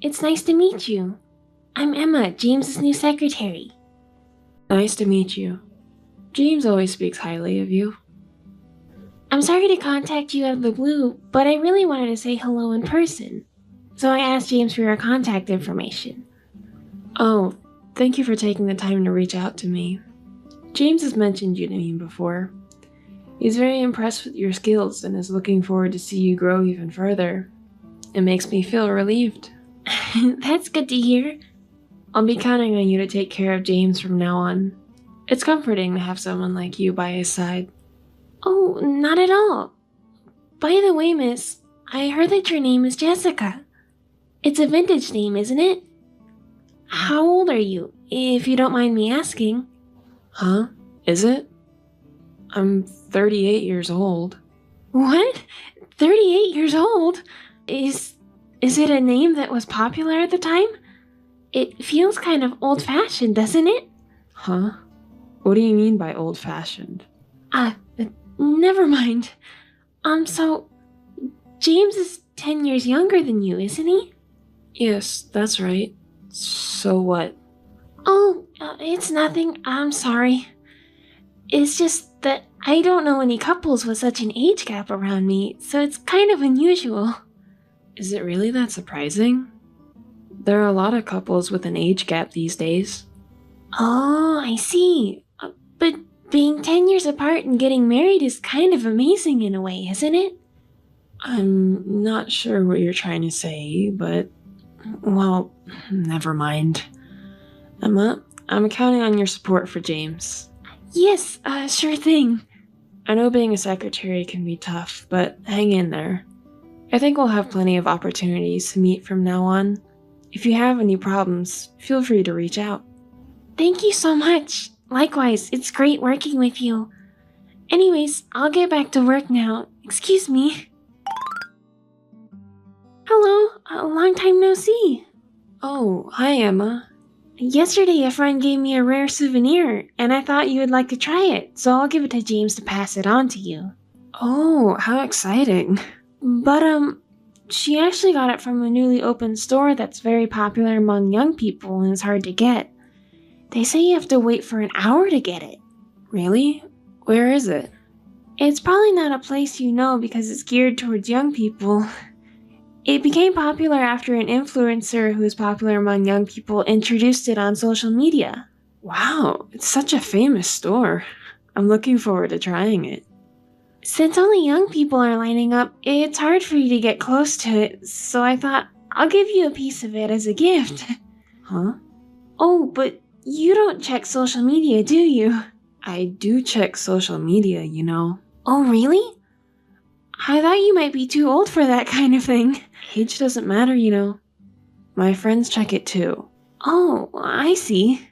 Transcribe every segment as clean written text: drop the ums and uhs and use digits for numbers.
It's nice to meet you. I'm Emma, James's new secretary. Nice to meet you. James always speaks highly of you. I'm sorry to contact you out of the blue, but I really wanted to say hello in person. So I asked James for your contact information. Oh, thank you for taking the time to reach out to me. James has mentioned you to me before. He's very impressed with your skills and is looking forward to see you grow even further. It makes me feel relieved. That's good to hear. I'll be counting on you to take care of James from now on. It's comforting to have someone like you by his side. Oh, not at all. By the way, miss, I heard that your name is Jessica. It's a vintage name, isn't it? How old are you, if you don't mind me asking? Huh? Is it? I'm 38 years old. What? 38 years old? Is it a name that was popular at the time? It feels kind of old-fashioned, doesn't it? Huh? What do you mean by old-fashioned? Never mind. So, James is 10 years younger than you, isn't he? Yes, that's right. So what? Oh, it's nothing. I'm sorry. It's just that I don't know any couples with such an age gap around me, so it's kind of unusual. Is it really that surprising? There are a lot of couples with an age gap these days. Oh, I see. But being 10 years apart and getting married is kind of amazing in a way, isn't it? I'm not sure what you're trying to say, but... well, never mind. Emma, I'm counting on your support for James. Yes, sure thing. I know being a secretary can be tough, but hang in there. I think we'll have plenty of opportunities to meet from now on. If you have any problems, feel free to reach out. Thank you so much. Likewise, it's great working with you. Anyways, I'll get back to work now. Excuse me. Hello, a long time no see. Oh, hi Emma. Yesterday a friend gave me a rare souvenir, and I thought you would like to try it, so I'll give it to James to pass it on to you. Oh, how exciting. But, she actually got it from a newly opened store that's very popular among young people and is hard to get. They say you have to wait for an hour to get it. Really? Where is it? It's probably not a place you know because it's geared towards young people. It became popular after an influencer who is popular among young people introduced it on social media. Wow, it's such a famous store. I'm looking forward to trying it. Since only young people are lining up, it's hard for you to get close to it, so I thought I'll give you a piece of it as a gift. Huh? Oh, but you don't check social media, do you? I do check social media, you know. Oh, really? I thought you might be too old for that kind of thing. Age doesn't matter, you know. My friends check it too. Oh, I see.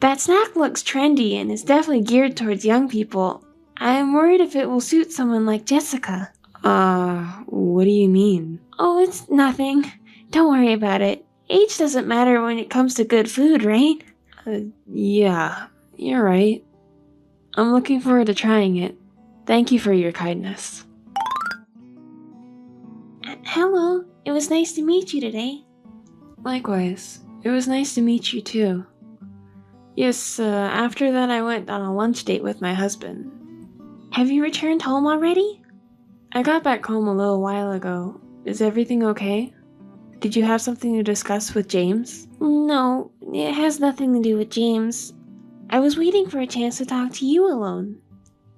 That snack looks trendy and is definitely geared towards young people. I'm worried if it will suit someone like Jessica. What do you mean? Oh, it's nothing. Don't worry about it. Age doesn't matter when it comes to good food, right? Yeah, you're right. I'm looking forward to trying it. Thank you for your kindness. Hello, it was nice to meet you today. Likewise, it was nice to meet you too. Yes, after that I went on a lunch date with my husband. Have you returned home already? I got back home a little while ago. Is everything okay? Did you have something to discuss with James? No, it has nothing to do with James. I was waiting for a chance to talk to you alone.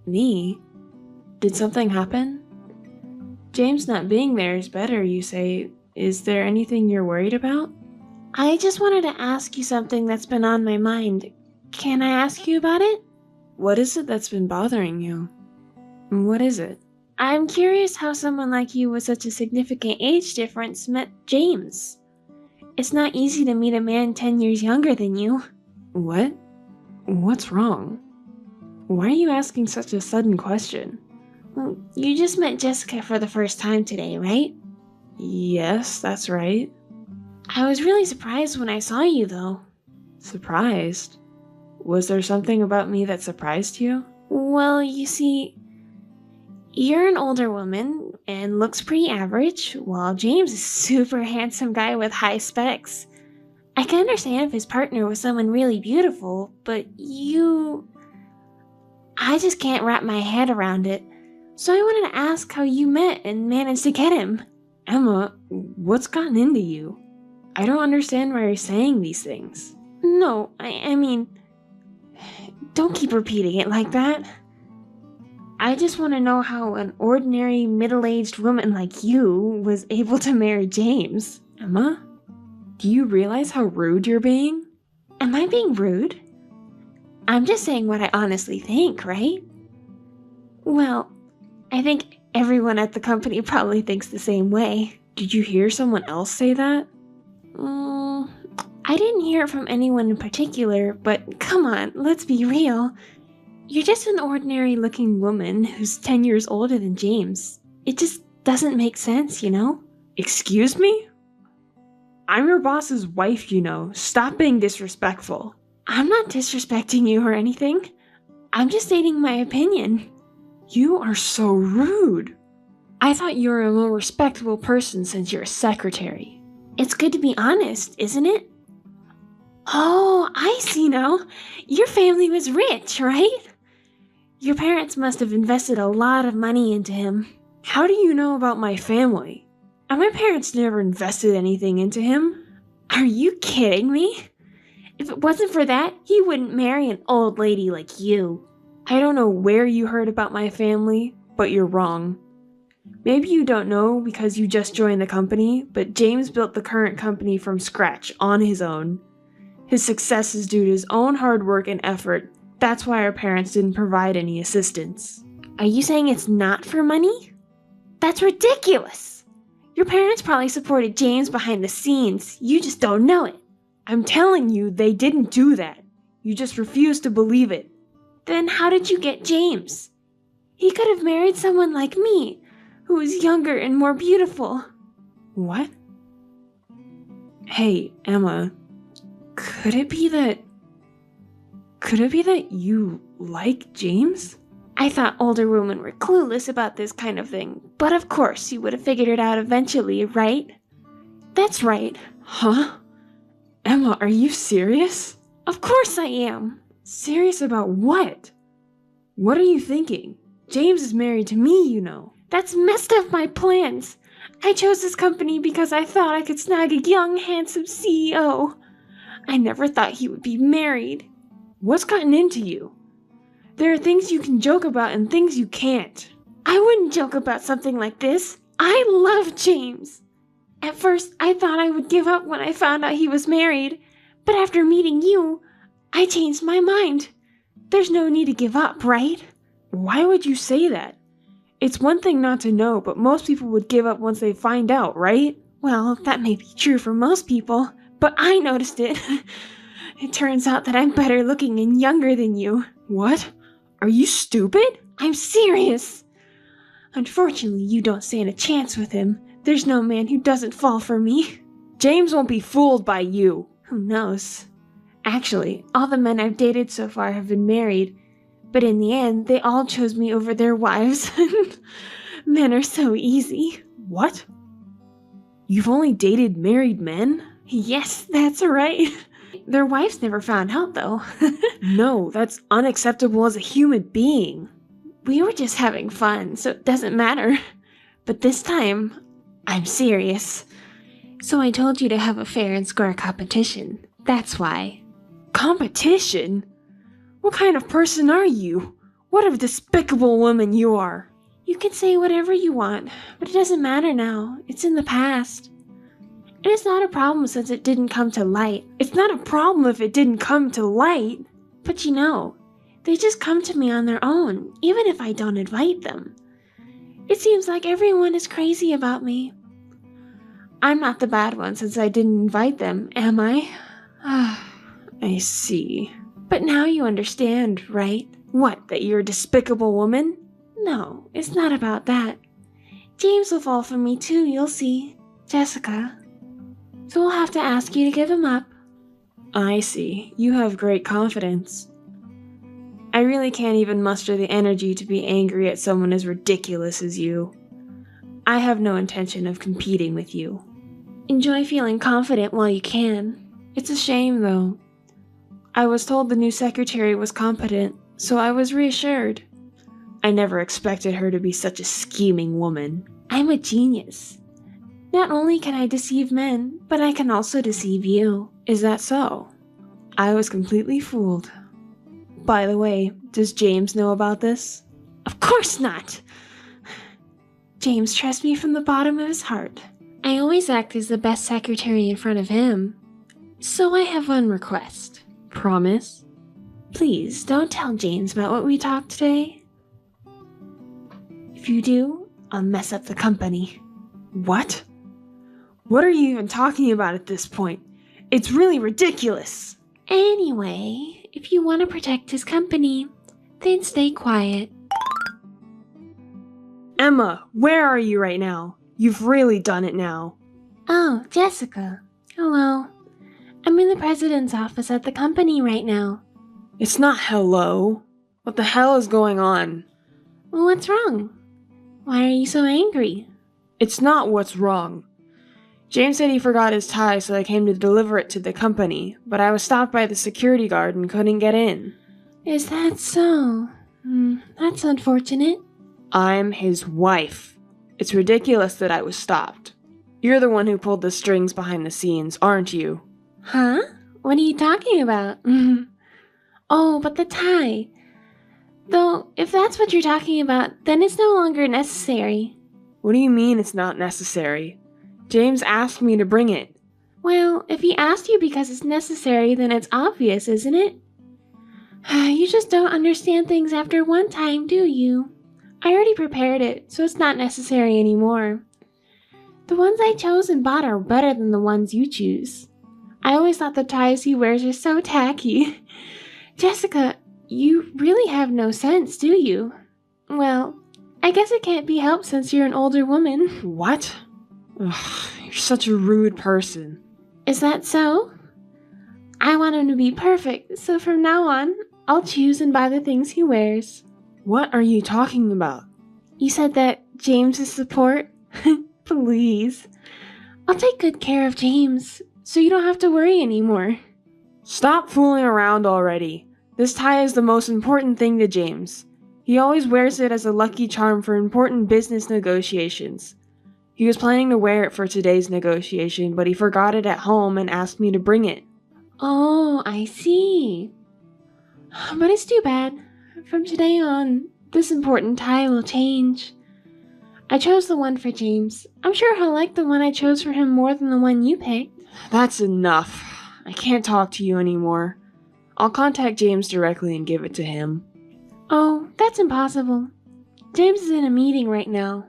Me? Did something happen? James not being there is better, you say. Is there anything you're worried about? I just wanted to ask you something that's been on my mind. Can I ask you about it? What is it that's been bothering you? What is it? I'm curious how someone like you with such a significant age difference met James. It's not easy to meet a man 10 years younger than you. What? What's wrong? Why are you asking such a sudden question? You just met Jessica for the first time today, right? Yes, that's right. I was really surprised when I saw you, though. Surprised? Was there something about me that surprised you? Well, you see, you're an older woman, and looks pretty average, while James is a super handsome guy with high specs. I can understand if his partner was someone really beautiful, but I just can't wrap my head around it. So I wanted to ask how you met and managed to get him. Emma, what's gotten into you? I don't understand why you're saying these things. No, I mean, don't keep repeating it like that. I just want to know how an ordinary middle-aged woman like you was able to marry James. Emma, do you realize how rude you're being? Am I being rude? I'm just saying what I honestly think, right? Well, I think everyone at the company probably thinks the same way. Did you hear someone else say that? I didn't hear it from anyone in particular, but come on, let's be real. You're just an ordinary-looking woman who's 10 years older than James. It just doesn't make sense, you know? Excuse me? I'm your boss's wife, you know. Stop being disrespectful. I'm not disrespecting you or anything. I'm just stating my opinion. You are so rude. I thought you were a more respectable person since you're a secretary. It's good to be honest, isn't it? Oh, I see now. Your family was rich, right? Your parents must have invested a lot of money into him. How do you know about my family? And my parents never invested anything into him. Are you kidding me? If it wasn't for that, he wouldn't marry an old lady like you. I don't know where you heard about my family, but you're wrong. Maybe you don't know because you just joined the company, but James built the current company from scratch on his own. His success is due to his own hard work and effort. That's why our parents didn't provide any assistance. Are you saying it's not for money? That's ridiculous! Your parents probably supported James behind the scenes. You just don't know it. I'm telling you, they didn't do that. You just refuse to believe it. Then how did you get James? He could have married someone like me, who was younger and more beautiful. What? Hey, Emma, could it be that you like James? I thought older women were clueless about this kind of thing, but of course you would have figured it out eventually, right? That's right. Huh? Emma, are you serious? Of course I am. Serious about what? What are you thinking? James is married to me, you know. That's messed up my plans. I chose this company because I thought I could snag a young, handsome CEO. I never thought he would be married. What's gotten into you? There are things you can joke about and things you can't. I wouldn't joke about something like this. I love James. At first, I thought I would give up when I found out he was married, but after meeting you, I changed my mind. There's no need to give up, right? Why would you say that? It's one thing not to know, but most people would give up once they find out, right? Well, that may be true for most people, but I noticed it. It turns out that I'm better looking and younger than you. What? Are you stupid? I'm serious. Unfortunately, you don't stand a chance with him. There's no man who doesn't fall for me. James won't be fooled by you. Who knows? Actually, all the men I've dated so far have been married, but in the end, they all chose me over their wives. Men are so easy. What? You've only dated married men? Yes, that's right. Their wives never found out, though. No, that's unacceptable as a human being. We were just having fun, so it doesn't matter. But this time, I'm serious. So I told you to have a fair and square competition. That's why. Competition? What kind of person are you? What a despicable woman you are. You can say whatever you want, but it doesn't matter now. It's in the past. And it's not a problem since it didn't come to light. It's not a problem if it didn't come to light. But you know, they just come to me on their own, even if I don't invite them. It seems like everyone is crazy about me. I'm not the bad one since I didn't invite them, am I? I see. But now you understand, right? What, that you're a despicable woman? No, it's not about that. James will fall for me too, you'll see. Jessica. So we'll have to ask you to give him up. I see. You have great confidence. I really can't even muster the energy to be angry at someone as ridiculous as you. I have no intention of competing with you. Enjoy feeling confident while you can. It's a shame, though. I was told the new secretary was competent, so I was reassured. I never expected her to be such a scheming woman. I'm a genius. Not only can I deceive men, but I can also deceive you. Is that so? I was completely fooled. By the way, does James know about this? Of course not! James trusts me from the bottom of his heart. I always act as the best secretary in front of him. So I have one request. Promise? Please, don't tell James about what we talked today. If you do, I'll mess up the company. What? What are you even talking about at this point? It's really ridiculous! Anyway, if you want to protect his company, then stay quiet. Emma, where are you right now? You've really done it now. Oh, Jessica. Hello. I'm in the president's office at the company right now. It's not hello. What the hell is going on? Well, what's wrong? Why are you so angry? It's not what's wrong. James said he forgot his tie, so I came to deliver it to the company, but I was stopped by the security guard and couldn't get in. Is that so? That's unfortunate. I'm his wife. It's ridiculous that I was stopped. You're the one who pulled the strings behind the scenes, aren't you? Huh? What are you talking about? Oh, but the tie. Though, if that's what you're talking about, then it's no longer necessary. What do you mean it's not necessary? James asked me to bring it. Well, if he asked you because it's necessary, then it's obvious, isn't it? You just don't understand things after one time, do you? I already prepared it, so it's not necessary anymore. The ones I chose and bought are better than the ones you choose. I always thought the ties he wears are so tacky. Jessica, you really have no sense, do you? Well, I guess it can't be helped since you're an older woman. What? Ugh, you're such a rude person. Is that so? I want him to be perfect, so from now on, I'll choose and buy the things he wears. What are you talking about? You said that James's support? Please. I'll take good care of James, so you don't have to worry anymore. Stop fooling around already. This tie is the most important thing to James. He always wears it as a lucky charm for important business negotiations. He was planning to wear it for today's negotiation, but he forgot it at home and asked me to bring it. Oh, I see. But it's too bad. From today on, this important tie will change. I chose the one for James. I'm sure he'll like the one I chose for him more than the one you picked. That's enough. I can't talk to you anymore. I'll contact James directly and give it to him. Oh, that's impossible. James is in a meeting right now.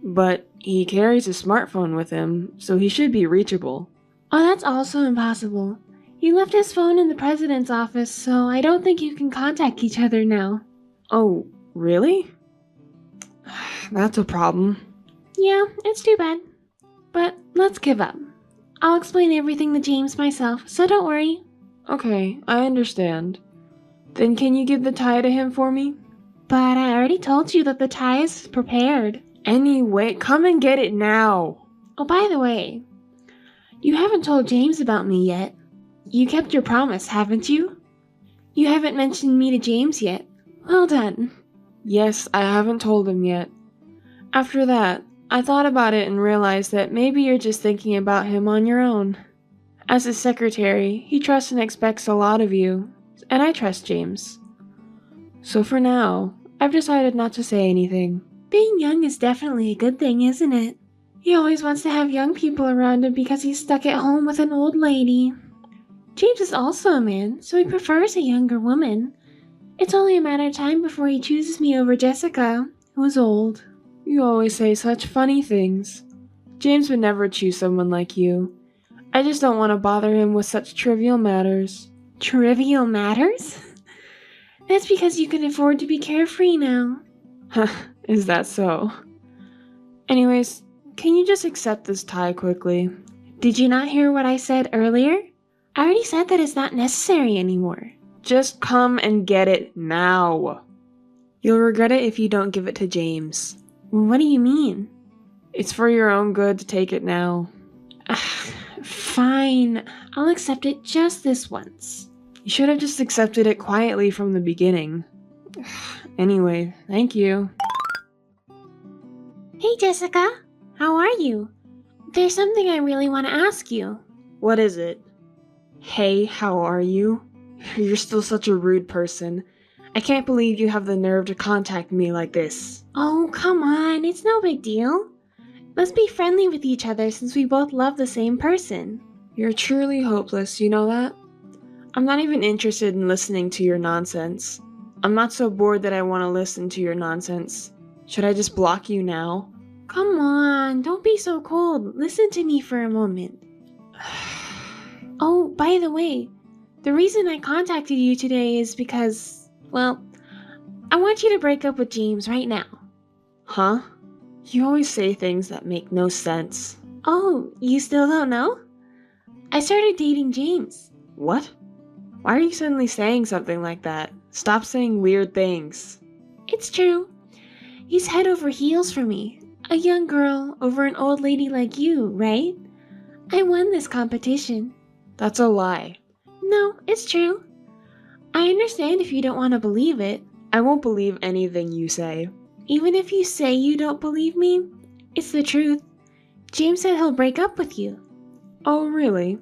But he carries a smartphone with him, so he should be reachable. Oh, that's also impossible. He left his phone in the president's office, so I don't think you can contact each other now. Oh, really? That's a problem. Yeah, it's too bad. But let's give up. I'll explain everything to James myself, so don't worry. Okay, I understand. Then can you give the tie to him for me? But I already told you that the tie is prepared. Anyway, come and get it now. Oh, by the way, you haven't told James about me yet. You kept your promise, haven't you? You haven't mentioned me to James yet. Well done. Yes, I haven't told him yet. After that, I thought about it and realized that maybe you're just thinking about him on your own. As his secretary, he trusts and expects a lot of you, and I trust James. So for now, I've decided not to say anything. Being young is definitely a good thing, isn't it? He always wants to have young people around him because he's stuck at home with an old lady. James is also a man, so he prefers a younger woman. It's only a matter of time before he chooses me over Jessica, who's old. You always say such funny things. James would never choose someone like you. I just don't want to bother him with such trivial matters. Trivial matters? That's because you can afford to be carefree now. Is that so? Anyways, can you just accept this tie quickly? Did you not hear what I said earlier? I already said that it's not necessary anymore. Just come and get it now. You'll regret it if you don't give it to James. What do you mean? It's for your own good to take it now. Fine, I'll accept it just this once. You should have just accepted it quietly from the beginning. Anyway, thank you. Hey Jessica, how are you? There's something I really want to ask you. What is it? Hey, how are you? You're still such a rude person. I can't believe you have the nerve to contact me like this. Oh, come on, it's no big deal. Let's be friendly with each other since we both love the same person. You're truly hopeless, you know that? I'm not even interested in listening to your nonsense. I'm not so bored that I want to listen to your nonsense. Should I just block you now? Come on, don't be so cold. Listen to me for a moment. Oh, by the way, the reason I contacted you today is because, well, I want you to break up with James right now. Huh? You always say things that make no sense. Oh, you still don't know? I started dating James. What? Why are you suddenly saying something like that? Stop saying weird things. It's true. He's head over heels for me. A young girl over an old lady like you, right? I won this competition. That's a lie. No, it's true. I understand if you don't want to believe it. I won't believe anything you say. Even if you say you don't believe me, it's the truth. James said he'll break up with you. Oh, really?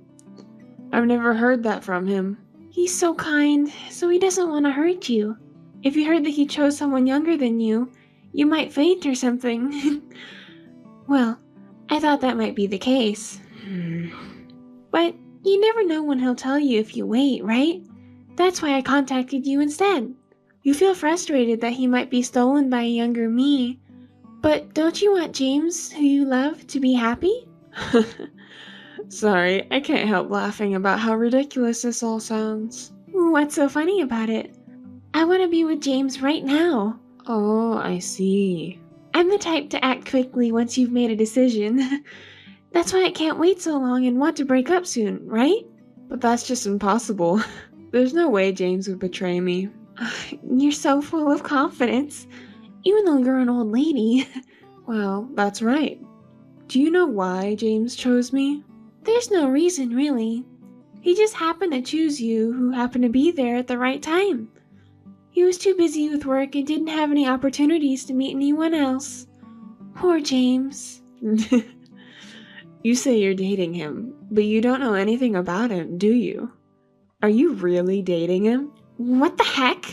I've never heard that from him. He's so kind, so he doesn't want to hurt you. If you heard that he chose someone younger than you might faint or something. Well, I thought that might be the case. But you never know when he'll tell you if you wait, right? That's why I contacted you instead. You feel frustrated that he might be stolen by a younger me, but don't you want James, who you love, to be happy? Sorry, I can't help laughing about how ridiculous this all sounds. What's so funny about it? I want to be with James right now. Oh, I see. I'm the type to act quickly once you've made a decision. That's why I can't wait so long and want to break up soon, right? But that's just impossible. There's no way James would betray me. You're so full of confidence, even though you're an old lady. Well, that's right. Do you know why James chose me? There's no reason, really. He just happened to choose you, who happened to be there at the right time. He was too busy with work and didn't have any opportunities to meet anyone else. Poor James. You say you're dating him, but you don't know anything about him, do you? Are you really dating him? What the heck?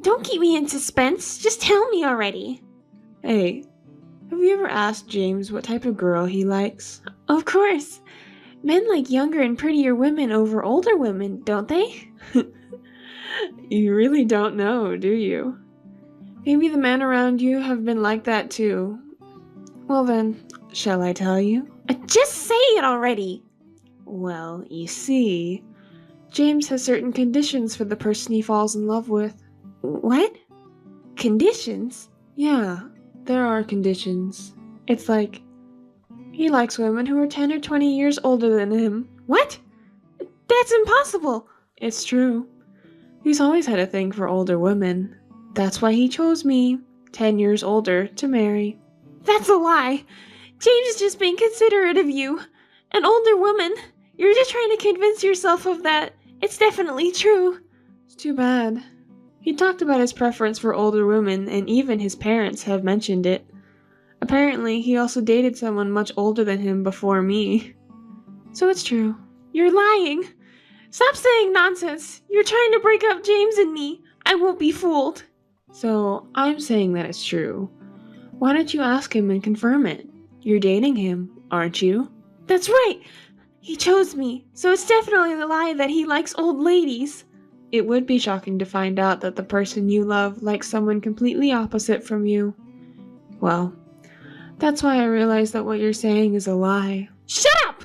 Don't keep me in suspense. Just tell me already. Hey, have you ever asked James what type of girl he likes? Of course. Men like younger and prettier women over older women, don't they? You really don't know, do you? Maybe the men around you have been like that too. Well then, shall I tell you? Just say it already. Well, you see, James has certain conditions for the person he falls in love with. What? Conditions? Yeah, there are conditions. It's like, he likes women who are 10 or 20 years older than him. What? That's impossible. It's true. He's always had a thing for older women. That's why he chose me, 10 years older, to marry. That's a lie. James is just being considerate of you. An older woman. You're just trying to convince yourself of that. It's definitely true. It's too bad. He talked about his preference for older women, and even his parents have mentioned it. Apparently, he also dated someone much older than him before me. So it's true. You're lying. Stop saying nonsense. You're trying to break up James and me. I won't be fooled. So, I'm saying that it's true. Why don't you ask him and confirm it? You're dating him, aren't you? That's right. He chose me, so it's definitely the lie that he likes old ladies. It would be shocking to find out that the person you love likes someone completely opposite from you. Well, that's why I realized that what you're saying is a lie. Shut up!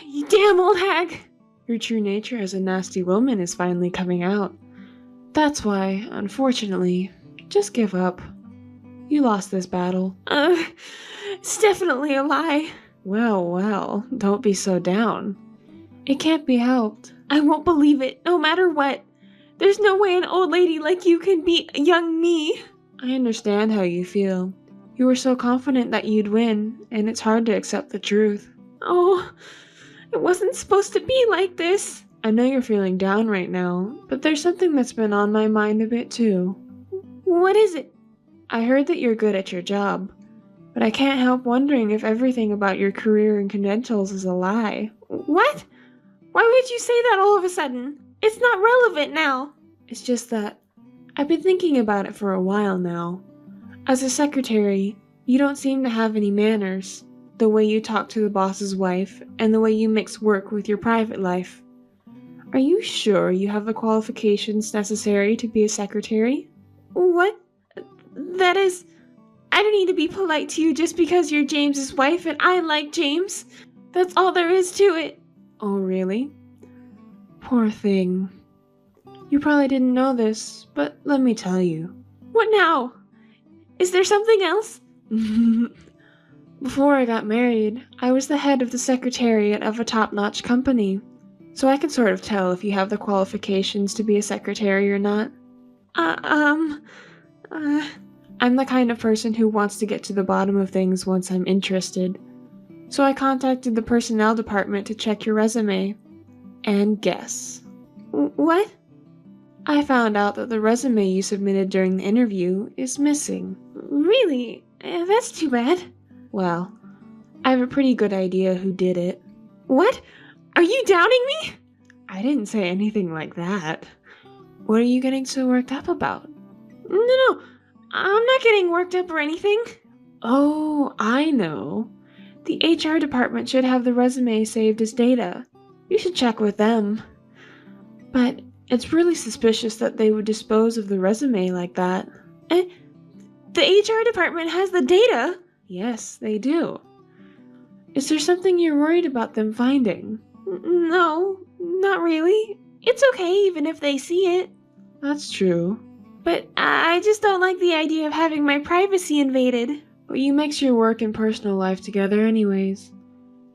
You damn old hag! Your true nature as a nasty woman is finally coming out. That's why, unfortunately, just give up. You lost this battle. It's definitely a lie. Well, don't be so down. It can't be helped. I won't believe it, no matter what. There's no way an old lady like you can beat a young me. I understand how you feel. You were so confident that you'd win, and it's hard to accept the truth. Oh, it wasn't supposed to be like this. I know you're feeling down right now, but there's something that's been on my mind a bit too. What is it? I heard that you're good at your job, but I can't help wondering if everything about your career and credentials is a lie. What? Why would you say that all of a sudden? It's not relevant now. It's just that I've been thinking about it for a while now. As a secretary, you don't seem to have any manners, the way you talk to the boss's wife, and the way you mix work with your private life. Are you sure you have the qualifications necessary to be a secretary? What? That is, I don't need to be polite to you just because you're James's wife and I like James. That's all there is to it. Oh, really? Poor thing. You probably didn't know this, but let me tell you. What now? Is there something else? Before I got married, I was the head of the secretariat of a top-notch company, so I can sort of tell if you have the qualifications to be a secretary or not. I'm the kind of person who wants to get to the bottom of things once I'm interested. So I contacted the personnel department to check your resume. And guess. What? I found out that the resume you submitted during the interview is missing. Really? That's too bad. Well, I have a pretty good idea who did it. What? Are you doubting me? I didn't say anything like that. What are you getting so worked up about? No, I'm not getting worked up or anything. Oh, I know. The HR department should have the resume saved as data. You should check with them. But it's really suspicious that they would dispose of the resume like that. The HR department has the data? Yes, they do. Is there something you're worried about them finding? No, not really. It's okay even if they see it. That's true. But I just don't like the idea of having my privacy invaded. But you mix your work and personal life together anyways.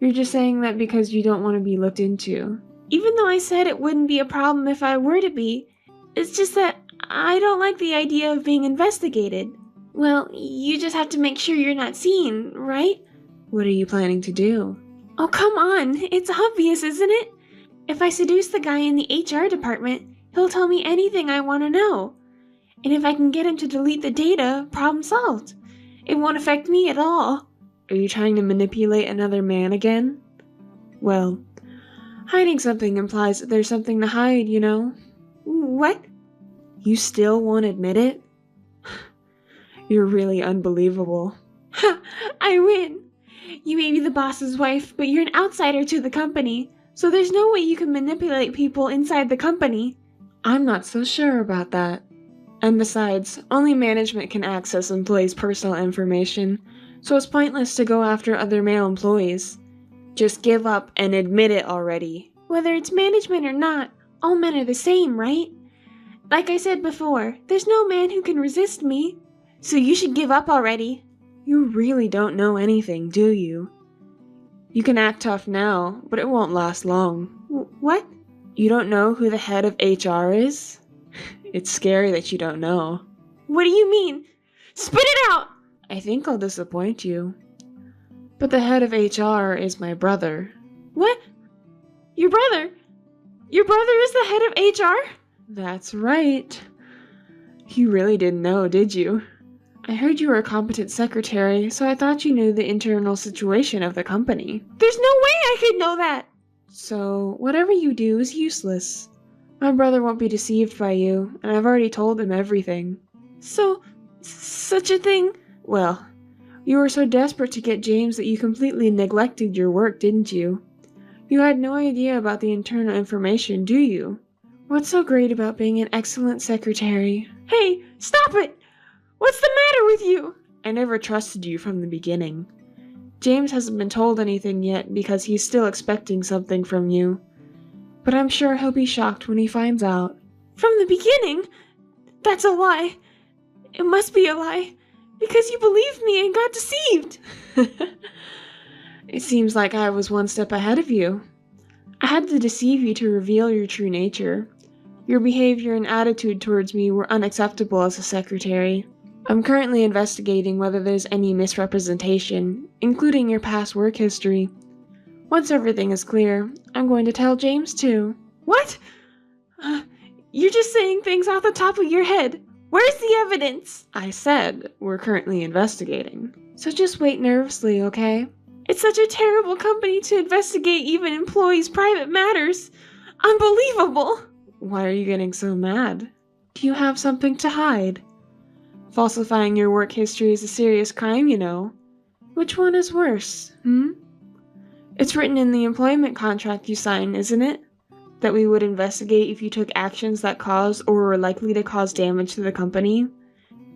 You're just saying that because you don't want to be looked into. Even though I said it wouldn't be a problem if I were to be, it's just that I don't like the idea of being investigated. Well, you just have to make sure you're not seen, right? What are you planning to do? Oh, come on. It's obvious, isn't it? If I seduce the guy in the HR department, he'll tell me anything I want to know. And if I can get him to delete the data, problem solved. It won't affect me at all. Are you trying to manipulate another man again? Well, hiding something implies that there's something to hide, you know? What? You still won't admit it? You're really unbelievable. Ha! I win! You may be the boss's wife, but you're an outsider to the company, so there's no way you can manipulate people inside the company. I'm not so sure about that. And besides, only management can access employees' personal information, so it's pointless to go after other male employees. Just give up and admit it already. Whether it's management or not, all men are the same, right? Like I said before, there's no man who can resist me, so you should give up already. You really don't know anything, do you? You can act tough now, but it won't last long. What? You don't know who the head of HR is? It's scary that you don't know. What do you mean? Spit it out! I think I'll disappoint you. But the head of HR is my brother. What? Your brother? Your brother is the head of HR? That's right. You really didn't know, did you? I heard you were a competent secretary, so I thought you knew the internal situation of the company. There's no way I could know that! So, whatever you do is useless. My brother won't be deceived by you, and I've already told him everything. So, such a thing? Well, you were so desperate to get James that you completely neglected your work, didn't you? You had no idea about the internal information, do you? What's so great about being an excellent secretary? Hey, stop it! What's the matter with you? I never trusted you from the beginning. James hasn't been told anything yet because he's still expecting something from you. But I'm sure he'll be shocked when he finds out. From the beginning? That's a lie. It must be a lie. Because you believed me and got deceived. It seems like I was one step ahead of you. I had to deceive you to reveal your true nature. Your behavior and attitude towards me were unacceptable as a secretary. I'm currently investigating whether there's any misrepresentation, including your past work history. Once everything is clear, I'm going to tell James too. What? You're just saying things off the top of your head. Where's the evidence? I said we're currently investigating. So just wait nervously, okay? It's such a terrible company to investigate even employees' private matters. Unbelievable! Why are you getting so mad? Do you have something to hide? Falsifying your work history is a serious crime, you know. Which one is worse, It's written in the employment contract you signed, isn't it? That we would investigate if you took actions that caused or were likely to cause damage to the company.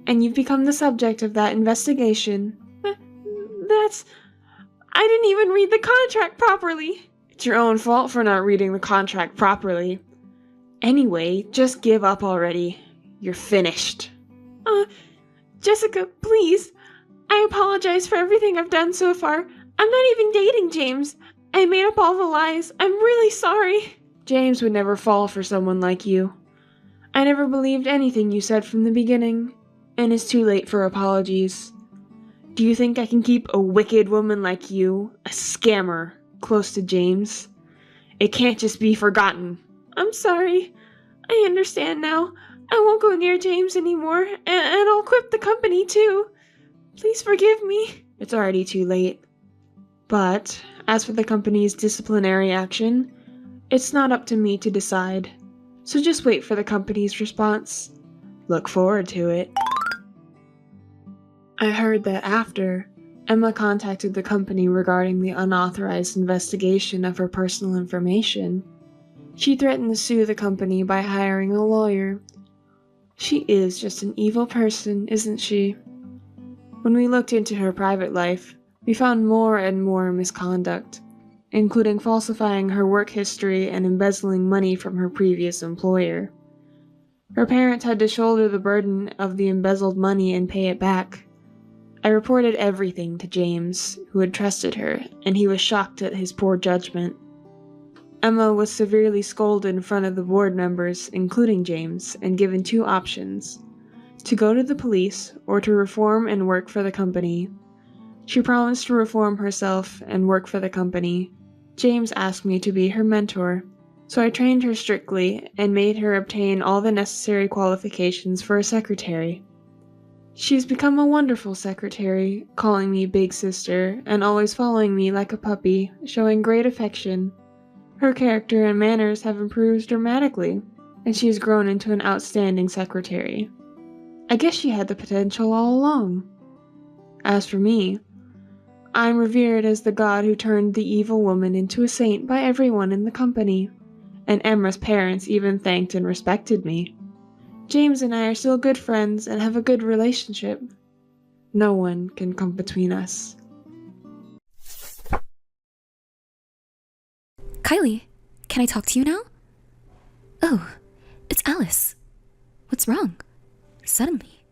And you've become the subject of that investigation. I didn't even read the contract properly. It's your own fault for not reading the contract properly. Anyway, just give up already. You're finished. Jessica, please. I apologize for everything I've done so far. I'm not even dating James. I made up all the lies. I'm really sorry. James would never fall for someone like you. I never believed anything you said from the beginning, and it's too late for apologies. Do you think I can keep a wicked woman like you, a scammer, close to James? It can't just be forgotten. I'm sorry. I understand now. I won't go near James anymore, and I'll quit the company too. Please forgive me. It's already too late. But, as for the company's disciplinary action, it's not up to me to decide. So just wait for the company's response. Look forward to it. I heard that after, Emma contacted the company regarding the unauthorized investigation of her personal information. She threatened to sue the company by hiring a lawyer. She is just an evil person, isn't she? When we looked into her private life, we found more and more misconduct, including falsifying her work history and embezzling money from her previous employer. Her parents had to shoulder the burden of the embezzled money and pay it back. I reported everything to James, who had trusted her, and he was shocked at his poor judgment. Emma was severely scolded in front of the board members, including James, and given 2 options: to go to the police or to reform and work for the company. She promised to reform herself and work for the company. James asked me to be her mentor, so I trained her strictly and made her obtain all the necessary qualifications for a secretary. She's become a wonderful secretary, calling me big sister and always following me like a puppy, showing great affection. Her character and manners have improved dramatically, and she has grown into an outstanding secretary. I guess she had the potential all along. As for me, I'm revered as the god who turned the evil woman into a saint by everyone in the company, and Emma's parents even thanked and respected me. James and I are still good friends and have a good relationship. No one can come between us. Kylie, can I talk to you now? Oh, it's Alice. What's wrong? Suddenly.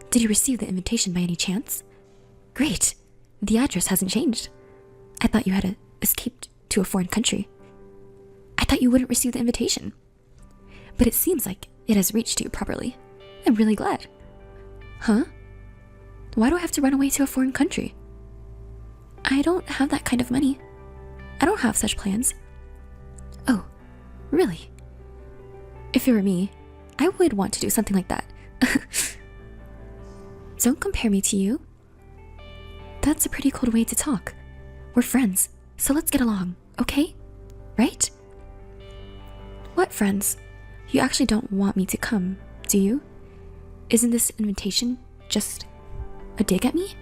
Did you receive the invitation by any chance? Great. The address hasn't changed. I thought you had escaped to a foreign country. I thought you wouldn't receive the invitation. But it seems like it has reached you properly. I'm really glad. Huh? Why do I have to run away to a foreign country? I don't have that kind of money. I don't have such plans. Oh, really? If it were me, I would want to do something like that. Don't compare me to you. That's a pretty cold way to talk. We're friends, so let's get along, okay? Right? What friends? You actually don't want me to come, do you? Isn't this invitation just a dig at me?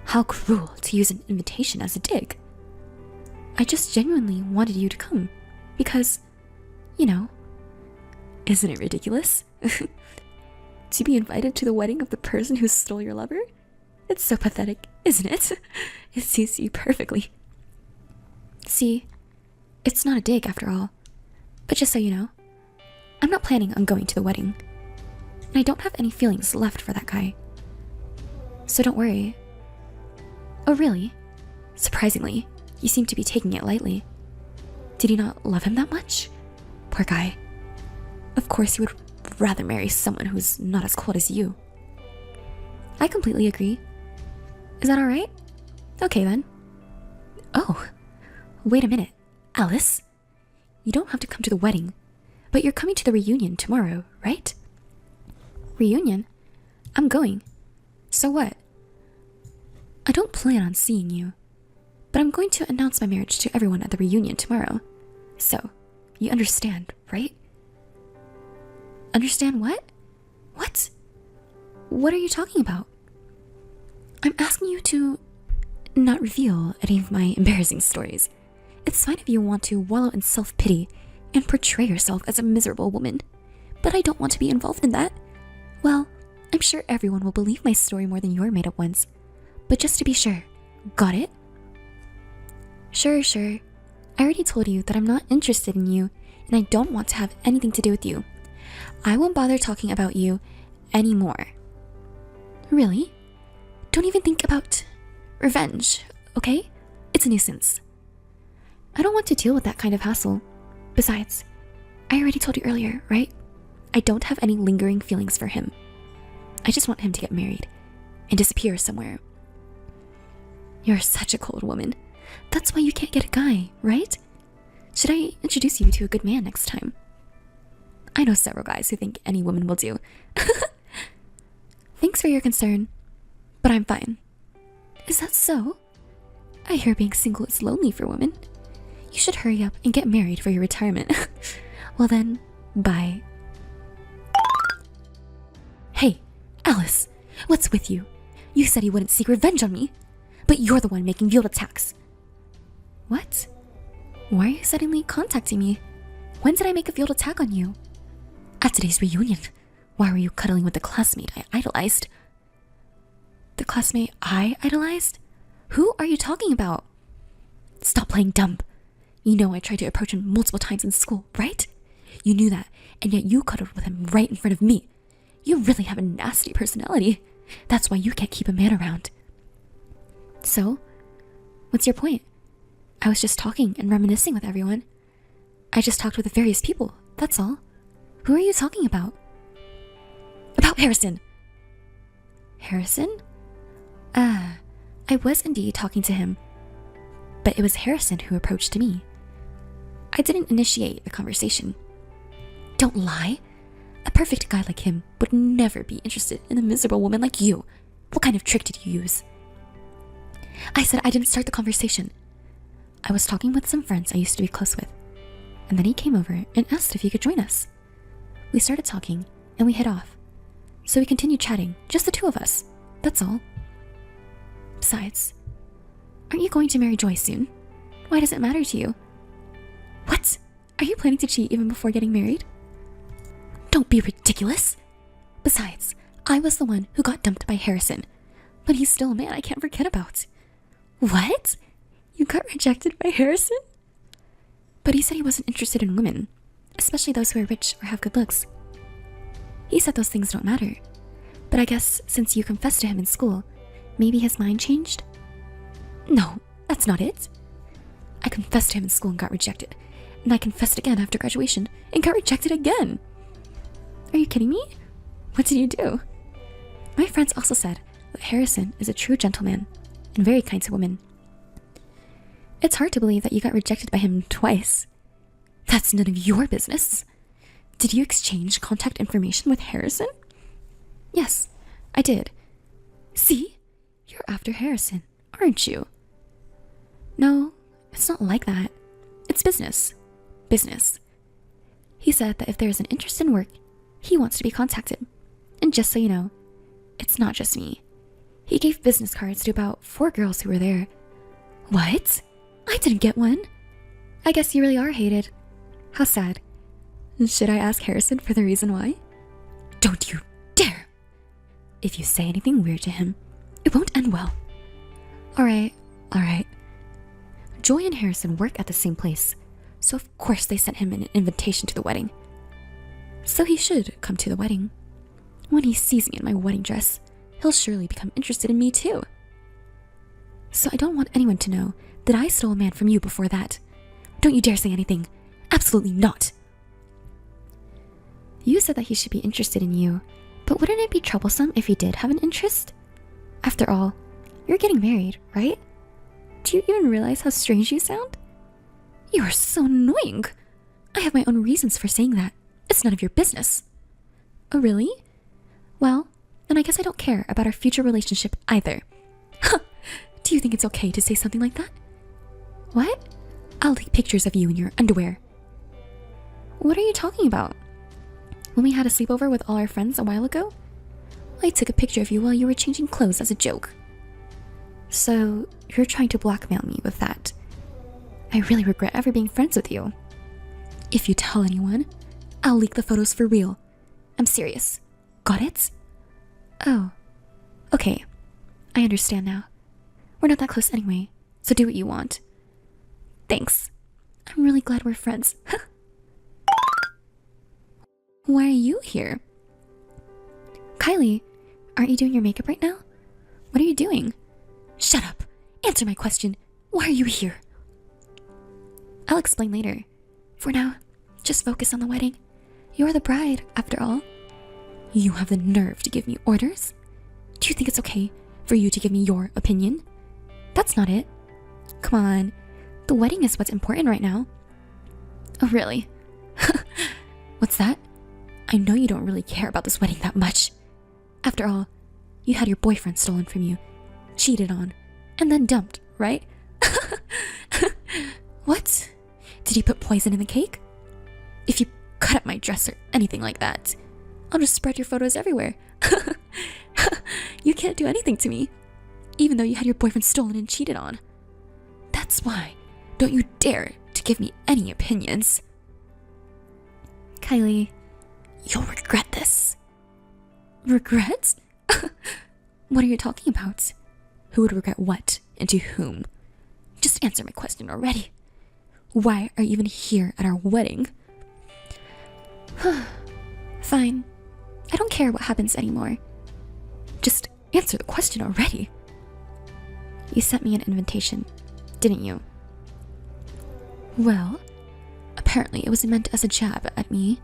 How cruel to use an invitation as a dig. I just genuinely wanted you to come, because, you know, isn't it ridiculous? To be invited to the wedding of the person who stole your lover? It's so pathetic, isn't it? It suits you perfectly. See, it's not a dig after all. But just so you know, I'm not planning on going to the wedding. And I don't have any feelings left for that guy. So don't worry. Oh really? Surprisingly, you seem to be taking it lightly. Did you not love him that much? Poor guy. Of course you would rather marry someone who's not as cold as you. I completely agree. Is that alright? Okay then. Oh, wait a minute, Alice. You don't have to come to the wedding, but you're coming to the reunion tomorrow, right? Reunion? I'm going. So what? I don't plan on seeing you, but I'm going to announce my marriage to everyone at the reunion tomorrow. So, you understand, right? Understand what? What? What are you talking about? I'm asking you to not reveal any of my embarrassing stories. It's fine if you want to wallow in self-pity and portray yourself as a miserable woman, but I don't want to be involved in that. Well, I'm sure everyone will believe my story more than your made-up ones, but just to be sure, got it? Sure. I already told you that I'm not interested in you, and I don't want to have anything to do with you. I won't bother talking about you anymore. Really? Don't even think about revenge, okay? It's a nuisance. I don't want to deal with that kind of hassle. Besides, I already told you earlier, right? I don't have any lingering feelings for him. I just want him to get married and disappear somewhere. You're such a cold woman. That's why you can't get a guy, right? Should I introduce you to a good man next time? I know several guys who think any woman will do. Thanks for your concern, but I'm fine. Is that so? I hear being single is lonely for women. You should hurry up and get married for your retirement. Well then, bye. Hey, Alice, what's with you? You said you wouldn't seek revenge on me, but you're the one making veiled attacks. What? Why are you suddenly contacting me? When did I make a veiled attack on you? At today's reunion. Why were you cuddling with the classmate I idolized? The classmate I idolized? Who are you talking about? Stop playing dumb. You know I tried to approach him multiple times in school, right? You knew that, and yet you cuddled with him right in front of me. You really have a nasty personality. That's why you can't keep a man around. So, what's your point? I was just talking and reminiscing with everyone. I just talked with various people, that's all. Who are you talking about? About Harrison. Harrison? I was indeed talking to him, but it was Harrison who approached me. I didn't initiate the conversation. Don't lie. A perfect guy like him would never be interested in a miserable woman like you. What kind of trick did you use? I said I didn't start the conversation. I was talking with some friends I used to be close with, and then he came over and asked if he could join us. We started talking, and we hit off. So we continued chatting, just the two of us. That's all. Besides, aren't you going to marry Joy soon? Why does it matter to you? What? Are you planning to cheat even before getting married? Don't be ridiculous. Besides, I was the one who got dumped by Harrison, but he's still a man I can't forget about. What? You got rejected by Harrison? But he said he wasn't interested in women, especially those who are rich or have good looks. He said those things don't matter, but I guess since you confessed to him in school, maybe his mind changed? No, that's not it. I confessed to him in school and got rejected, and I confessed again after graduation and got rejected again. Are you kidding me? What did you do? My friends also said that Harrison is a true gentleman and very kind to women. It's hard to believe that you got rejected by him twice. That's none of your business. Did you exchange contact information with Harrison? Yes, I did. See? You're after Harrison, aren't you? No, it's not like that. It's business. Business. He said that if there is an interest in work, he wants to be contacted. And just so you know, it's not just me. He gave business cards to about 4 girls who were there. What? I didn't get one. I guess you really are hated. How sad. Should I ask Harrison for the reason why? Don't you dare! If you say anything weird to him, it won't end well. Alright. Joy and Harrison work at the same place, so of course they sent him an invitation to the wedding. So he should come to the wedding. When he sees me in my wedding dress, he'll surely become interested in me too. So I don't want anyone to know that I stole a man from you before that. Don't you dare say anything. Absolutely not. You said that he should be interested in you, but wouldn't it be troublesome if he did have an interest? After all, you're getting married, right? Do you even realize how strange you sound? You are so annoying. I have my own reasons for saying that. It's none of your business. Oh, really? Well, then I guess I don't care about our future relationship either. Huh. Do you think it's okay to say something like that? What? I'll take pictures of you in your underwear. What are you talking about? When we had a sleepover with all our friends a while ago, I took a picture of you while you were changing clothes as a joke. So, you're trying to blackmail me with that. I really regret ever being friends with you. If you tell anyone, I'll leak the photos for real. I'm serious. Got it? Oh. Okay. I understand now. We're not that close anyway, so do what you want. Thanks. I'm really glad we're friends. Why are you here? Kylie, aren't you doing your makeup right now? What are you doing? Shut up. Answer my question. Why are you here? I'll explain later. For now, just focus on the wedding. You're the bride, after all. You have the nerve to give me orders? Do you think it's okay for you to give me your opinion? That's not it. Come on. The wedding is what's important right now. Oh, really? What's that? I know you don't really care about this wedding that much. After all, you had your boyfriend stolen from you, cheated on, and then dumped, right? What? Did he put poison in the cake? If you cut up my dress or anything like that, I'll just spread your photos everywhere. You can't do anything to me, even though you had your boyfriend stolen and cheated on. That's why don't you dare to give me any opinions. Kylie, you'll regret this. Regret? What are you talking about? Who would regret what and to whom? Just answer my question already. Why are you even here at our wedding? Fine. I don't care what happens anymore. Just answer the question already. You sent me an invitation, didn't you? Well, apparently it was meant as a jab at me.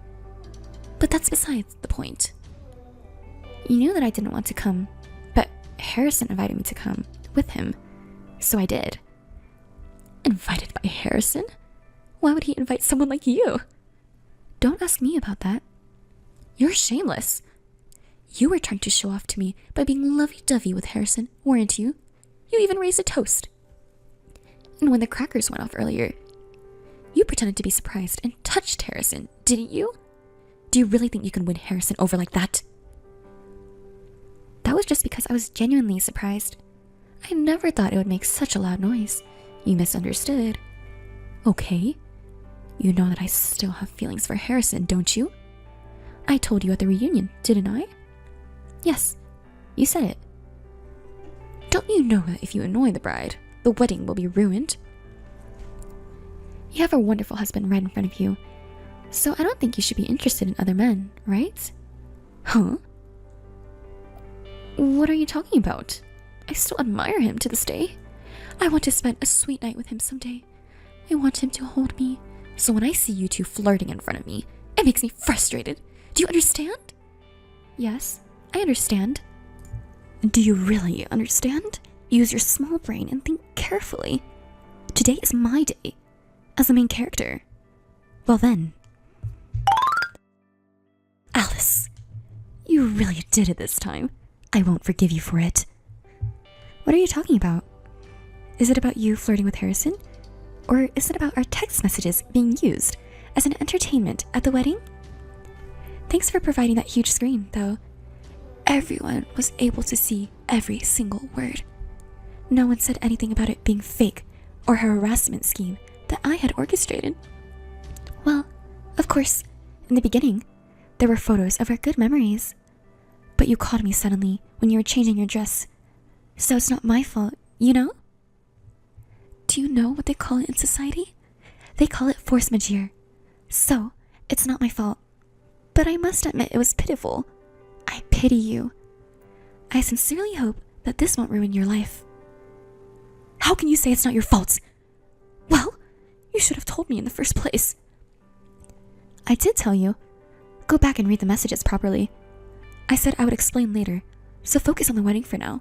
But that's besides the point. You knew that I didn't want to come, but Harrison invited me to come with him, so I did. Invited by Harrison? Why would he invite someone like you? Don't ask me about that. You're shameless. You were trying to show off to me by being lovey-dovey with Harrison, weren't you? You even raised a toast. And when the crackers went off earlier, you pretended to be surprised and touched Harrison, didn't you? Do you really think you can win Harrison over like that? That was just because I was genuinely surprised. I never thought it would make such a loud noise. You misunderstood. Okay. You know that I still have feelings for Harrison, don't you? I told you at the reunion, didn't I? Yes, you said it. Don't you know that if you annoy the bride, the wedding will be ruined? You have a wonderful husband right in front of you, so I don't think you should be interested in other men, right? Huh? What are you talking about? I still admire him to this day. I want to spend a sweet night with him someday. I want him to hold me, so when I see you two flirting in front of me, it makes me frustrated. Do you understand? Yes, I understand. Do you really understand? Use your small brain and think carefully. Today is my day, as the main character. Well then. Alice, you really did it this time. I won't forgive you for it. What are you talking about? Is it about you flirting with Harrison? Or is it about our text messages being used as an entertainment at the wedding? Thanks for providing that huge screen, though. Everyone was able to see every single word. No one said anything about it being fake or a harassment scheme that I had orchestrated. Well, of course, in the beginning, there were photos of our good memories. But you called me suddenly when you were changing your dress. So it's not my fault, you know? Do you know what they call it in society? They call it force majeure. So, it's not my fault. But I must admit it was pitiful. I pity you. I sincerely hope that this won't ruin your life. How can you say it's not your fault? Well, you should have told me in the first place. I did tell you. Go go back and read the messages properly. I said I would explain later, so focus on the wedding for now.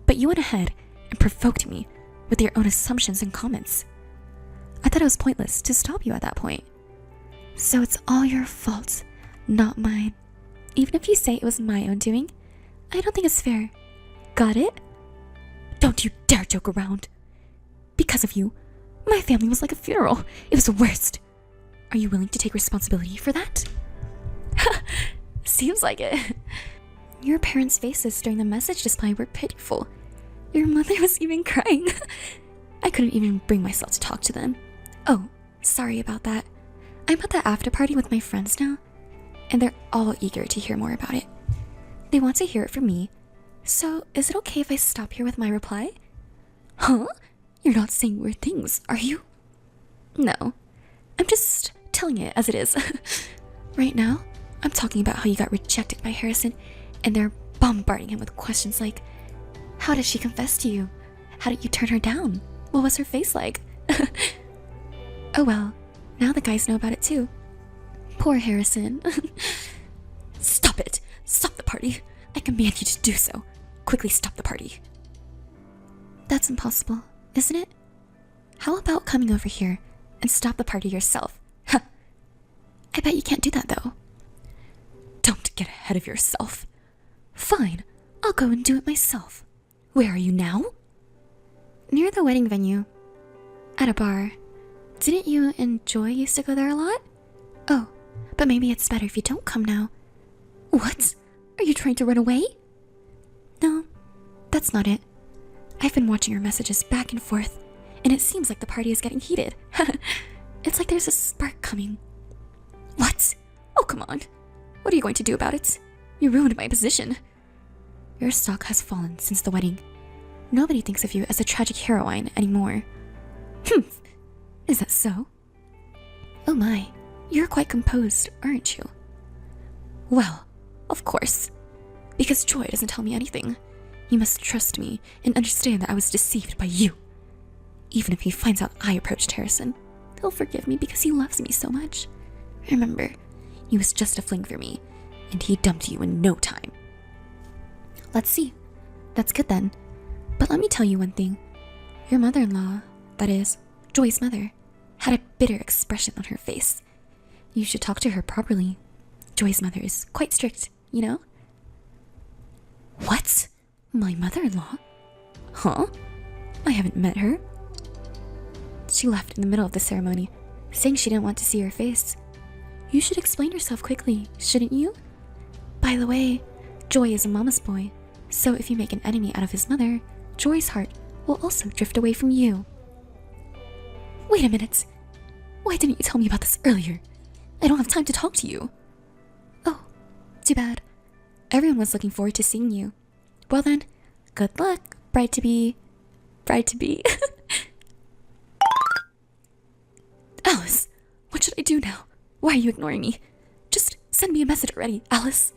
But you went ahead and provoked me with your own assumptions and comments. I thought it was pointless to stop you at that point. So it's all your fault, not mine. Even if you say it was my own doing, I don't think it's fair. Got it? Don't you dare joke around. Because of you, my family was like a funeral. It was the worst. Are you willing to take responsibility for that? Seems like it. Your parents' faces during the message display were pitiful. Your mother was even crying. I couldn't even bring myself to talk to them. Oh, sorry about that. I'm at the after party with my friends now, and they're all eager to hear more about it. They want to hear it from me. So, is it okay if I stop here with my reply? Huh? You're not saying weird things, are you? No. I'm just telling it as it is. Right now, I'm talking about how you got rejected by Harrison, and they're bombarding him with questions like, how did she confess to you? How did you turn her down? What was her face like? Oh well, now the guys know about it too. Poor Harrison. Stop it! Stop the party! I command you to do so. Quickly stop the party. That's impossible, isn't it? How about coming over here and stop the party yourself? Huh. I bet you can't do that though. Don't get ahead of yourself. Fine, I'll go and do it myself. Where are you now? Near the wedding venue. At a bar. Didn't you and Joy used to go there a lot? Oh, but maybe it's better if you don't come now. What? Are you trying to run away? No, that's not it. I've been watching your messages back and forth, and it seems like the party is getting heated. It's like there's a spark coming. What? Oh, come on. What are you going to do about it? You ruined my position. Your stock has fallen since the wedding. Nobody thinks of you as a tragic heroine anymore. Is that so? Oh my, you're quite composed, aren't you? Well, of course. Because Joy doesn't tell me anything. You must trust me and understand that I was deceived by you. Even if he finds out I approached Harrison, he'll forgive me because he loves me so much. Remember, he was just a fling for me, and he dumped you in no time. Let's see. That's good then. But let me tell you one thing. Your mother-in-law, that is, Joy's mother, had a bitter expression on her face. You should talk to her properly. Joy's mother is quite strict, you know? What? My mother-in-law? Huh? I haven't met her. She left in the middle of the ceremony, saying she didn't want to see her face. You should explain yourself quickly, shouldn't you? By the way, Joy is a mama's boy, so if you make an enemy out of his mother, Joy's heart will also drift away from you. Wait a minute. Why didn't you tell me about this earlier? I don't have time to talk to you. Oh, too bad. Everyone was looking forward to seeing you. Well then, good luck, bride-to-be. Bride-to-be. Alice, what should I do now? Why are you ignoring me? Just send me a message already, Alice.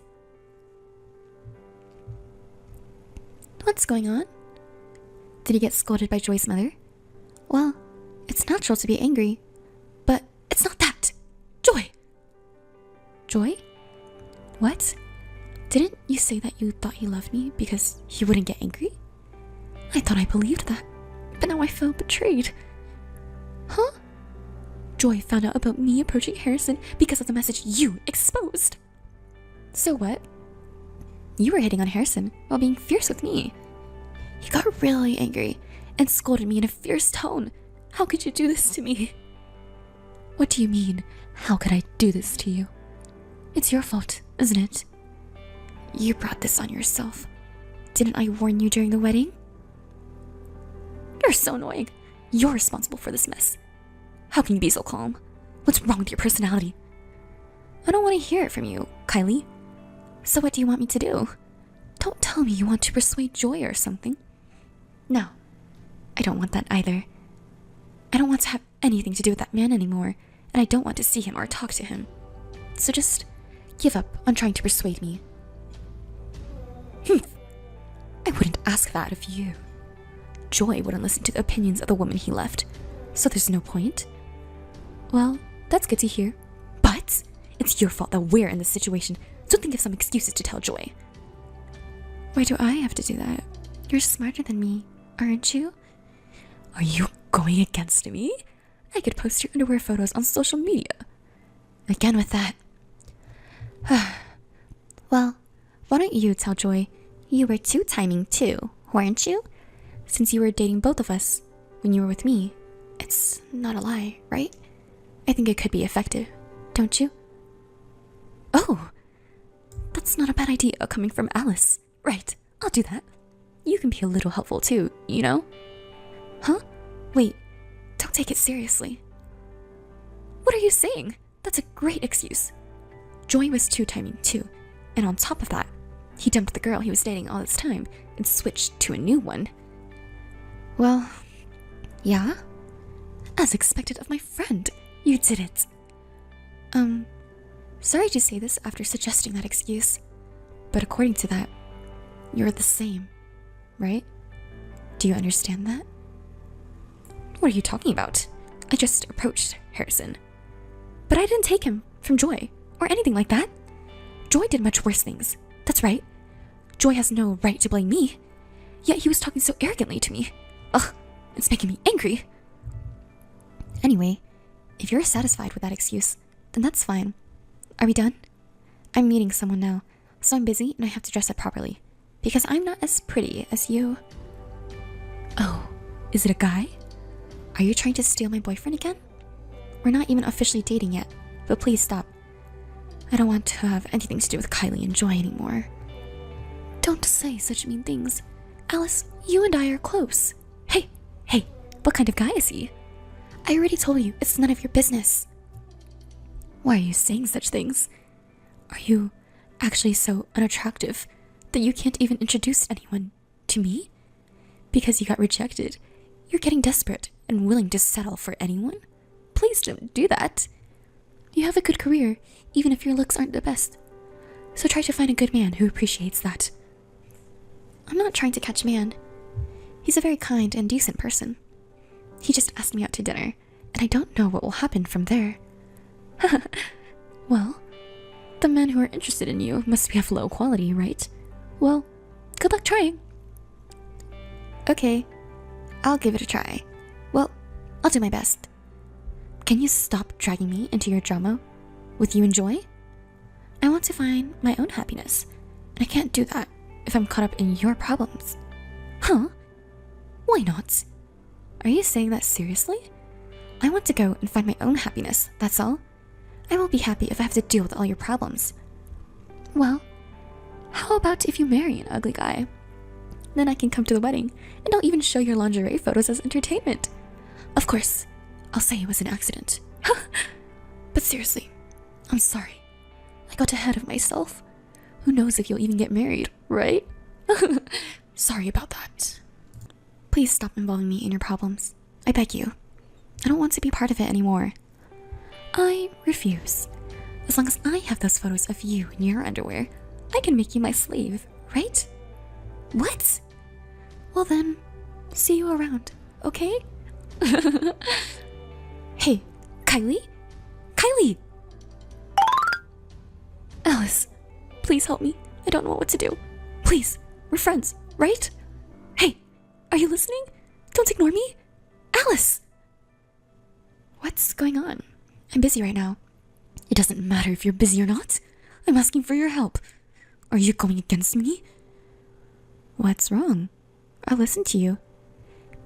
What's going on? Did he get scolded by Joy's mother? Well, it's natural to be angry, but it's not that. Joy! Joy? What? Didn't you say that you thought he loved me because he wouldn't get angry? I thought I believed that, but now I feel betrayed. Huh? Joy found out about me approaching Harrison because of the message you exposed. So what? You were hitting on Harrison while being fierce with me. He got really angry and scolded me in a fierce tone. How could you do this to me? What do you mean, how could I do this to you? It's your fault, isn't it? You brought this on yourself. Didn't I warn you during the wedding? You're so annoying. You're responsible for this mess. How can you be so calm? What's wrong with your personality? I don't want to hear it from you, Kylie. So what do you want me to do? Don't tell me you want to persuade Joy or something. No, I don't want that either. I don't want to have anything to do with that man anymore, and I don't want to see him or talk to him. So just give up on trying to persuade me. I wouldn't ask that of you. Joy wouldn't listen to the opinions of the woman he left, so there's no point. Well, that's good to hear. But It's your fault that we're in this situation, so think of some excuses to tell Joy. Why do I have to do that? You're smarter than me, aren't you? Are you going against me? I could post your underwear photos on social media. Again with that. Well, why don't you tell Joy you were two-timing too, weren't you? Since you were dating both of us when you were with me. It's not a lie, right? I think it could be effective, don't you? Oh, that's not a bad idea coming from Alice. Right, I'll do that. You can be a little helpful too, you know? Huh? Wait, don't take it seriously. What are you saying? That's a great excuse. Joy was two-timing too, and on top of that, he dumped the girl he was dating all this time and switched to a new one. Well, yeah? As expected of my friend, you did it. Sorry to say this after suggesting that excuse, but according to that, you're the same, right? Do you understand that? What are you talking about? I just approached Harrison. But I didn't take him from Joy, or anything like that. Joy did much worse things. That's right. Joy has no right to blame me. Yet he was talking so arrogantly to me. Ugh, it's making me angry. Anyway, if you're satisfied with that excuse, then that's fine. Are we done? I'm meeting someone now, so I'm busy and I have to dress up properly. Because I'm not as pretty as you. Oh, is it a guy? Are you trying to steal my boyfriend again? We're not even officially dating yet, but please stop. I don't want to have anything to do with Kylie and Joy anymore. Don't say such mean things. Alice, you and I are close. Hey, what kind of guy is he? I already told you, it's none of your business. Why are you saying such things? Are you actually so unattractive that you can't even introduce anyone to me? Because you got rejected, you're getting desperate and willing to settle for anyone? Please don't do that. You have a good career, even if your looks aren't the best. So try to find a good man who appreciates that. I'm not trying to catch man. He's a very kind and decent person. He just asked me out to dinner, and I don't know what will happen from there. Well, the men who are interested in you must be of low quality, right? Well, good luck trying. Okay, I'll give it a try. Well, I'll do my best. Can you stop dragging me into your drama with you and Joy? I want to find my own happiness, and I can't do that if I'm caught up in your problems. Huh? Why not? Are you saying that seriously? I want to go and find my own happiness, that's all. I will be happy if I have to deal with all your problems. Well, how about if you marry an ugly guy? Then I can come to the wedding, and I'll even show your lingerie photos as entertainment. Of course, I'll say it was an accident. But seriously, I'm sorry. I got ahead of myself. Who knows if you'll even get married, right? Sorry about that. Please stop involving me in your problems. I beg you. I don't want to be part of it anymore. I refuse. As long as I have those photos of you in your underwear, I can make you my slave, right? What? Well then, see you around, okay? Hey, Kylie? Kylie! Alice, please help me. I don't know what to do. Please, we're friends, right? Hey, are you listening? Don't ignore me. Alice! What's going on? I'm busy right now. It doesn't matter if you're busy or not. I'm asking for your help. Are you going against me? What's wrong? I'll listen to you.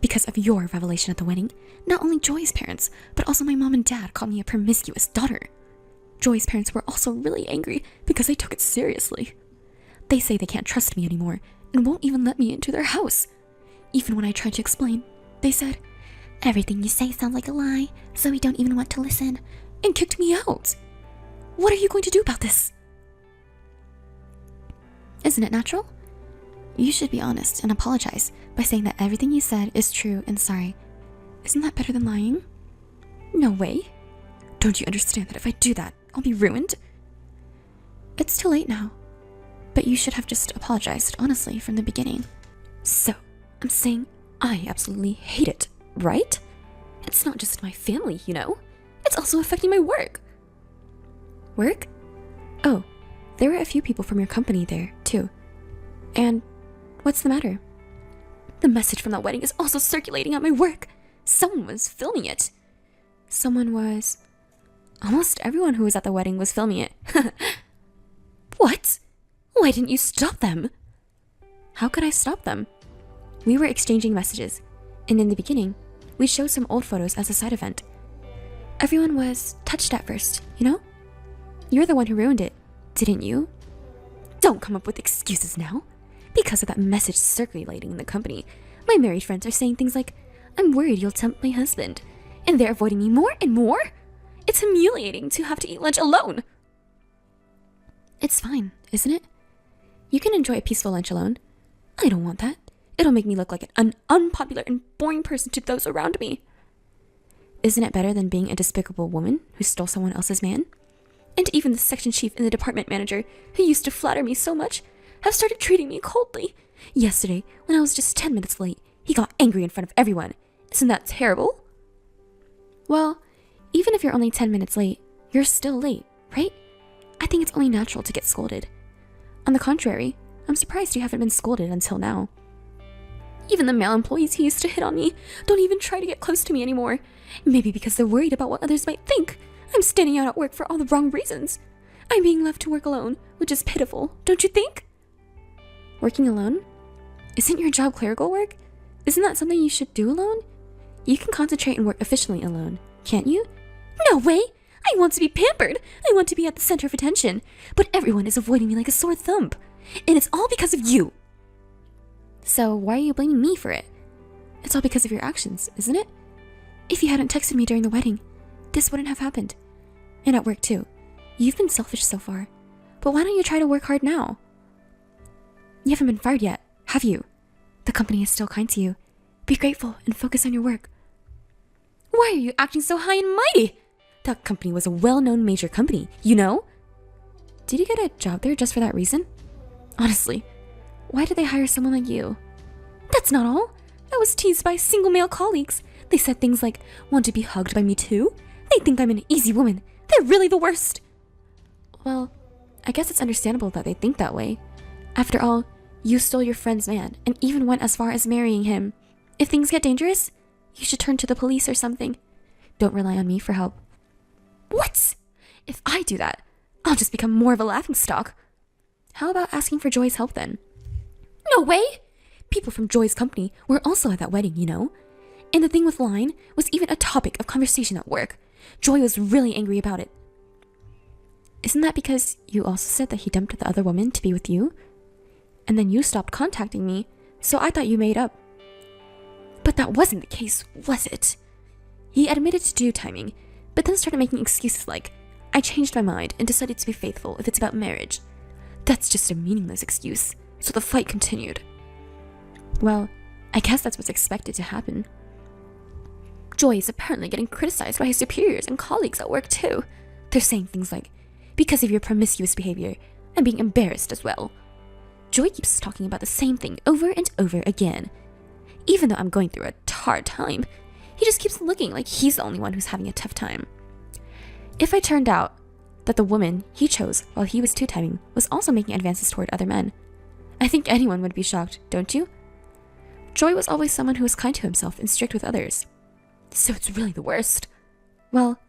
Because of your revelation at the wedding, not only Joy's parents, but also my mom and dad called me a promiscuous daughter. Joy's parents were also really angry because I took it seriously. They say they can't trust me anymore and won't even let me into their house. Even when I tried to explain, they said, "Everything you say sounds like a lie, so we don't even want to listen," and kicked me out. What are you going to do about this? Isn't it natural? You should be honest and apologize by saying that everything you said is true and sorry. Isn't that better than lying? No way. Don't you understand that if I do that, I'll be ruined? It's too late now. But you should have just apologized honestly from the beginning. So, I'm saying I absolutely hate it, right? It's not just my family, you know? It's also affecting my work. Work? Oh, there were a few people from your company there, too. And what's the matter? The message from that wedding is also circulating at my work. Someone was filming it. Almost everyone who was at the wedding was filming it. What? Why didn't you stop them? How could I stop them? We were exchanging messages, and in the beginning, we showed some old photos as a side event. Everyone was touched at first, you know? You're the one who ruined it, didn't you? Don't come up with excuses now. Because of that message circulating in the company, my married friends are saying things like, I'm worried you'll tempt my husband, and they're avoiding me more and more. It's humiliating to have to eat lunch alone. It's fine, isn't it? You can enjoy a peaceful lunch alone. I don't want that. It'll make me look like an unpopular and boring person to those around me. Isn't it better than being a despicable woman who stole someone else's man? And even the section chief and the department manager, who used to flatter me so much, have started treating me coldly. Yesterday, when I was just 10 minutes late, he got angry in front of everyone. Isn't that terrible? Well, even if you're only 10 minutes late, you're still late, right? I think it's only natural to get scolded. On the contrary, I'm surprised you haven't been scolded until now. Even the male employees who used to hit on me don't even try to get close to me anymore. Maybe because they're worried about what others might think. I'm standing out at work for all the wrong reasons. I'm being left to work alone, which is pitiful, don't you think? Working alone? Isn't your job clerical work? Isn't that something you should do alone? You can concentrate and work efficiently alone, can't you? No way! I want to be pampered! I want to be at the center of attention. But everyone is avoiding me like a sore thumb. And it's all because of you! So why are you blaming me for it? It's all because of your actions, isn't it? If you hadn't texted me during the wedding, this wouldn't have happened. And at work too. You've been selfish so far. But why don't you try to work hard now? You haven't been fired yet, have you? The company is still kind to you. Be grateful and focus on your work. Why are you acting so high and mighty? That company was a well-known major company, you know? Did you get a job there just for that reason? Honestly, why did they hire someone like you? That's not all. I was teased by single male colleagues. They said things like, want to be hugged by me too? They think I'm an easy woman. They're really the worst. Well, I guess it's understandable that they think that way. After all, you stole your friend's man and even went as far as marrying him. If things get dangerous, you should turn to the police or something. Don't rely on me for help. What? If I do that, I'll just become more of a laughingstock. How about asking for Joy's help then? No way! People from Joy's company were also at that wedding, you know? And the thing with Line was even a topic of conversation at work. Joy was really angry about it. Isn't that because you also said that he dumped the other woman to be with you? And then you stopped contacting me, so I thought you made up. But that wasn't the case, was it? He admitted to due timing, but then started making excuses like, I changed my mind and decided to be faithful if it's about marriage. That's just a meaningless excuse, so the fight continued. Well, I guess that's what's expected to happen. Joy is apparently getting criticized by his superiors and colleagues at work too. They're saying things like, because of your promiscuous behavior, I'm being embarrassed as well. Joy keeps talking about the same thing over and over again. Even though I'm going through a hard time, he just keeps looking like he's the only one who's having a tough time. If it turned out that the woman he chose while he was two-timing was also making advances toward other men, I think anyone would be shocked, don't you? Joy was always someone who was kind to himself and strict with others. So it's really the worst. Well,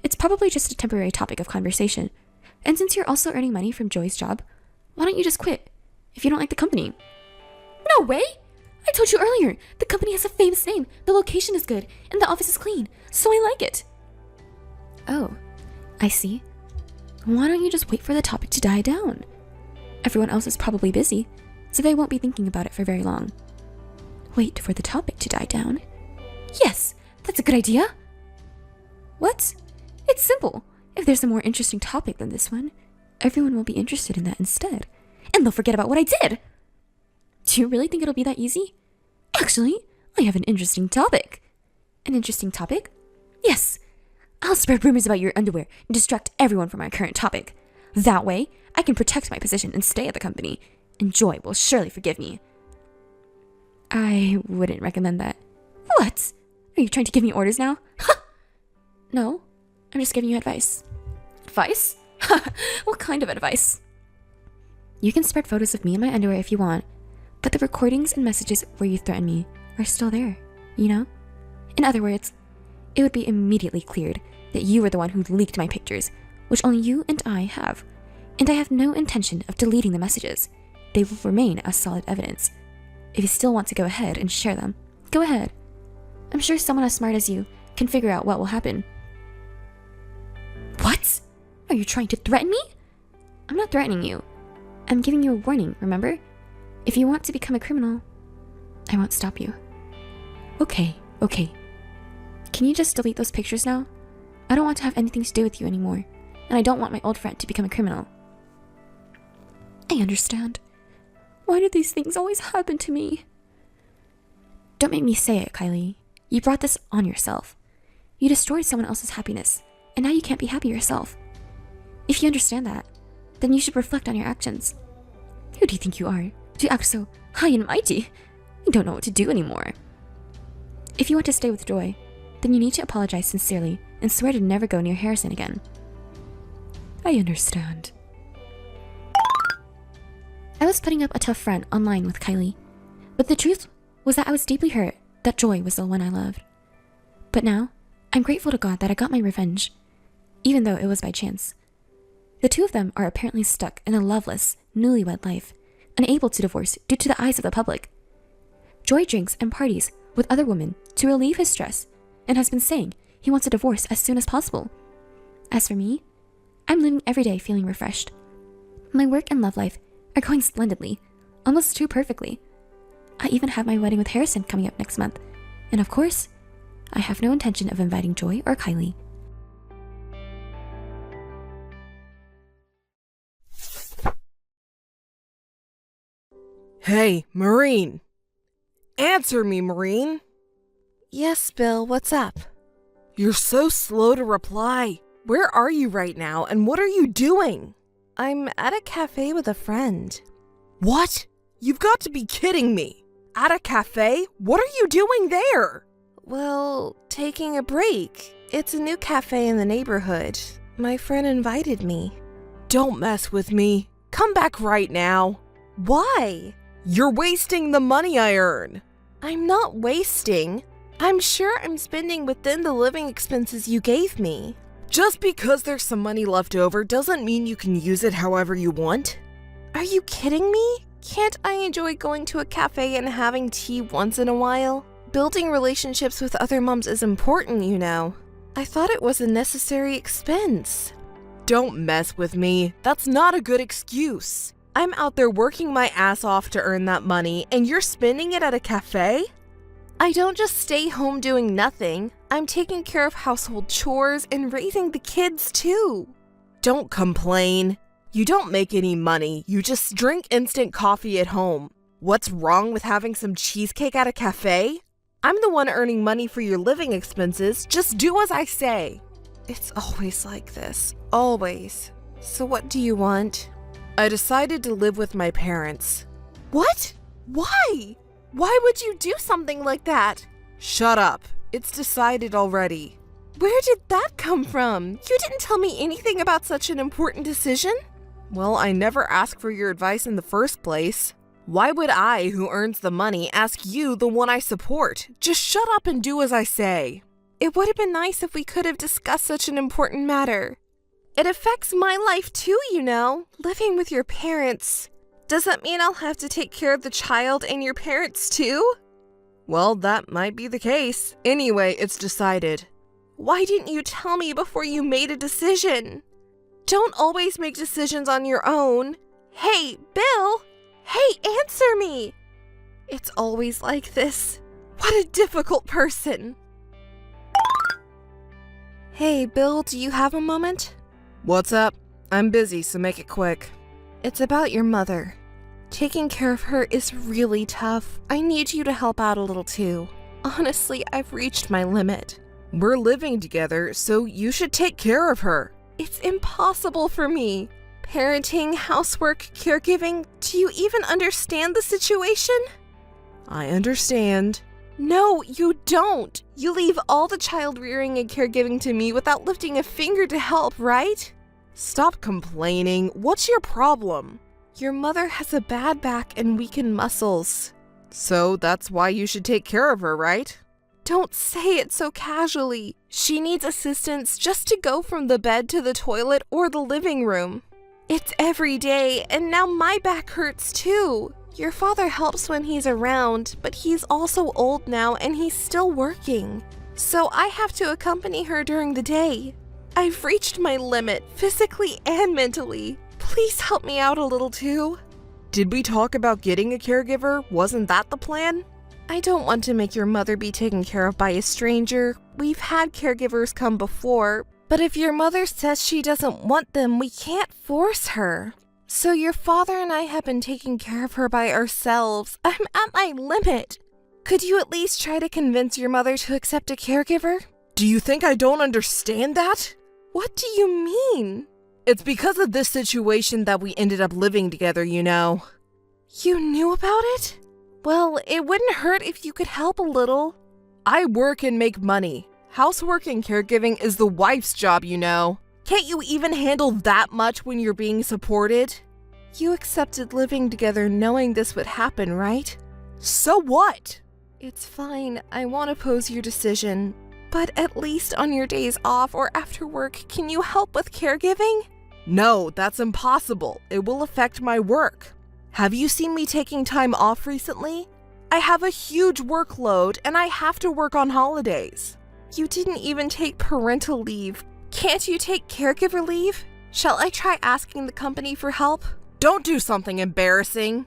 it's probably just a temporary topic of conversation. And since you're also earning money from Joy's job, why don't you just quit if you don't like the company? No way! I told you earlier, the company has a famous name, the location is good, and the office is clean, so I like it. Oh, I see. Why don't you just wait for the topic to die down? Everyone else is probably busy, so they won't be thinking about it for very long. Wait for the topic to die down? Yes, that's a good idea. What? It's simple. If there's a more interesting topic than this one, everyone will be interested in that instead, and they'll forget about what I did. Do you really think it'll be that easy? Actually, I have an interesting topic. An interesting topic? Yes. I'll spread rumors about your underwear and distract everyone from our current topic. That way, I can protect my position and stay at the company, and Joy will surely forgive me. I wouldn't recommend that. What? Are you trying to give me orders now? No, I'm just giving you advice. Advice? What kind of advice? You can spread photos of me in my underwear if you want, but the recordings and messages where you threaten me are still there, you know? In other words, it would be immediately cleared that you were the one who leaked my pictures, which only you and I have. And I have no intention of deleting the messages. They will remain as solid evidence. If you still want to go ahead and share them, go ahead. I'm sure someone as smart as you can figure out what will happen. What? Are you trying to threaten me? I'm not threatening you. I'm giving you a warning, remember? If you want to become a criminal, I won't stop you. Okay. Can you just delete those pictures now? I don't want to have anything to do with you anymore, and I don't want my old friend to become a criminal. I understand. Why do these things always happen to me? Don't make me say it, Kylie. You brought this on yourself. You destroyed someone else's happiness, and now you can't be happy yourself. If you understand that, then you should reflect on your actions. Who do you think you are to act so high and mighty? You don't know what to do anymore. If you want to stay with Joy, then you need to apologize sincerely and swear to never go near Harrison again. I understand. I was putting up a tough front online with Kylie, but the truth was that I was deeply hurt that Joy was the one I loved. But now, I'm grateful to God that I got my revenge, even though it was by chance. The two of them are apparently stuck in a loveless, newlywed life, unable to divorce due to the eyes of the public. Joy drinks and parties with other women to relieve his stress, and has been saying he wants a divorce as soon as possible. As for me, I'm living every day feeling refreshed. My work and love life are going splendidly, almost too perfectly. I even have my wedding with Harrison coming up next month, and of course, I have no intention of inviting Joy or Kylie. Hey, Maureen! Answer me, Maureen! Yes, Bill, what's up? You're so slow to reply. Where are you right now, and what are you doing? I'm at a cafe with a friend. What? You've got to be kidding me. At a cafe? What are you doing there? Well, taking a break. It's a new cafe in the neighborhood. My friend invited me. Don't mess with me. Come back right now. Why? You're wasting the money I earn. I'm not wasting. I'm sure I'm spending within the living expenses you gave me. Just because there's some money left over doesn't mean you can use it however you want. Are you kidding me? Can't I enjoy going to a cafe and having tea once in a while? Building relationships with other moms is important, you know. I thought it was a necessary expense. Don't mess with me. That's not a good excuse. I'm out there working my ass off to earn that money, and you're spending it at a cafe? I don't just stay home doing nothing. I'm taking care of household chores and raising the kids too. Don't complain. You don't make any money. You just drink instant coffee at home. What's wrong with having some cheesecake at a cafe? I'm the one earning money for your living expenses. Just do as I say. It's always like this. Always. So what do you want? I decided to live with my parents. What? Why? Why would you do something like that? Shut up. It's decided already. Where did that come from? You didn't tell me anything about such an important decision. Well, I never asked for your advice in the first place. Why would I, who earns the money, ask you, the one I support? Just shut up and do as I say. It would have been nice if we could have discussed such an important matter. It affects my life too, you know, living with your parents. Does that mean I'll have to take care of the child and your parents too? Well, that might be the case. Anyway, it's decided. Why didn't you tell me before you made a decision? Don't always make decisions on your own. Hey, Bill! Hey, answer me! It's always like this. What a difficult person. Hey, Bill, do you have a moment? What's up? I'm busy, so make it quick. It's about your mother. Taking care of her is really tough. I need you to help out a little too. Honestly, I've reached my limit. We're living together, so you should take care of her. It's impossible for me. Parenting, housework, caregiving, do you even understand the situation? I understand. No, you don't. You leave all the child rearing and caregiving to me without lifting a finger to help, right? Stop complaining. What's your problem? Your mother has a bad back and weakened muscles. So that's why you should take care of her, right? Don't say it so casually. She needs assistance just to go from the bed to the toilet or the living room. It's every day, and now my back hurts too. Your father helps when he's around, but he's also old now and he's still working. So I have to accompany her during the day. I've reached my limit, physically and mentally. Please help me out a little too. Did we talk about getting a caregiver? Wasn't that the plan? I don't want to make your mother be taken care of by a stranger. We've had caregivers come before, but if your mother says she doesn't want them, we can't force her. So your father and I have been taking care of her by ourselves. I'm at my limit. Could you at least try to convince your mother to accept a caregiver? Do you think I don't understand that? What do you mean? It's because of this situation that we ended up living together, you know. You knew about it? Well, it wouldn't hurt if you could help a little. I work and make money. Housework and caregiving is the wife's job, you know. Can't you even handle that much when you're being supported? You accepted living together knowing this would happen, right? So what? It's fine. I won't oppose your decision. But at least on your days off or after work, can you help with caregiving? No, that's impossible. It will affect my work. Have you seen me taking time off recently? I have a huge workload and I have to work on holidays. You didn't even take parental leave. Can't you take caregiver leave? Shall I try asking the company for help? Don't do something embarrassing.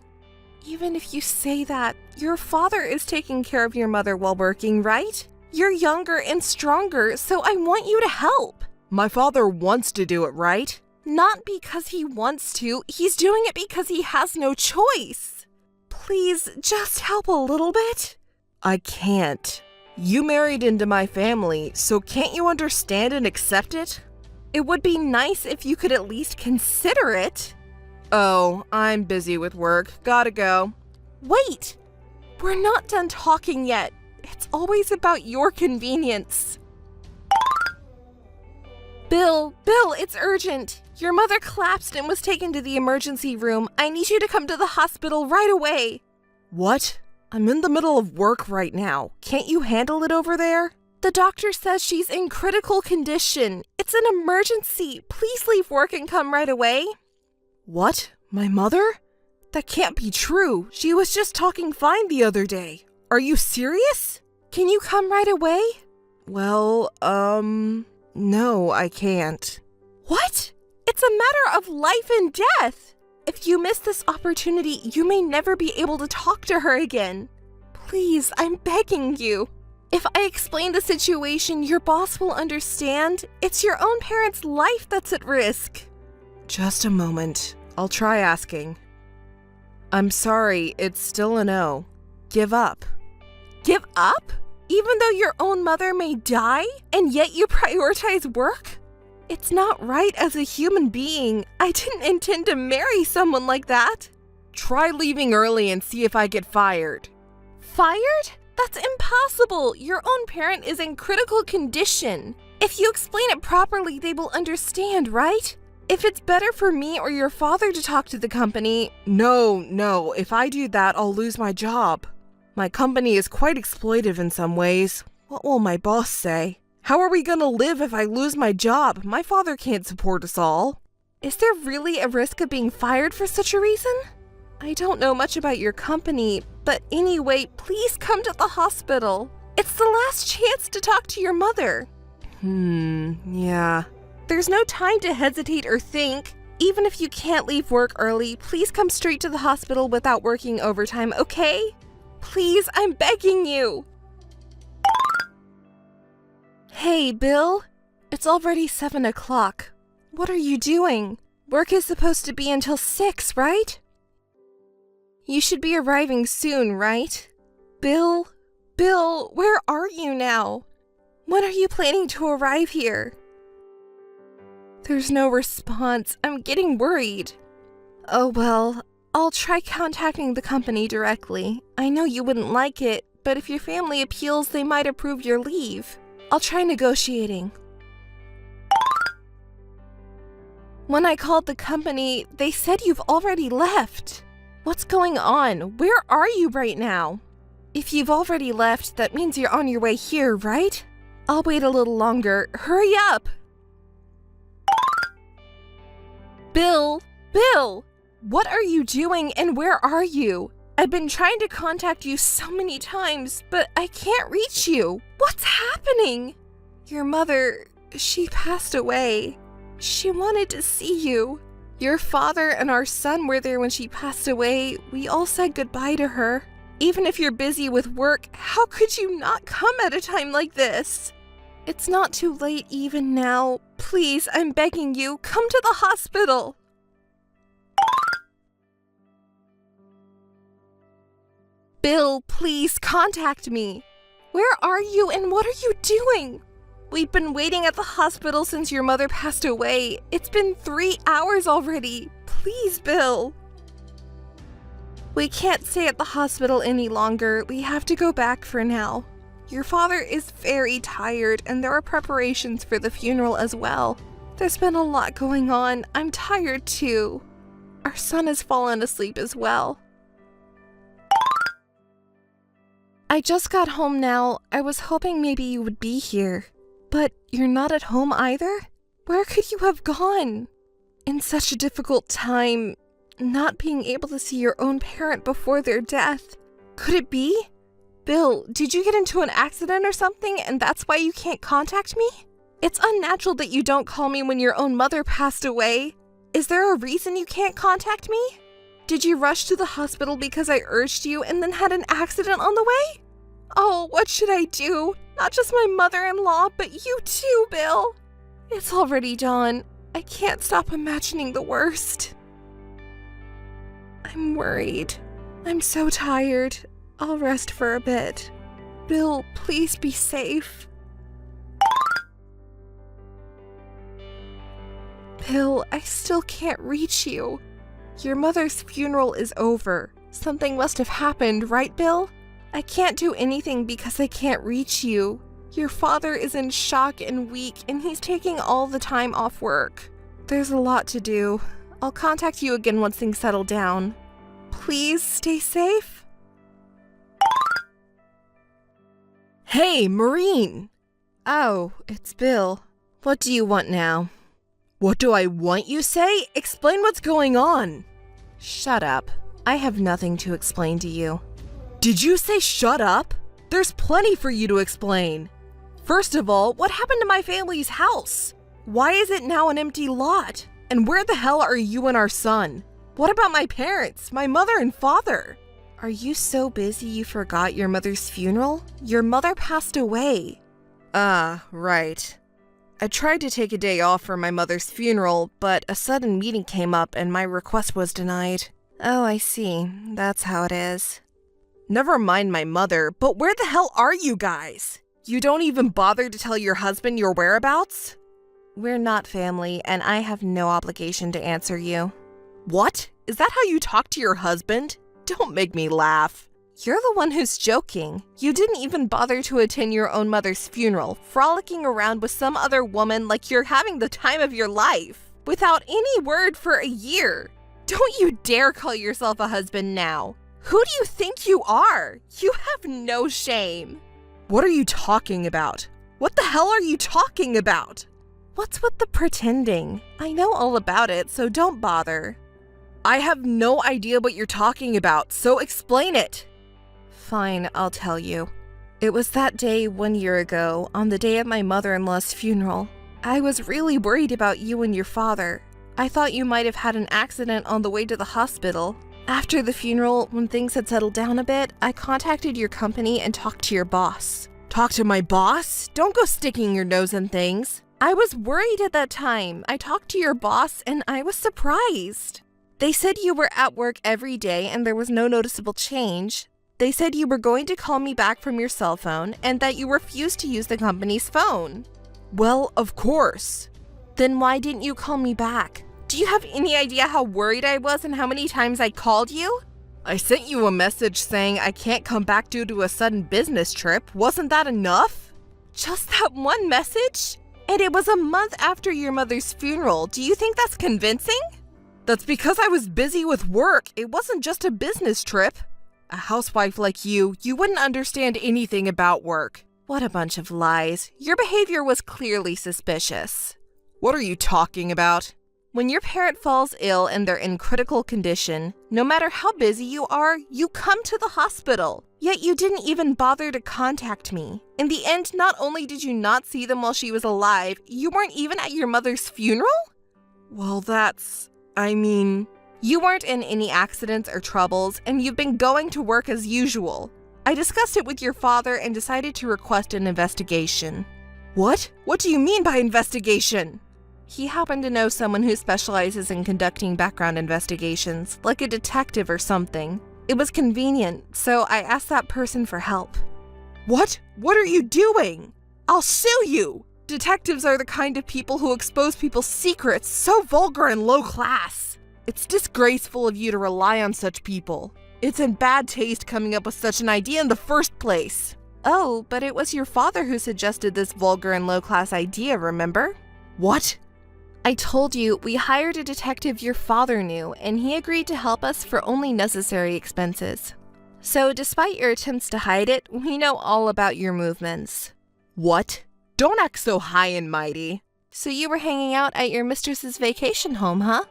Even if you say that, your father is taking care of your mother while working, right? You're younger and stronger, so I want you to help. My father wants to do it, right? Not because he wants to, he's doing it because he has no choice. Please, just help a little bit. I can't. You married into my family, so can't you understand and accept it? It would be nice if you could at least consider it. Oh, I'm busy with work. Gotta go. Wait! We're not done talking yet. It's always about your convenience. Bill, it's urgent. Your mother collapsed and was taken to the emergency room. I need you to come to the hospital right away. What? I'm in the middle of work right now. Can't you handle it over there? The doctor says she's in critical condition. It's an emergency. Please leave work and come right away. What? My mother? That can't be true. She was just talking fine the other day. Are you serious? Can you come right away? Well, no, I can't. What? It's a matter of life and death. If you miss this opportunity, you may never be able to talk to her again. Please, I'm begging you. If I explain the situation, your boss will understand. It's your own parents' life that's at risk. Just a moment. I'll try asking. I'm sorry, it's still a no. Give up. Give up? Even though your own mother may die, and yet you prioritize work? It's not right as a human being. I didn't intend to marry someone like that. Try leaving early and see if I get fired. Fired? That's impossible. Your own parent is in critical condition. If you explain it properly, they will understand, right? If it's better for me or your father to talk to the company... No. If I do that, I'll lose my job. My company is quite exploitive in some ways. What will my boss say? How are we gonna live if I lose my job? My father can't support us all. Is there really a risk of being fired for such a reason? I don't know much about your company, but anyway, please come to the hospital. It's the last chance to talk to your mother. Yeah. There's no time to hesitate or think. Even if you can't leave work early, please come straight to the hospital without working overtime, okay? Please, I'm begging you. Hey, Bill. It's already 7 o'clock. What are you doing? Work is supposed to be until 6, right? You should be arriving soon, right? Bill, where are you now? When are you planning to arrive here? There's no response. I'm getting worried. Oh well, I'll try contacting the company directly. I know you wouldn't like it, but if your family appeals, they might approve your leave. I'll try negotiating. When I called the company, they said you've already left. What's going on? Where are you right now? If you've already left, that means you're on your way here, right? I'll wait a little longer. Hurry up! Bill! Bill! What are you doing and where are you? I've been trying to contact you so many times, but I can't reach you. What's happening? Your mother, she passed away. She wanted to see you. Your father and our son were there when she passed away. We all said goodbye to her. Even if you're busy with work, how could you not come at a time like this? It's not too late even now. Please, I'm begging you, come to the hospital. Bill, please contact me. Where are you and what are you doing? We've been waiting at the hospital since your mother passed away. It's been 3 hours already. Please, Bill. We can't stay at the hospital any longer. We have to go back for now. Your father is very tired and there are preparations for the funeral as well. There's been a lot going on. I'm tired too. Our son has fallen asleep as well. I just got home now. I was hoping maybe you would be here. But you're not at home either? Where could you have gone? In such a difficult time, not being able to see your own parent before their death. Could it be? Bill, did you get into an accident or something and that's why you can't contact me? It's unnatural that you don't call me when your own mother passed away. Is there a reason you can't contact me? Did you rush to the hospital because I urged you and then had an accident on the way? Oh, what should I do? Not just my mother-in-law, but you too, Bill. It's already dawn. I can't stop imagining the worst. I'm worried. I'm so tired. I'll rest for a bit. Bill, please be safe. Bill, I still can't reach you. Your mother's funeral is over. Something must have happened, right, Bill? I can't do anything because I can't reach you. Your father is in shock and weak, and he's taking all the time off work. There's a lot to do. I'll contact you again once things settle down. Please stay safe. Hey, Maureen! Oh, it's Bill. What do you want now? What do I want, you say? Explain what's going on. Shut up. I have nothing to explain to you. Did you say shut up? There's plenty for you to explain. First of all, what happened to my family's house? Why is it now an empty lot? And where the hell are you and our son? What about my parents, my mother and father? Are you so busy you forgot your mother's funeral? Your mother passed away. Ah, right. I tried to take a day off for my mother's funeral, but a sudden meeting came up and my request was denied. Oh, I see. That's how it is. Never mind my mother, but where the hell are you guys? You don't even bother to tell your husband your whereabouts? We're not family, and I have no obligation to answer you. What? Is that how you talk to your husband? Don't make me laugh. You're the one who's joking. You didn't even bother to attend your own mother's funeral, frolicking around with some other woman like you're having the time of your life, without any word for a year. Don't you dare call yourself a husband now. Who do you think you are? You have no shame. What are you talking about? What the hell are you talking about? What's with the pretending? I know all about it, so don't bother. I have no idea what you're talking about, so explain it. Fine, I'll tell you. It was that day 1 year ago, on the day of my mother-in-law's funeral. I was really worried about you and your father. I thought you might have had an accident on the way to the hospital. After the funeral, when things had settled down a bit, I contacted your company and talked to your boss. Talk to my boss? Don't go sticking your nose in things. I was worried at that time. I talked to your boss and I was surprised. They said you were at work every day and there was no noticeable change. They said you were going to call me back from your cell phone and that you refused to use the company's phone. Well, of course. Then why didn't you call me back? Do you have any idea how worried I was and how many times I called you? I sent you a message saying I can't come back due to a sudden business trip. Wasn't that enough? Just that one message? And it was a month after your mother's funeral. Do you think that's convincing? That's because I was busy with work. It wasn't just a business trip. A housewife like you wouldn't understand anything about work. What a bunch of lies. Your behavior was clearly suspicious. What are you talking about? When your parent falls ill and they're in critical condition, no matter how busy you are, you come to the hospital. Yet you didn't even bother to contact me. In the end, not only did you not see them while she was alive, you weren't even at your mother's funeral? Well, you weren't in any accidents or troubles, and you've been going to work as usual. I discussed it with your father and decided to request an investigation. What? What do you mean by investigation? He happened to know someone who specializes in conducting background investigations, like a detective or something. It was convenient, so I asked that person for help. What? What are you doing? I'll sue you! Detectives are the kind of people who expose people's secrets, so vulgar and low class. It's disgraceful of you to rely on such people. It's in bad taste coming up with such an idea in the first place. Oh, but it was your father who suggested this vulgar and low-class idea, remember? What? I told you, we hired a detective your father knew, and he agreed to help us for only necessary expenses. So despite your attempts to hide it, we know all about your movements. What? Don't act so high and mighty. So you were hanging out at your mistress's vacation home, huh?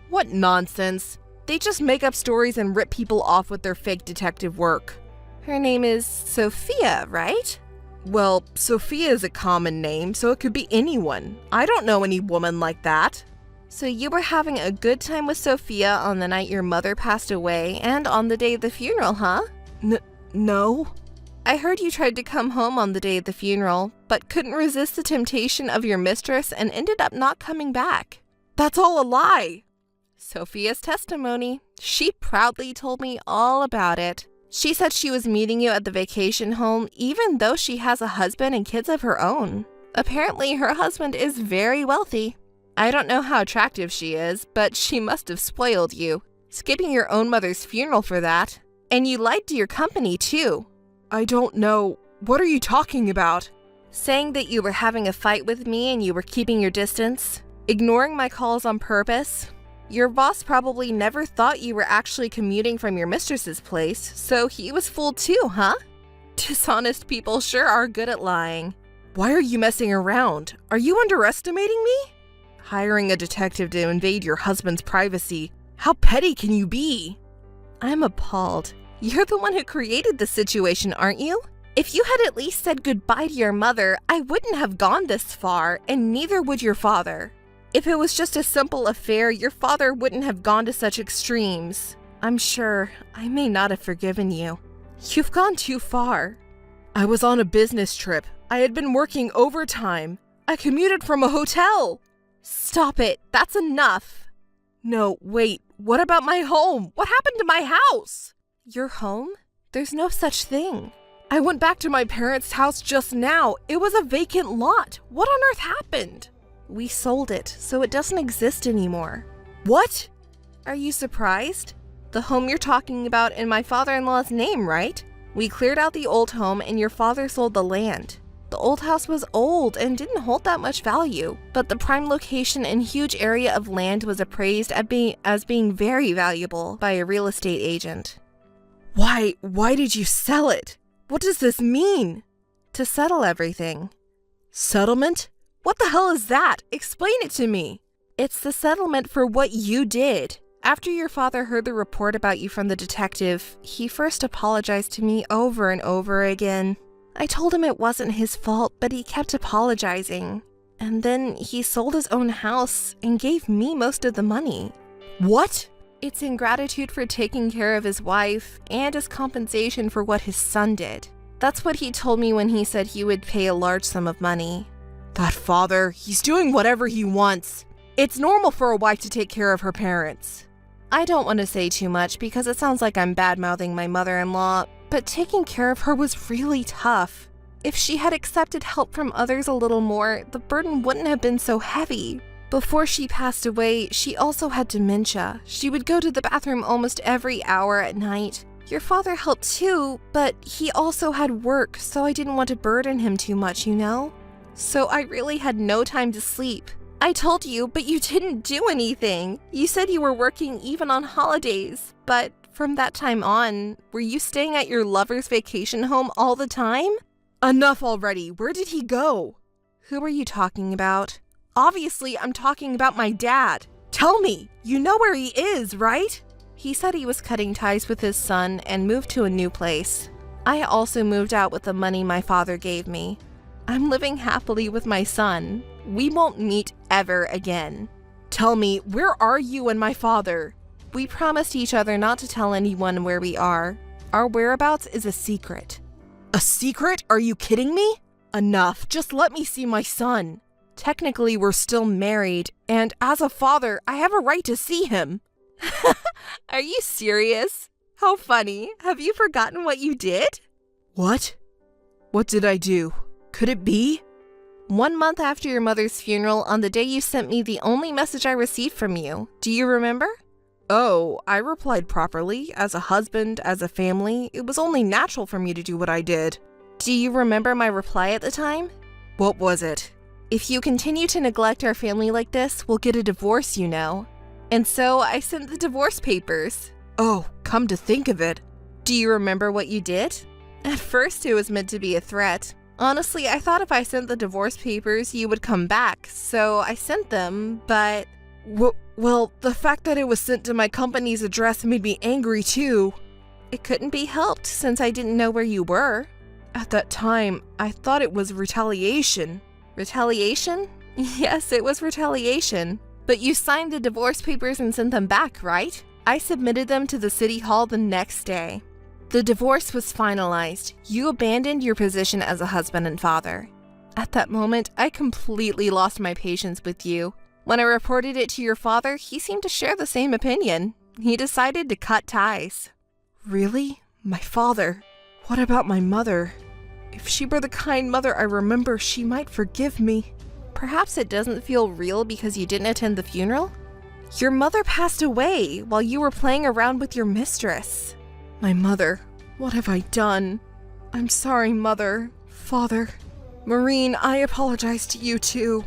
What nonsense. They just make up stories and rip people off with their fake detective work. Her name is Sophia, right? Well, Sophia is a common name, so it could be anyone. I don't know any woman like that. So you were having a good time with Sophia on the night your mother passed away and on the day of the funeral, huh? No. I heard you tried to come home on the day of the funeral, but couldn't resist the temptation of your mistress and ended up not coming back. That's all a lie. Sophia's testimony. She proudly told me all about it. She said she was meeting you at the vacation home even though she has a husband and kids of her own. Apparently, her husband is very wealthy. I don't know how attractive she is, but she must have spoiled you, skipping your own mother's funeral for that. And you lied to your company, too. I don't know. What are you talking about? Saying that you were having a fight with me and you were keeping your distance, ignoring my calls on purpose. Your boss probably never thought you were actually commuting from your mistress's place, so he was fooled too, huh? Dishonest people sure are good at lying. Why are you messing around? Are you underestimating me? Hiring a detective to invade your husband's privacy. How petty can you be? I'm appalled. You're the one who created the situation, aren't you? If you had at least said goodbye to your mother, I wouldn't have gone this far, and neither would your father. If it was just a simple affair, your father wouldn't have gone to such extremes. I'm sure I may not have forgiven you. You've gone too far. I was on a business trip. I had been working overtime. I commuted from a hotel. Stop it. That's enough. No, wait. What about my home? What happened to my house? Your home? There's no such thing. I went back to my parents' house just now. It was a vacant lot. What on earth happened? We sold it, so it doesn't exist anymore. What? Are you surprised? The home you're talking about in my father-in-law's name, right? We cleared out the old home and your father sold the land. The old house was old and didn't hold that much value, but the prime location and huge area of land was appraised as being very valuable by a real estate agent. Why did you sell it? What does this mean? To settle everything. Settlement? What the hell is that? Explain it to me. It's the settlement for what you did. After your father heard the report about you from the detective, he first apologized to me over and over again. I told him it wasn't his fault, but he kept apologizing. And then he sold his own house and gave me most of the money. What? It's in gratitude for taking care of his wife and as compensation for what his son did. That's what he told me when he said he would pay a large sum of money. That father, he's doing whatever he wants. It's normal for a wife to take care of her parents. I don't want to say too much because it sounds like I'm bad-mouthing my mother-in-law, but taking care of her was really tough. If she had accepted help from others a little more, the burden wouldn't have been so heavy. Before she passed away, she also had dementia. She would go to the bathroom almost every hour at night. Your father helped too, but he also had work, so I didn't want to burden him too much, you know? so I really had no time to sleep. I told you, but you didn't do anything. You said you were working even on holidays, but from that time on, were you staying at your lover's vacation home all the time? Enough already. Where did he go? Who are you talking about? Obviously, I'm talking about my dad. Tell me, you know where he is, right? He said he was cutting ties with his son and moved to a new place. I also moved out with the money my father gave me. I'm living happily with my son. We won't meet ever again. Tell me, where are you and my father? We promised each other not to tell anyone where we are. Our whereabouts is a secret. A secret? Are you kidding me? Enough. Just let me see my son. Technically, we're still married, and as a father, I have a right to see him. Are you serious? How funny. Have you forgotten what you did? What? What did I do? Could it be? 1 month after your mother's funeral, on the day you sent me the only message I received from you. Do you remember? Oh, I replied properly. As a husband, as a family, it was only natural for me to do what I did. Do you remember my reply at the time? What was it? If you continue to neglect our family like this, we'll get a divorce, you know. And so I sent the divorce papers. Oh, come to think of it. Do you remember what you did? At first, it was meant to be a threat. Honestly, I thought if I sent the divorce papers, you would come back, so I sent them, but... Well, the fact that it was sent to my company's address made me angry too. It couldn't be helped since I didn't know where you were. At that time, I thought it was retaliation. Retaliation? Yes, it was retaliation. But you signed the divorce papers and sent them back, right? I submitted them to the city hall the next day. The divorce was finalized. You abandoned your position as a husband and father. At that moment, I completely lost my patience with you. When I reported it to your father, he seemed to share the same opinion. He decided to cut ties. Really? My father? What about my mother? If she were the kind mother I remember, she might forgive me. Perhaps it doesn't feel real because you didn't attend the funeral? Your mother passed away while you were playing around with your mistress. My mother. What have I done? I'm sorry, Mother. Father. Maureen, I apologize to you too.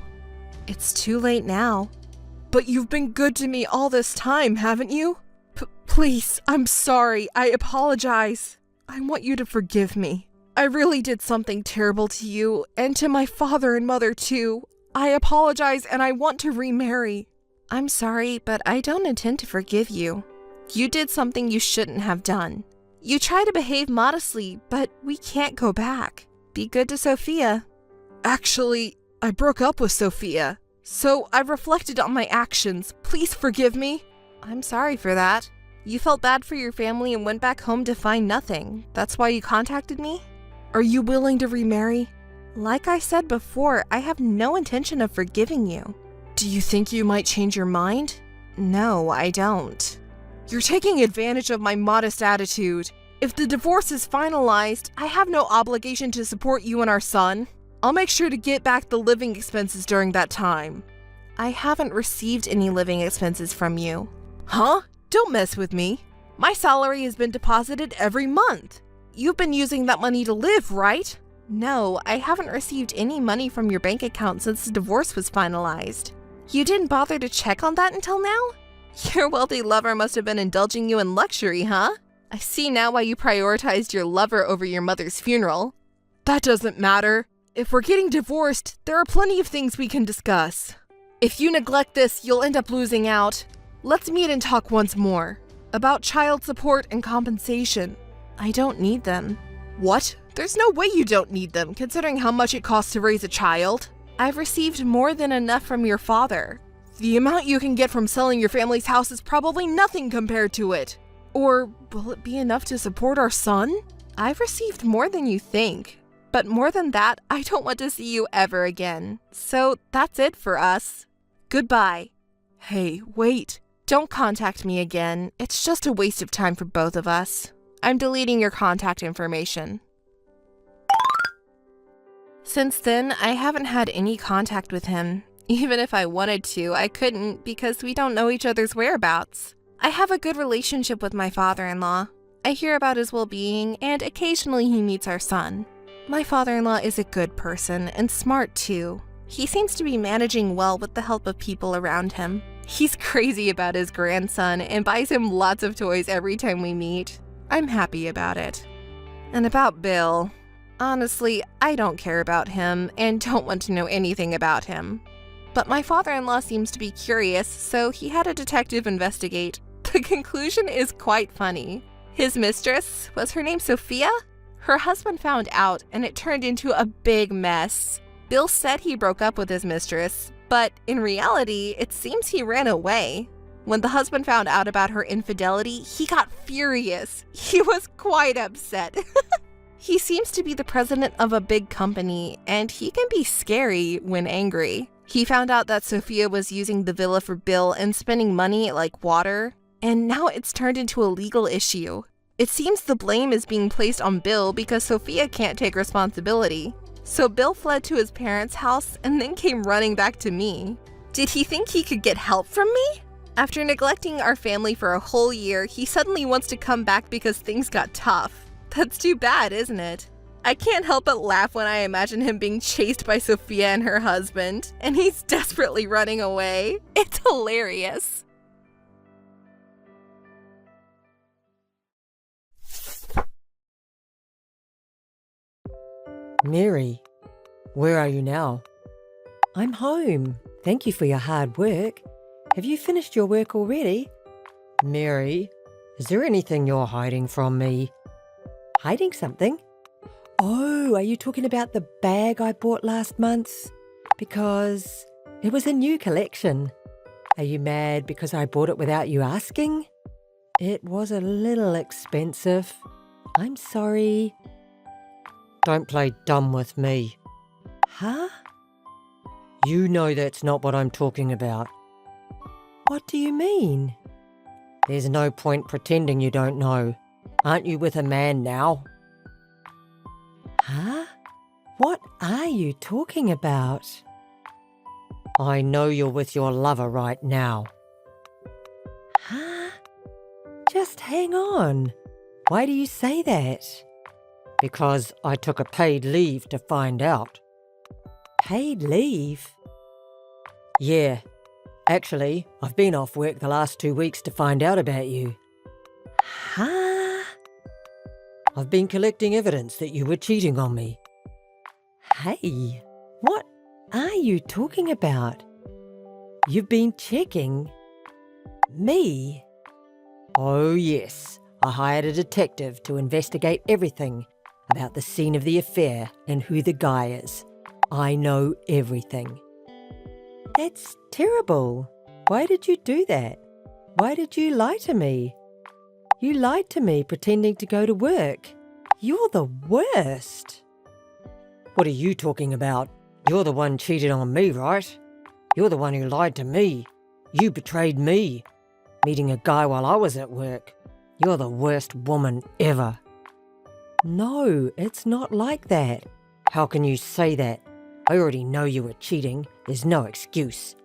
It's too late now. But you've been good to me all this time, haven't you? Please, I'm sorry. I apologize. I want you to forgive me. I really did something terrible to you, and to my father and mother too. I apologize and I want to remarry. I'm sorry, but I don't intend to forgive you. You did something you shouldn't have done. You try to behave modestly, but we can't go back. Be good to Sophia. Actually, I broke up with Sophia, so I've reflected on my actions. Please forgive me. I'm sorry for that. You felt bad for your family and went back home to find nothing. That's why you contacted me? Are you willing to remarry? Like I said before, I have no intention of forgiving you. Do you think you might change your mind? No, I don't. You're taking advantage of my modest attitude. If the divorce is finalized, I have no obligation to support you and our son. I'll make sure to get back the living expenses during that time. I haven't received any living expenses from you. Huh? Don't mess with me. My salary has been deposited every month. You've been using that money to live, right? No, I haven't received any money from your bank account since the divorce was finalized. You didn't bother to check on that until now? Your wealthy lover must have been indulging you in luxury, huh? I see now why you prioritized your lover over your mother's funeral. That doesn't matter. If we're getting divorced, there are plenty of things we can discuss. If you neglect this, you'll end up losing out. Let's meet and talk once more. About child support and compensation. I don't need them. What? There's no way you don't need them, considering how much it costs to raise a child. I've received more than enough from your father. The amount you can get from selling your family's house is probably nothing compared to it. Or will it be enough to support our son? I've received more than you think. But more than that, I don't want to see you ever again. So that's it for us. Goodbye. Hey, wait. Don't contact me again. It's just a waste of time for both of us. I'm deleting your contact information. Since then, I haven't had any contact with him. Even if I wanted to, I couldn't because we don't know each other's whereabouts. I have a good relationship with my father-in-law. I hear about his well-being, and occasionally he meets our son. My father-in-law is a good person and smart too. He seems to be managing well with the help of people around him. He's crazy about his grandson and buys him lots of toys every time we meet. I'm happy about it. And about Bill, honestly, I don't care about him and don't want to know anything about him. But my father-in-law seems to be curious, so he had a detective investigate. The conclusion is quite funny. His mistress, was her name Sophia? Her husband found out and it turned into a big mess. Bill said he broke up with his mistress, but in reality, it seems he ran away. When the husband found out about her infidelity, he got furious. He was quite upset. He seems to be the president of a big company, and he can be scary when angry. He found out that Sophia was using the villa for Bill and spending money like water, and now it's turned into a legal issue. It seems the blame is being placed on Bill because Sophia can't take responsibility. So Bill fled to his parents' house and then came running back to me. Did he think he could get help from me? After neglecting our family for a whole year, he suddenly wants to come back because things got tough. That's too bad, isn't it? I can't help but laugh when I imagine him being chased by Sophia and her husband, and he's desperately running away. It's hilarious. Mary, where are you now? I'm home. Thank you for your hard work. Have you finished your work already? Mary, is there anything you're hiding from me? Hiding something? Oh, are you talking about the bag I bought last month? Because it was a new collection. Are you mad because I bought it without you asking? It was a little expensive. I'm sorry. Don't play dumb with me. Huh? You know that's not what I'm talking about. What do you mean? There's no point pretending you don't know. Aren't you with a man now? Huh? What are you talking about? I know you're with your lover right now. Huh? Just hang on. Why do you say that? Because I took a paid leave to find out. Paid leave? Yeah. Actually, I've been off work the last 2 weeks to find out about you. Huh? I've been collecting evidence that you were cheating on me. Hey, what are you talking about? You've been checking me? Oh yes, I hired a detective to investigate everything about the scene of the affair and who the guy is. I know everything. That's terrible. Why did you do that? Why did you lie to me? You lied to me pretending to go to work. You're the worst. What are you talking about? You're the one cheated on me, right? You're the one who lied to me. You betrayed me. Meeting a guy while I was at work. You're the worst woman ever. No, it's not like that. How can you say that? I already know you were cheating. There's no excuse.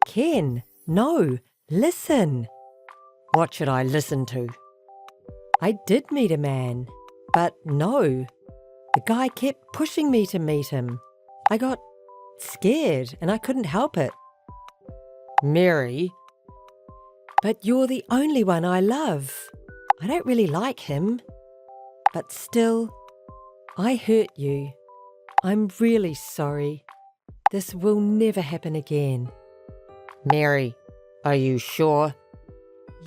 Ken, no, listen. What should I listen to? I did meet a man, but no. The guy kept pushing me to meet him. I got scared and I couldn't help it. Mary. But you're the only one I love. I don't really like him. But still, I hurt you. I'm really sorry. This will never happen again. Mary, are you sure?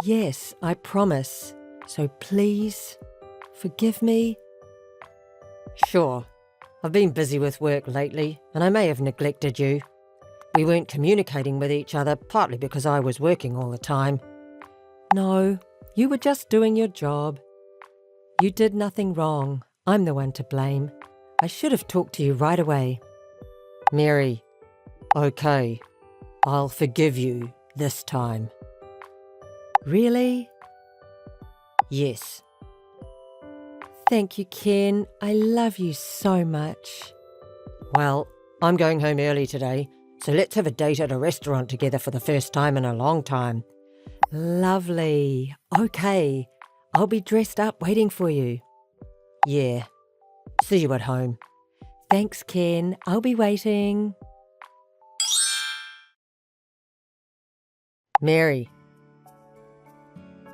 Yes, I promise. So please, forgive me. Sure. I've been busy with work lately, and I may have neglected you. We weren't communicating with each other, partly because I was working all the time. No, you were just doing your job. You did nothing wrong. I'm the one to blame. I should have talked to you right away. Mary, okay, I'll forgive you this time. Really? Yes. Thank you, Ken. I love you so much. Well, I'm going home early today, so let's have a date at a restaurant together for the first time in a long time. Lovely. Okay, I'll be dressed up waiting for you. Yeah. See you at home. Thanks, Ken. I'll be waiting. Mary.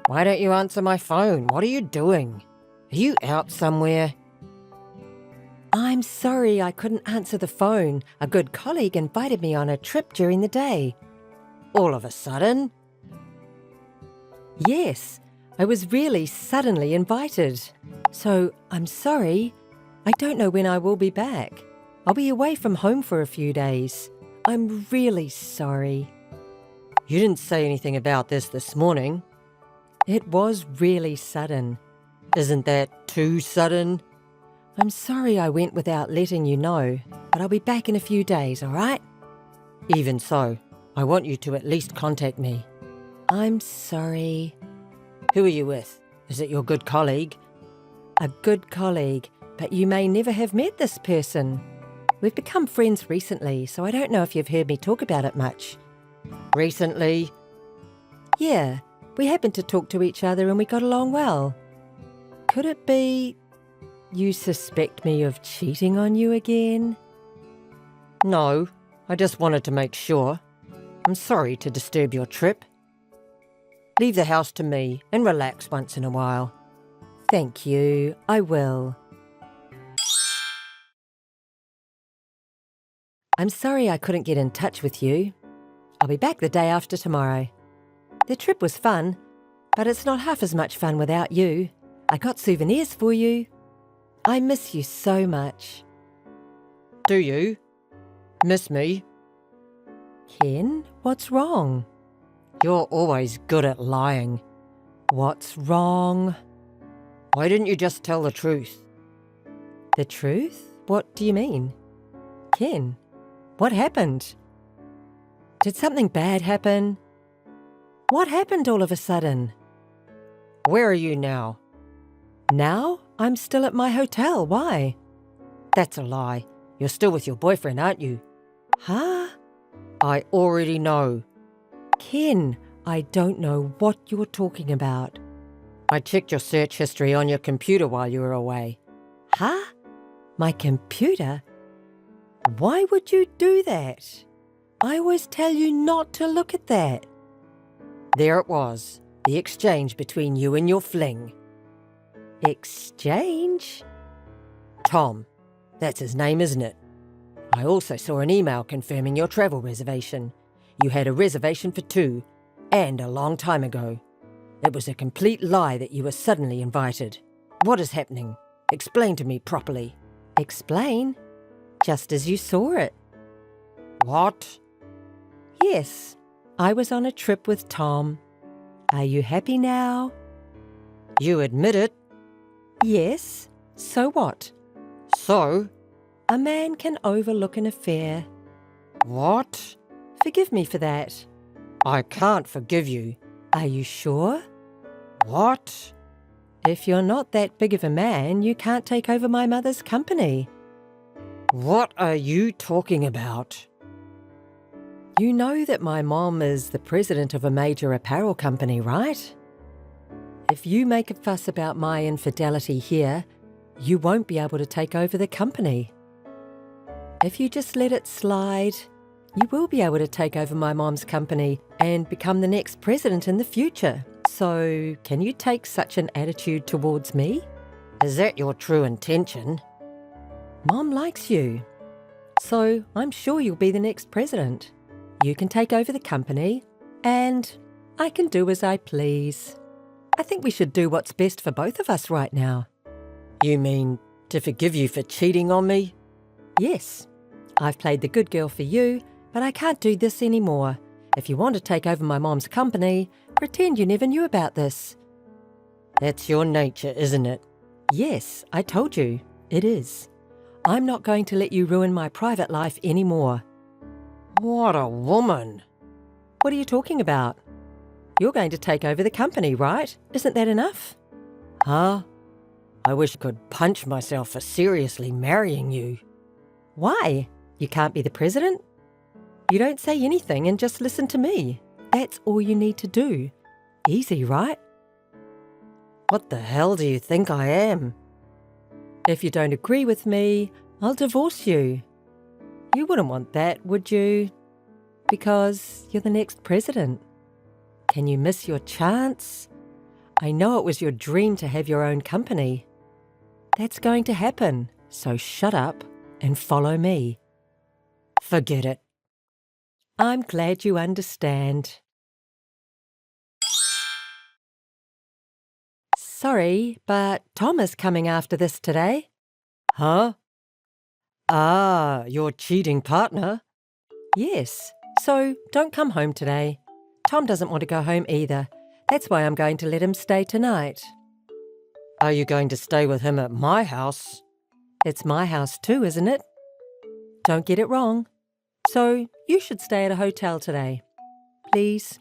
Why don't you answer my phone? What are you doing? Are you out somewhere? I'm sorry I couldn't answer the phone. A good colleague invited me on a trip during the day. All of a sudden? Yes, I was really suddenly invited. So I'm sorry. I don't know when I will be back. I'll be away from home for a few days. I'm really sorry. You didn't say anything about this morning. It was really sudden. Isn't that too sudden? I'm sorry I went without letting you know, but I'll be back in a few days, all right? Even so, I want you to at least contact me. I'm sorry. Who are you with? Is it your good colleague? A good colleague, but you may never have met this person. We've become friends recently, so I don't know if you've heard me talk about it much. Recently? Yeah, we happened to talk to each other and we got along well. Could it be you suspect me of cheating on you again? No, I just wanted to make sure. I'm sorry to disturb your trip. Leave the house to me and relax once in a while. Thank you, I will. I'm sorry I couldn't get in touch with you. I'll be back the day after tomorrow. The trip was fun, but it's not half as much fun without you. I got souvenirs for you. I miss you so much. Do you? Miss me? Ken, what's wrong? You're always good at lying. What's wrong? Why didn't you just tell the truth? The truth? What do you mean? Ken, what happened? Did something bad happen? What happened all of a sudden? Where are you now? Now? I'm still at my hotel. Why? That's a lie. You're still with your boyfriend, aren't you? Huh? I already know. Ken, I don't know what you're talking about. I checked your search history on your computer while you were away. Huh? My computer? Why would you do that? I always tell you not to look at that. There it was, the exchange between you and your fling. Exchange? Tom. That's his name, isn't it? I also saw an email confirming your travel reservation. You had a reservation for 2, and a long time ago. It was a complete lie that you were suddenly invited. What is happening? Explain to me properly. Explain? Just as you saw it. What? Yes, I was on a trip with Tom. Are you happy now? You admit it? Yes. So what? So? A man can overlook an affair. What? Forgive me for that. I can't forgive you. Are you sure? What? If you're not that big of a man, you can't take over my mother's company. What are you talking about? You know that my mom is the president of a major apparel company, right? If you make a fuss about my infidelity here, you won't be able to take over the company. If you just let it slide, you will be able to take over my mom's company and become the next president in the future. So, can you take such an attitude towards me? Is that your true intention? Mom likes you. So, I'm sure you'll be the next president. You can take over the company, and I can do as I please. I think we should do what's best for both of us right now. You mean to forgive you for cheating on me? Yes. I've played the good girl for you, but I can't do this anymore. If you want to take over my mom's company, pretend you never knew about this. That's your nature, isn't it? Yes, I told you. It is. I'm not going to let you ruin my private life anymore. What a woman. What are you talking about? You're going to take over the company, right? Isn't that enough? Huh? I wish I could punch myself for seriously marrying you. Why? You can't be the president? You don't say anything and just listen to me. That's all you need to do. Easy, right? What the hell do you think I am? If you don't agree with me, I'll divorce you. You wouldn't want that, would you? Because you're the next president. Can you miss your chance? I know it was your dream to have your own company. That's going to happen, so shut up and follow me. Forget it. I'm glad you understand. Sorry, but Tom is coming after this today. Huh? Ah, your cheating partner? Yes, so don't come home today. Tom doesn't want to go home either. That's why I'm going to let him stay tonight. Are you going to stay with him at my house? It's my house too, isn't it? Don't get it wrong. So you should stay at a hotel today. Please.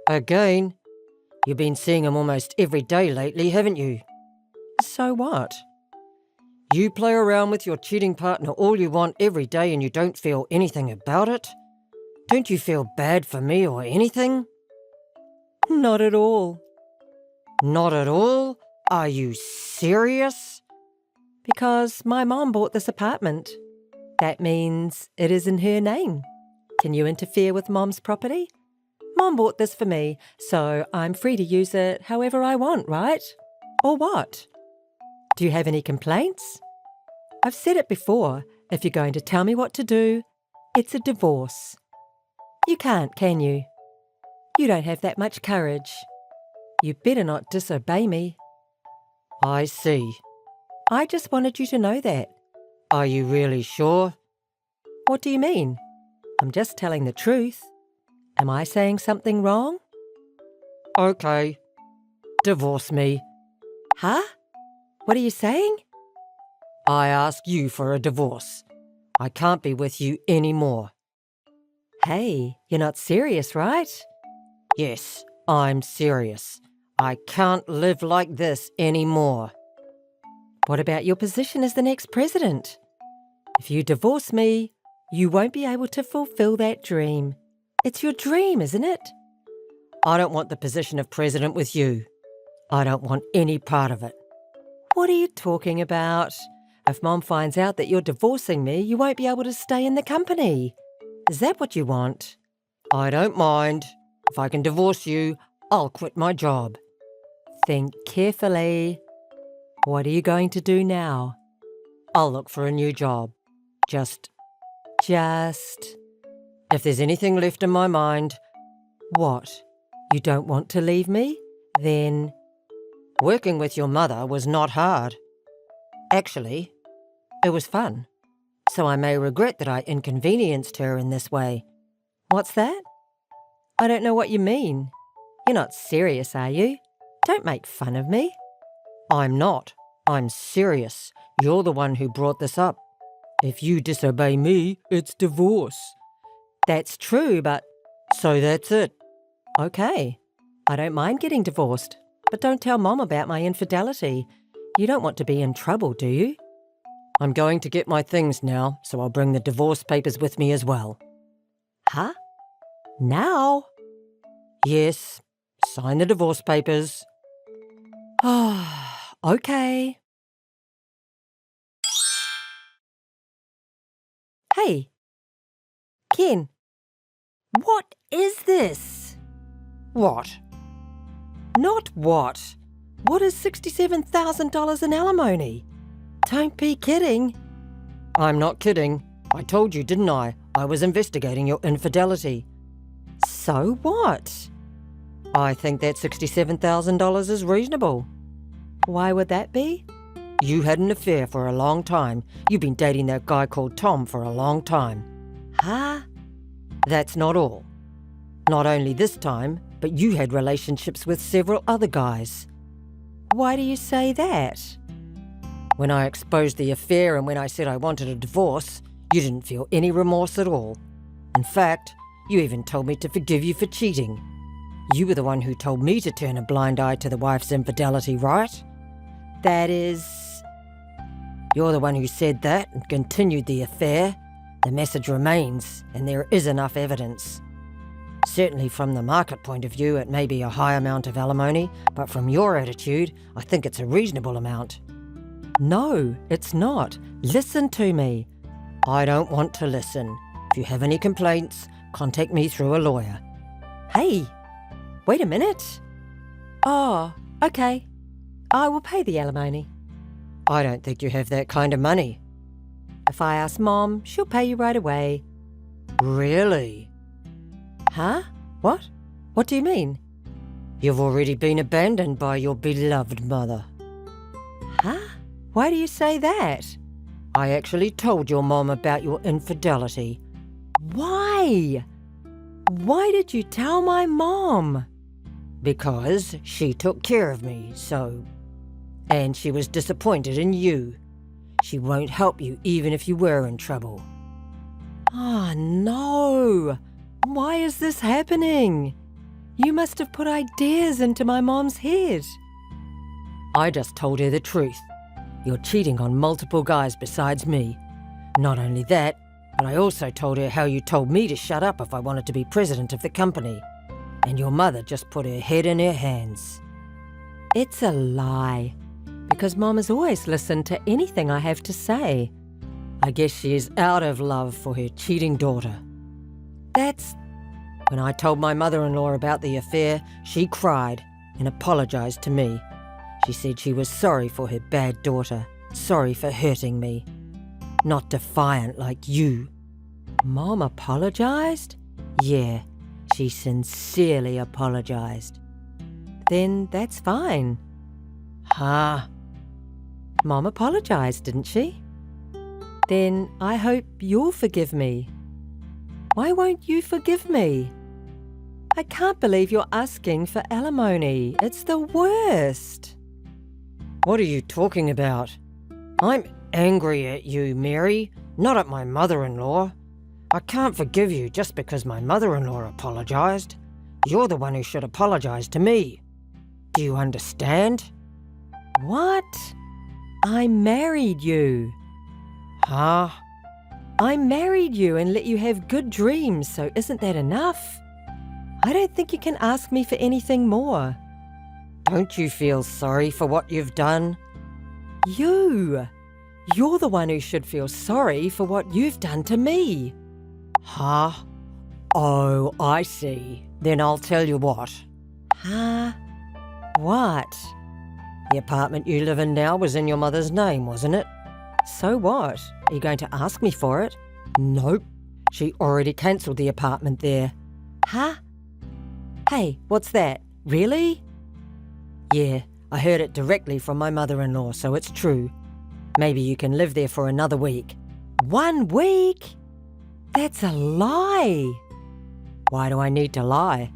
Again? You've been seeing him almost every day lately, haven't you? So what? You play around with your cheating partner all you want every day and you don't feel anything about it? Don't you feel bad for me or anything? Not at all. Not at all? Are you serious? Because my mom bought this apartment. That means it is in her name. Can you interfere with Mom's property? Mom bought this for me, so I'm free to use it however I want, right? Or what? Do you have any complaints? I've said it before, if you're going to tell me what to do, it's a divorce. You can't, can you? You don't have that much courage. You better not disobey me. I see. I just wanted you to know that. Are you really sure? What do you mean? I'm just telling the truth. Am I saying something wrong? Okay. Divorce me. Huh? What are you saying? I ask you for a divorce. I can't be with you anymore. Hey, you're not serious, right? Yes, I'm serious. I can't live like this anymore. What about your position as the next president? If you divorce me, you won't be able to fulfill that dream. It's your dream, isn't it? I don't want the position of president with you. I don't want any part of it. What are you talking about? If Mom finds out that you're divorcing me, you won't be able to stay in the company. Is that what you want? I don't mind. If I can divorce you, I'll quit my job. Think carefully. What are you going to do now? I'll look for a new job. Just. If there's anything left in my mind. What? You don't want to leave me? Then. Working with your mother was not hard. Actually, it was fun. So I may regret that I inconvenienced her in this way. What's that? I don't know what you mean. You're not serious, are you? Don't make fun of me. I'm not. I'm serious. You're the one who brought this up. If you disobey me, it's divorce. That's true, but... So that's it. Okay. I don't mind getting divorced. But don't tell Mom about my infidelity. You don't want to be in trouble, do you? I'm going to get my things now, so I'll bring the divorce papers with me as well. Huh? Now? Yes. Sign the divorce papers. Okay. Hey. Ken. What is this? What? Not what? What is $67,000 in alimony? Don't be kidding. I'm not kidding. I told you, didn't I? I was investigating your infidelity. So what? I think that $67,000 is reasonable. Why would that be? You had an affair for a long time. You've been dating that guy called Tom for a long time. Huh? That's not all. Not only this time, but you had relationships with several other guys. Why do you say that? When I exposed the affair and when I said I wanted a divorce, you didn't feel any remorse at all. In fact, you even told me to forgive you for cheating. You were the one who told me to turn a blind eye to the wife's infidelity, right? That is... You're the one who said that and continued the affair. The message remains, and there is enough evidence. Certainly from the market point of view, it may be a high amount of alimony, but from your attitude, I think it's a reasonable amount. No, it's not. Listen to me. I don't want to listen. If you have any complaints, contact me through a lawyer. Hey, wait a minute. Oh, okay. I will pay the alimony. I don't think you have that kind of money. If I ask Mom, she'll pay you right away. Really? Huh? What? What do you mean? You've already been abandoned by your beloved mother. Huh? Why do you say that? I actually told your mom about your infidelity. Why? Why did you tell my mom? Because she took care of me, so... And she was disappointed in you. She won't help you even if you were in trouble. Oh, no. Why is this happening? You must have put ideas into my mom's head. I just told her the truth. You're cheating on multiple guys besides me. Not only that, but I also told her how you told me to shut up if I wanted to be president of the company. And your mother just put her head in her hands. It's a lie. Because Mom has always listened to anything I have to say. I guess she is out of love for her cheating daughter. When I told my mother-in-law about the affair, she cried and apologized to me. She said she was sorry for her bad daughter, sorry for hurting me. Not defiant like you. Mom apologized? Yeah, she sincerely apologized. Then that's fine. Huh? Mom apologized, didn't she? Then I hope you'll forgive me. Why won't you forgive me? I can't believe you're asking for alimony. It's the worst. What are you talking about? I'm angry at you, Mary, not at my mother-in-law. I can't forgive you just because my mother-in-law apologized. You're the one who should apologize to me. Do you understand? What? I married you. Huh? I married you and let you have good dreams, so isn't that enough? I don't think you can ask me for anything more. Don't you feel sorry for what you've done? You're the one who should feel sorry for what you've done to me. Huh? Oh, I see. Then I'll tell you what. Huh? What? The apartment you live in now was in your mother's name, wasn't it? So what? Are you going to ask me for it? Nope. She already cancelled the apartment there. Huh? Hey, what's that? Really? Yeah, I heard it directly from my mother-in-law, so it's true. Maybe you can live there for another week. 1 week? That's a lie. Why do I need to lie?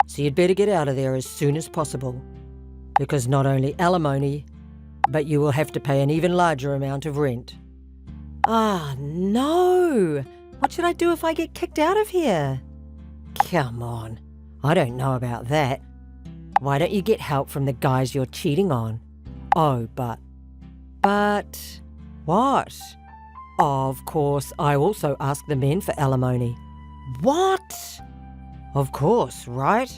So you'd better get out of there as soon as possible. Because not only alimony, but you will have to pay an even larger amount of rent. Ah, no! What should I do if I get kicked out of here? Come on, I don't know about that. Why don't you get help from the guys you're cheating on? Oh, but... What? Of course, I also ask the men for alimony. What? Of course, right?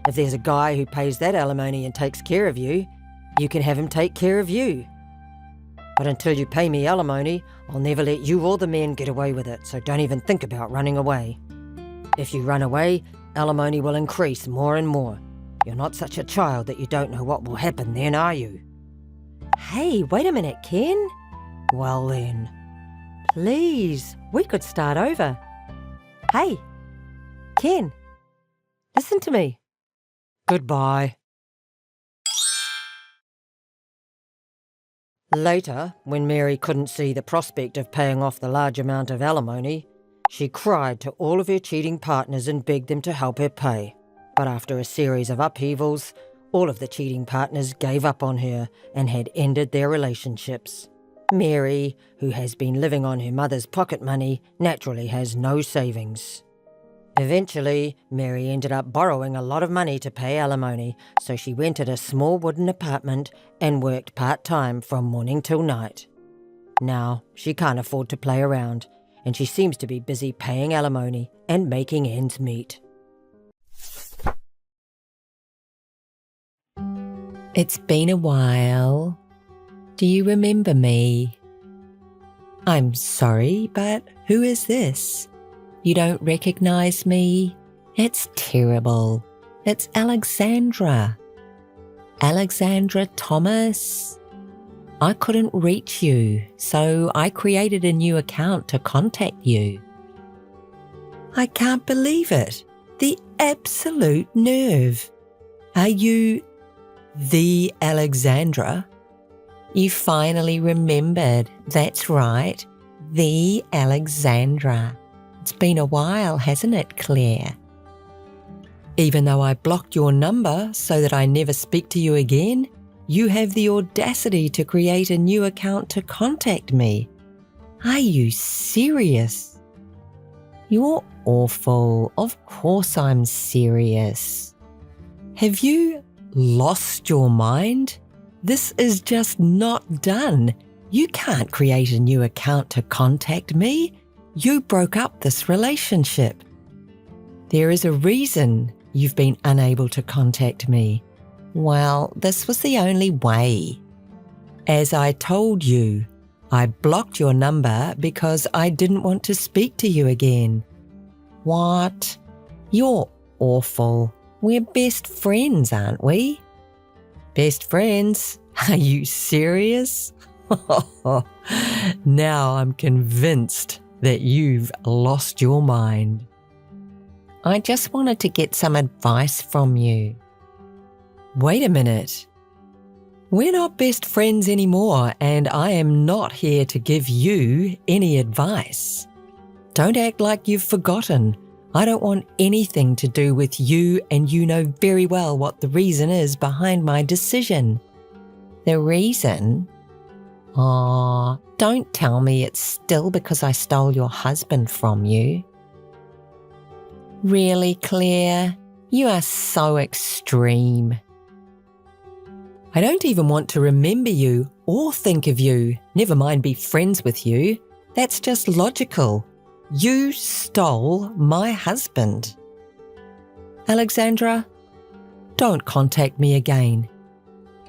If there's a guy who pays that alimony and takes care of you, you can have him take care of you. But until you pay me alimony, I'll never let you or the men get away with it, so don't even think about running away. If you run away, alimony will increase more and more. You're not such a child that you don't know what will happen then, are you? Hey, wait a minute, Ken. Well then, please, we could start over. Hey, Ken, listen to me. Goodbye. Later, when Mary couldn't see the prospect of paying off the large amount of alimony, she cried to all of her cheating partners and begged them to help her pay. But after a series of upheavals, all of the cheating partners gave up on her and had ended their relationships. Mary, who has been living on her mother's pocket money, naturally has no savings. Eventually, Mary ended up borrowing a lot of money to pay alimony, so she rented a small wooden apartment and worked part-time from morning till night. Now, she can't afford to play around, and she seems to be busy paying alimony and making ends meet. It's been a while. Do you remember me? I'm sorry, but who is this? You don't recognize me? It's terrible. It's Alexandra. Alexandra Thomas. I couldn't reach you, so I created a new account to contact you. I can't believe it. The absolute nerve. Are you the Alexandra? You finally remembered. That's right. The Alexandra. It's been a while, hasn't it, Claire? Even though I blocked your number so that I never speak to you again, you have the audacity to create a new account to contact me. Are you serious? You're awful. Of course I'm serious. Have you lost your mind? This is just not done. You can't create a new account to contact me. You broke up this relationship. There is a reason you've been unable to contact me. Well, this was the only way. As I told you, I blocked your number because I didn't want to speak to you again. What? You're awful. We're best friends, aren't we? Best friends? Are you serious? Now I'm convinced that you've lost your mind. I just wanted to get some advice from you. Wait a minute. We're not best friends anymore, and I am not here to give you any advice. Don't act like you've forgotten. I don't want anything to do with you, and you know very well what the reason is behind my decision. The reason? Oh, don't tell me it's still because I stole your husband from you. Really, Claire? You are so extreme. I don't even want to remember you or think of you, never mind be friends with you. That's just logical. You stole my husband. Alexandra, don't contact me again.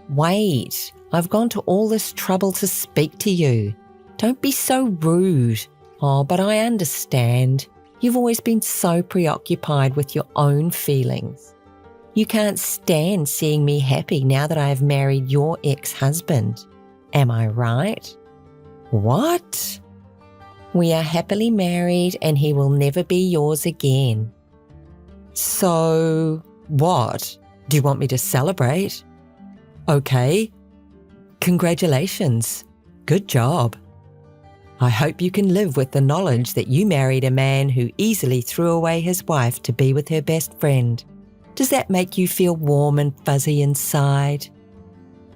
Wait, I've gone to all this trouble to speak to you. Don't be so rude. Oh, but I understand. You've always been so preoccupied with your own feelings. You can't stand seeing me happy now that I have married your ex-husband. Am I right? What? We are happily married and he will never be yours again. So, what? Do you want me to celebrate? Okay. Congratulations. Good job. I hope you can live with the knowledge that you married a man who easily threw away his wife to be with her best friend. Does that make you feel warm and fuzzy inside?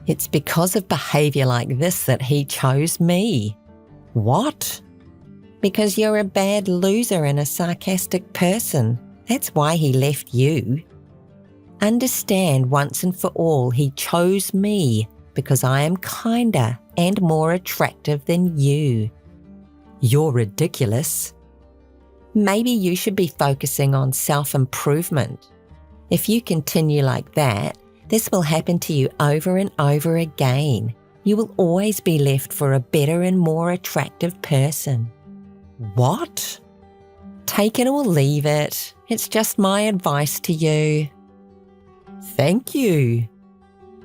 It's because of behaviour like this that he chose me. What? Because you're a bad loser and a sarcastic person. That's why he left you. Understand once and for all he chose me because I am kinder and more attractive than you. You're ridiculous. Maybe you should be focusing on self-improvement. If you continue like that, this will happen to you over and over again. You will always be left for a better and more attractive person. What? Take it or leave it. It's just my advice to you. Thank you.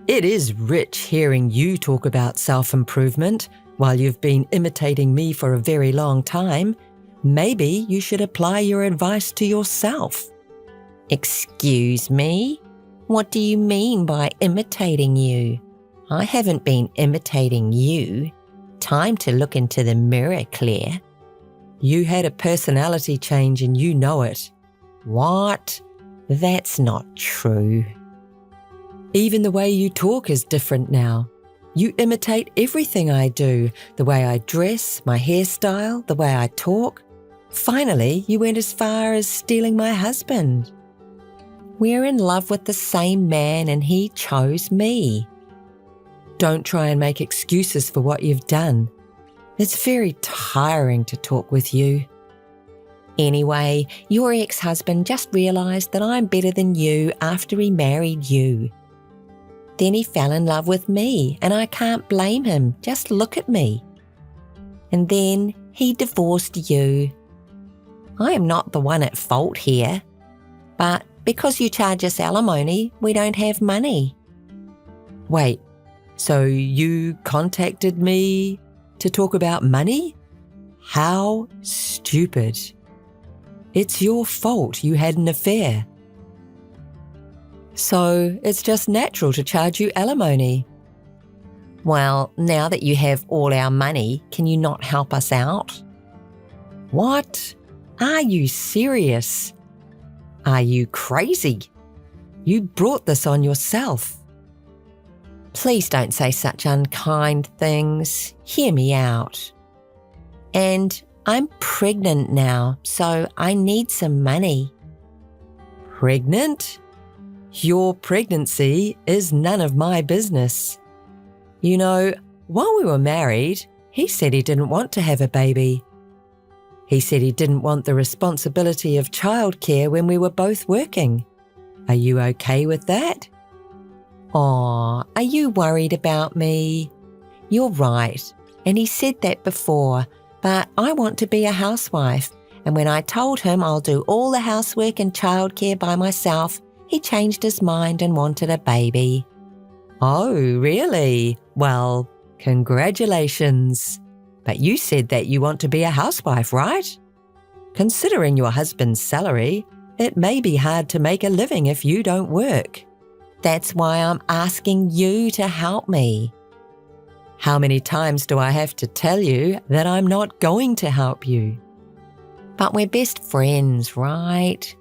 It is rich hearing you talk about self-improvement while you've been imitating me for a very long time. Maybe you should apply your advice to yourself. Excuse me? What do you mean by imitating you? I haven't been imitating you. Time to look into the mirror, Claire. You had a personality change and you know it. What? That's not true. Even the way you talk is different now. You imitate everything I do, the way I dress, my hairstyle, the way I talk. Finally, you went as far as stealing my husband. We're in love with the same man and he chose me. Don't try and make excuses for what you've done. It's very tiring to talk with you. Anyway, your ex-husband just realised that I'm better than you after he married you. Then he fell in love with me, and I can't blame him. Just look at me. And then he divorced you. I am not the one at fault here. But because you charge us alimony, we don't have money. Wait, so you contacted me to talk about money? How stupid. It's your fault you had an affair. So it's just natural to charge you alimony. Well, now that you have all our money, can you not help us out? What? Are you serious? Are you crazy? You brought this on yourself. Please don't say such unkind things. Hear me out. And I'm pregnant now, so I need some money. Pregnant? Your pregnancy is none of my business. You know, while we were married, he said he didn't want to have a baby. He said he didn't want the responsibility of childcare when we were both working. Are you okay with that? Aw, are you worried about me? You're right, and he said that before, but I want to be a housewife, and when I told him I'll do all the housework and childcare by myself, he changed his mind and wanted a baby. Oh, really? Well, congratulations. But you said that you want to be a housewife, right? Considering your husband's salary, it may be hard to make a living if you don't work. That's why I'm asking you to help me. How many times do I have to tell you that I'm not going to help you? But we're best friends, right?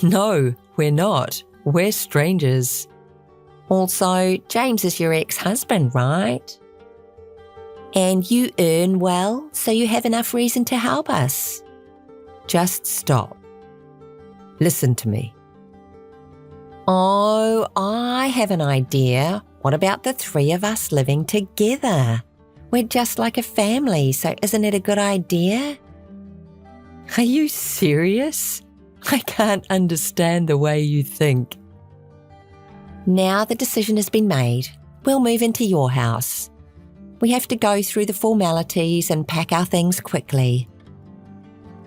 No, we're not. We're strangers. Also, James is your ex-husband, right? And you earn well, so you have enough reason to help us. Just stop. Listen to me. Oh, I have an idea. What about the three of us living together? We're just like a family, so isn't it a good idea? Are you serious? I can't understand the way you think. Now the decision has been made. We'll move into your house. We have to go through the formalities and pack our things quickly.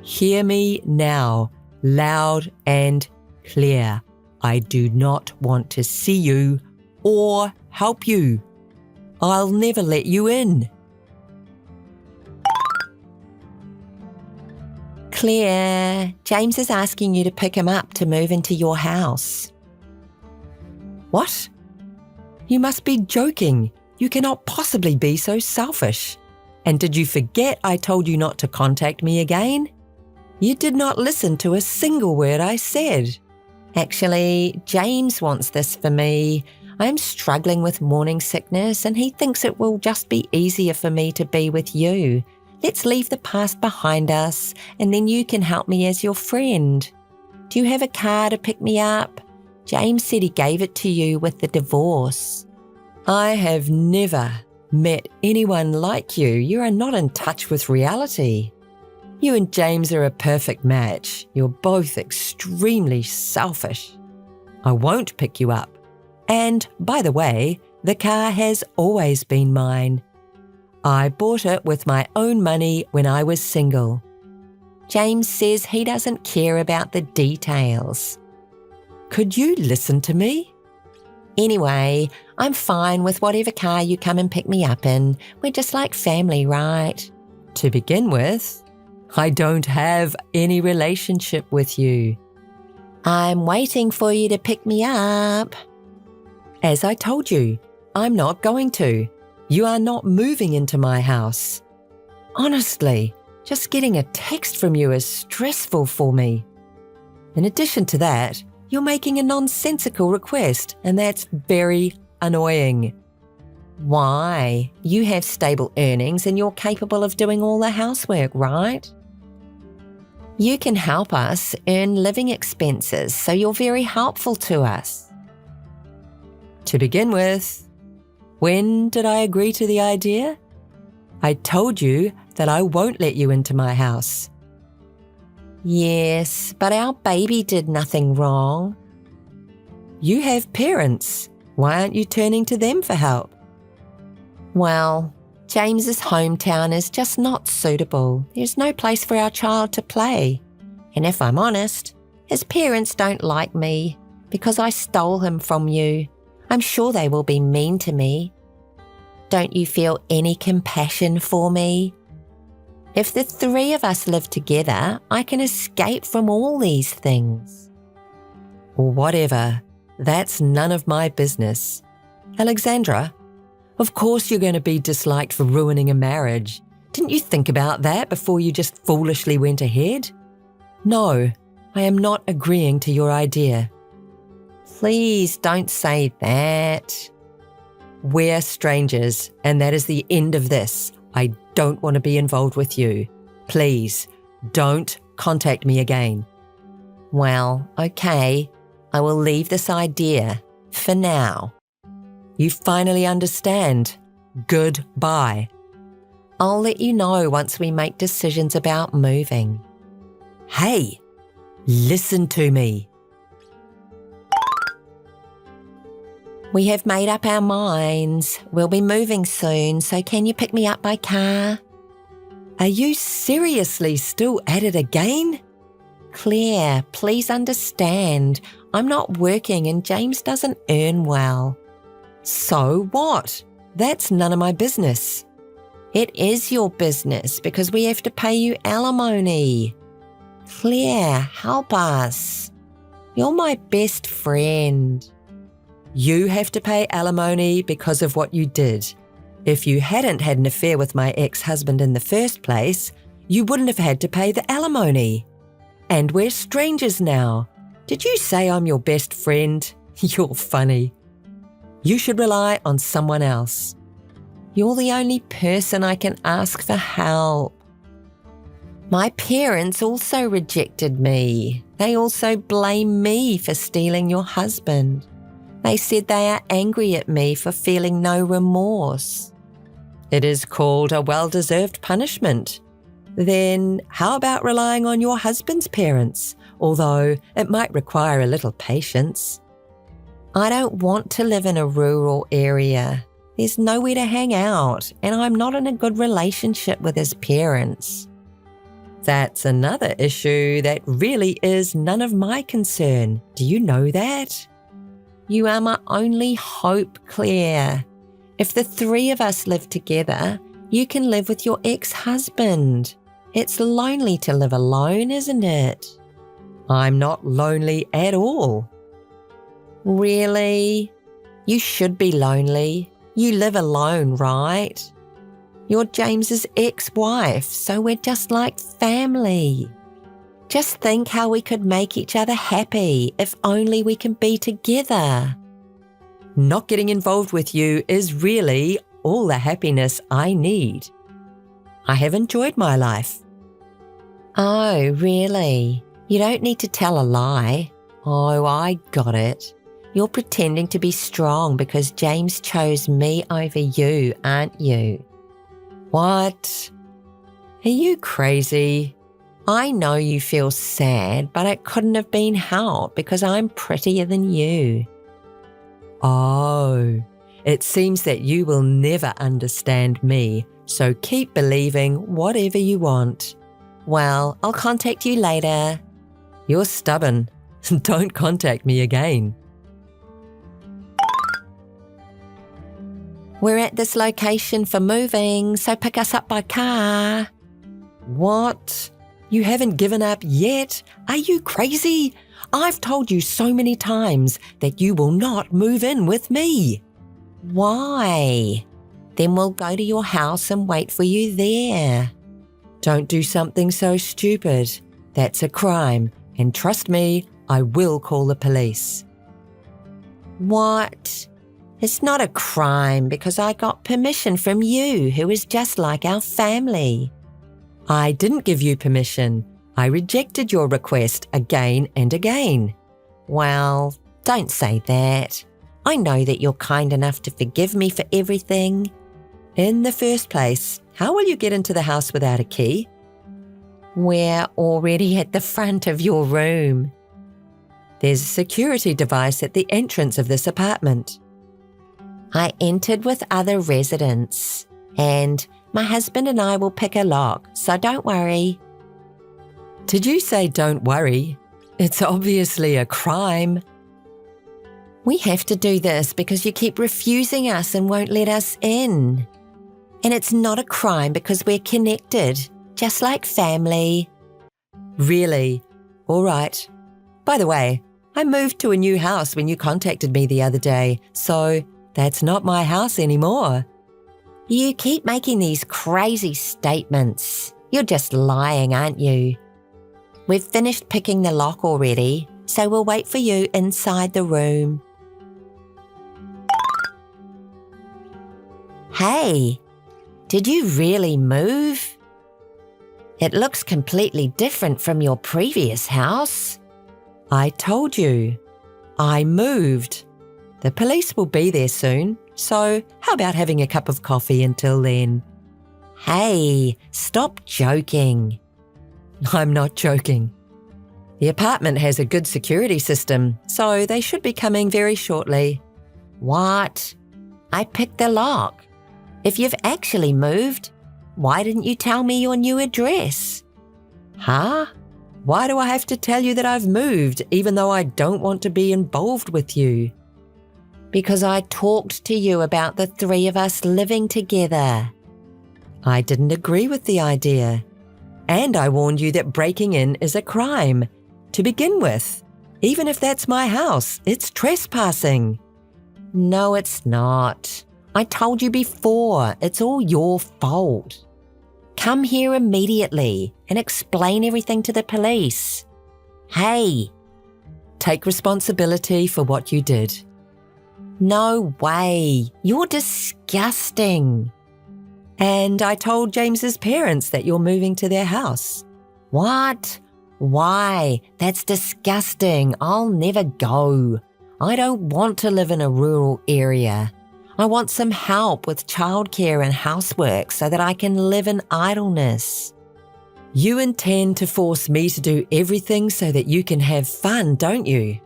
Hear me now, loud and clear. I do not want to see you or help you. I'll never let you in. Claire, James is asking you to pick him up to move into your house. What? You must be joking. You cannot possibly be so selfish. And did you forget I told you not to contact me again? You did not listen to a single word I said. Actually, James wants this for me. I'm struggling with morning sickness and he thinks it will just be easier for me to be with you. Let's leave the past behind us and then you can help me as your friend. Do you have a car to pick me up? James said he gave it to you with the divorce. I have never met anyone like you. You are not in touch with reality. You and James are a perfect match. You're both extremely selfish. I won't pick you up. And, by the way, the car has always been mine. I bought it with my own money when I was single. James says he doesn't care about the details. Could you listen to me? Anyway, I'm fine with whatever car you come and pick me up in. We're just like family, right? To begin with, I don't have any relationship with you. I'm waiting for you to pick me up. As I told you, I'm not going to. You are not moving into my house. Honestly, just getting a text from you is stressful for me. In addition to that, you're making a nonsensical request, and that's very annoying. Why? You have stable earnings and you're capable of doing all the housework, right? You can help us earn living expenses, so you're very helpful to us. To begin with, when did I agree to the idea? I told you that I won't let you into my house. Yes, but our baby did nothing wrong. You have parents. Why aren't you turning to them for help? Well, James's hometown is just not suitable. There's no place for our child to play. And if I'm honest, his parents don't like me because I stole him from you. I'm sure they will be mean to me. Don't you feel any compassion for me? If the three of us live together, I can escape from all these things. Whatever. That's none of my business. Alexandra, of course you're going to be disliked for ruining a marriage. Didn't you think about that before you just foolishly went ahead? No, I am not agreeing to your idea. Please don't say that. We're strangers, and that is the end of this. I don't want to be involved with you. Please, don't contact me again. Well, okay, I will leave this idea for now. You finally understand. Goodbye. I'll let you know once we make decisions about moving. Hey, listen to me. We have made up our minds. We'll be moving soon, so can you pick me up by car? Are you seriously still at it again? Claire, please understand. I'm not working and James doesn't earn well. So what? That's none of my business. It is your business because we have to pay you alimony. Claire, help us. You're my best friend. You have to pay alimony because of what you did. If you hadn't had an affair with my ex-husband in the first place, you wouldn't have had to pay the alimony. And we're strangers now. Did you say I'm your best friend? You're funny. You should rely on someone else. You're the only person I can ask for help. My parents also rejected me. They also blame me for stealing your husband. They said they are angry at me for feeling no remorse. It is called a well-deserved punishment. Then how about relying on your husband's parents, although it might require a little patience? I don't want to live in a rural area. There's nowhere to hang out, and I'm not in a good relationship with his parents. That's another issue that really is none of my concern. Do you know that? You are my only hope, Claire. If the three of us live together, you can live with your ex-husband. It's lonely to live alone, isn't it? I'm not lonely at all. Really? You should be lonely. You live alone, right? You're James's ex-wife, so we're just like family. Just think how we could make each other happy if only we can be together. Not getting involved with you is really all the happiness I need. I have enjoyed my life. Oh, really? You don't need to tell a lie. Oh, I got it. You're pretending to be strong because James chose me over you, aren't you? What? Are you crazy? I know you feel sad, but it couldn't have been helped because I'm prettier than you. Oh, it seems that you will never understand me, so keep believing whatever you want. Well, I'll contact you later. You're stubborn. Don't contact me again. We're at this location for moving, so pick us up by car. What? You haven't given up yet? Are you crazy? I've told you so many times that you will not move in with me. Why? Then we'll go to your house and wait for you there. Don't do something so stupid. That's a crime, and trust me, I will call the police. What? It's not a crime because I got permission from you, who is just like our family. I didn't give you permission. I rejected your request again and again. Well, don't say that. I know that you're kind enough to forgive me for everything. In the first place, how will you get into the house without a key? We're already at the front of your room. There's a security device at the entrance of this apartment. I entered with other residents, and my husband and I will pick a lock, so don't worry. Did you say don't worry? It's obviously a crime. We have to do this because you keep refusing us and won't let us in. And it's not a crime because we're connected, just like family. Really? All right. By the way, I moved to a new house when you contacted me the other day, so that's not my house anymore. You keep making these crazy statements. You're just lying, aren't you? We've finished picking the lock already, so we'll wait for you inside the room. Hey, did you really move? It looks completely different from your previous house. I told you. I moved. The police will be there soon, so how about having a cup of coffee until then? Hey, stop joking. I'm not joking. The apartment has a good security system, so they should be coming very shortly. What? I picked the lock. If you've actually moved, why didn't you tell me your new address? Huh? Why do I have to tell you that I've moved, even though I don't want to be involved with you? Because I talked to you about the three of us living together. I didn't agree with the idea. And I warned you that breaking in is a crime. To begin with, even if that's my house, it's trespassing. No, it's not. I told you before, it's all your fault. Come here immediately and explain everything to the police. Hey. Take responsibility for what you did. No way. You're disgusting. And I told James's parents that you're moving to their house. What? Why? That's disgusting. I'll never go. I don't want to live in a rural area. I want some help with childcare and housework so that I can live in idleness. You intend to force me to do everything so that you can have fun, don't you?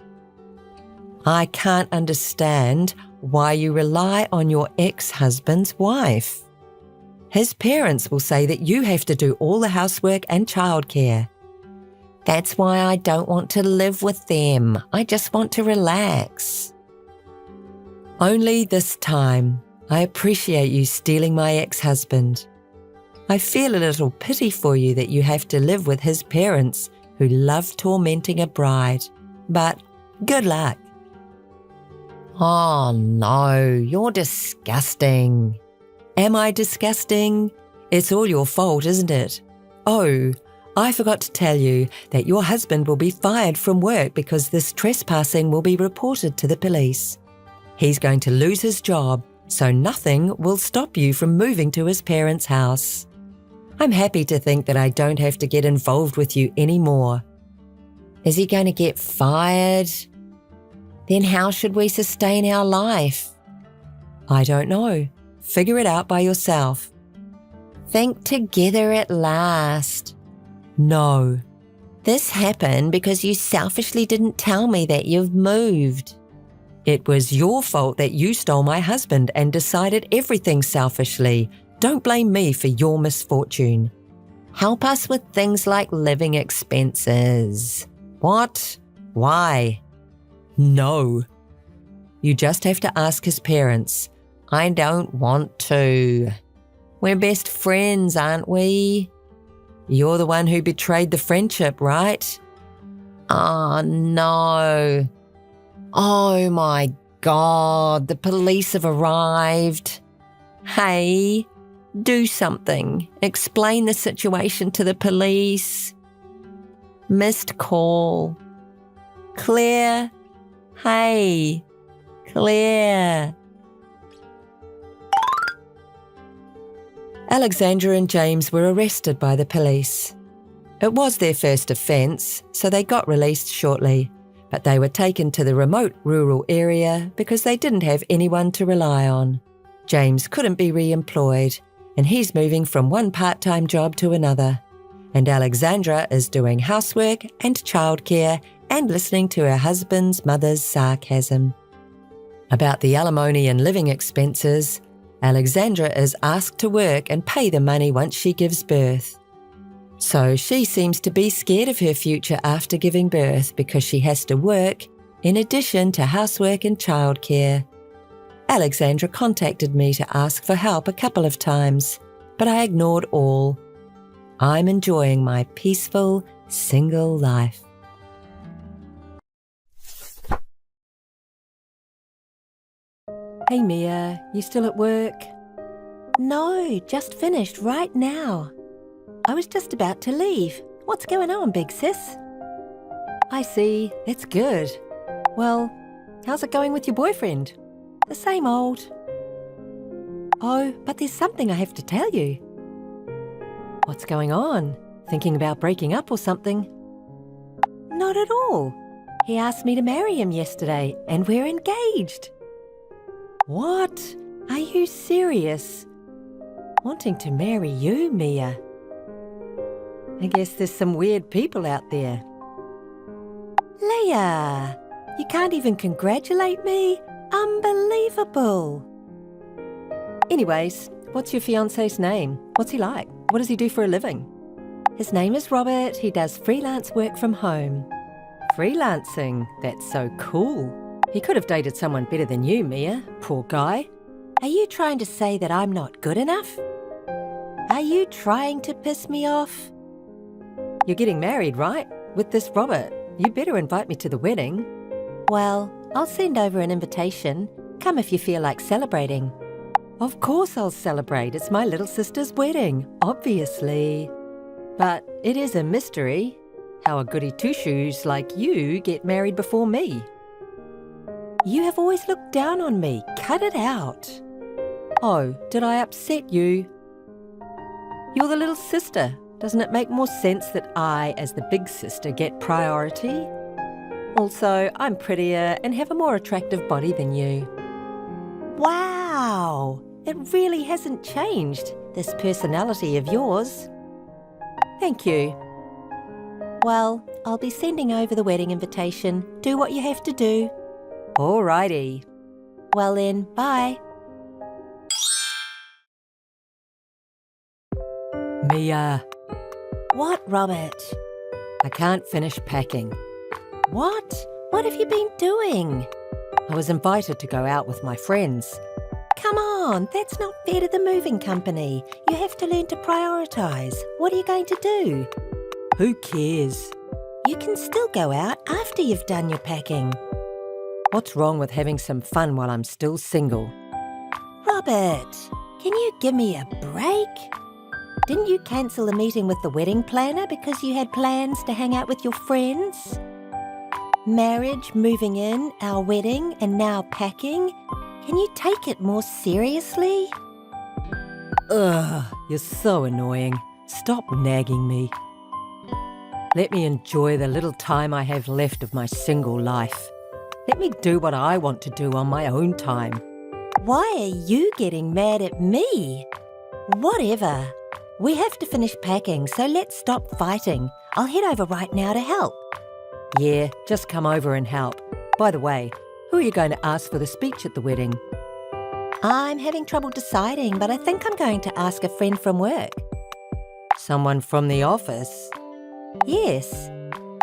I can't understand why you rely on your ex-husband's wife. His parents will say that you have to do all the housework and childcare. That's why I don't want to live with them. I just want to relax. Only this time, I appreciate you stealing my ex-husband. I feel a little pity for you that you have to live with his parents who love tormenting a bride. But good luck. Oh no, you're disgusting. Am I disgusting? It's all your fault, isn't it? Oh, I forgot to tell you that your husband will be fired from work because this trespassing will be reported to the police. He's going to lose his job, so nothing will stop you from moving to his parents' house. I'm happy to think that I don't have to get involved with you anymore. Is he going to get fired? Then how should we sustain our life? I don't know. Figure it out by yourself. Think together at last. No. This happened because you selfishly didn't tell me that you've moved. It was your fault that you stole my husband and decided everything selfishly. Don't blame me for your misfortune. Help us with things like living expenses. What? Why? No. You just have to ask his parents. I don't want to. We're best friends, aren't we? You're the one who betrayed the friendship, right? Oh, no. Oh my God, the police have arrived. Hey, do something. Explain the situation to the police. Missed call. Claire? Hey, Claire. Alexandra and James were arrested by the police. It was their first offence, so they got released shortly, but they were taken to the remote rural area because they didn't have anyone to rely on. James couldn't be re-employed, and he's moving from one part-time job to another. And Alexandra is doing housework and childcare and listening to her husband's mother's sarcasm. About the alimony and living expenses, Alexandra is asked to work and pay the money once she gives birth. So she seems to be scared of her future after giving birth because she has to work in addition to housework and childcare. Alexandra contacted me to ask for help a couple of times, but I ignored all. I'm enjoying my peaceful, single life. Hey Mia, you still at work? No, just finished right now. I was just about to leave. What's going on, big sis? I see, that's good. Well, how's it going with your boyfriend? The same old. Oh, but there's something I have to tell you. What's going on? Thinking about breaking up or something? Not at all. He asked me to marry him yesterday, and we're engaged. What? Are you serious? Wanting to marry you, Mia? I guess there's some weird people out there. Leah, you can't even congratulate me? Unbelievable. Anyways, what's your fiancé's name? What's he like? What does he do for a living? His name is Robert. He does freelance work from home. Freelancing? That's so cool. He could have dated someone better than you, Mia. Poor guy. Are you trying to say that I'm not good enough? Are you trying to piss me off? You're getting married, right? With this Robert. You better invite me to the wedding. Well, I'll send over an invitation. Come if you feel like celebrating. Of course I'll celebrate. It's my little sister's wedding, obviously. But it is a mystery how a goody two-shoes like you get married before me. You have always looked down on me. Cut it out. Oh, did I upset you? You're the little sister. Doesn't it make more sense that I, as the big sister, get priority? Also, I'm prettier and have a more attractive body than you. Wow! It really hasn't changed, this personality of yours. Thank you. Well, I'll be sending over the wedding invitation. Do what you have to do. Alrighty. Well then, bye. Mia. What, Robert? I can't finish packing. What? What have you been doing? I was invited to go out with my friends. Come on, that's not fair to the moving company. You have to learn to prioritise. What are you going to do? Who cares? You can still go out after you've done your packing. What's wrong with having some fun while I'm still single? Robert, can you give me a break? Didn't you cancel a meeting with the wedding planner because you had plans to hang out with your friends? Marriage, moving in, our wedding, and now packing. Can you take it more seriously? Ugh, you're so annoying. Stop nagging me. Let me enjoy the little time I have left of my single life. Let me do what I want to do on my own time. Why are you getting mad at me? Whatever. We have to finish packing, so let's stop fighting. I'll head over right now to help. Yeah, just come over and help. By the way, who are you going to ask for the speech at the wedding? I'm having trouble deciding, but I think I'm going to ask a friend from work. Someone from the office? Yes.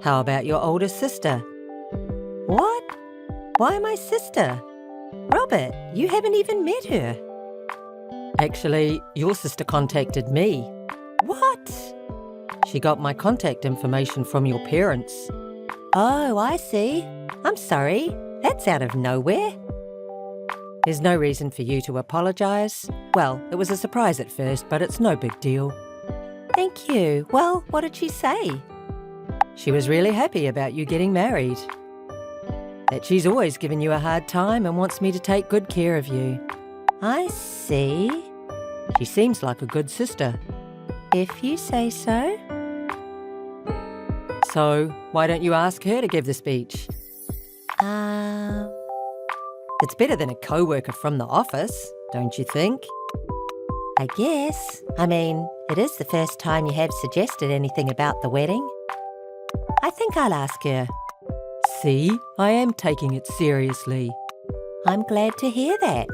How about your older sister? What? Why my sister? Robert, you haven't even met her. Actually, your sister contacted me. What? She got my contact information from your parents. Oh, I see. I'm sorry. That's out of nowhere. There's no reason for you to apologise. Well, it was a surprise at first, but it's no big deal. Thank you. Well, what did she say? She was really happy about you getting married. That she's always given you a hard time and wants me to take good care of you. I see. She seems like a good sister. If you say so. So, why don't you ask her to give the speech? It's better than a co-worker from the office, don't you think? I guess. I mean, it is the first time you have suggested anything about the wedding. I think I'll ask her. See, I am taking it seriously. I'm glad to hear that.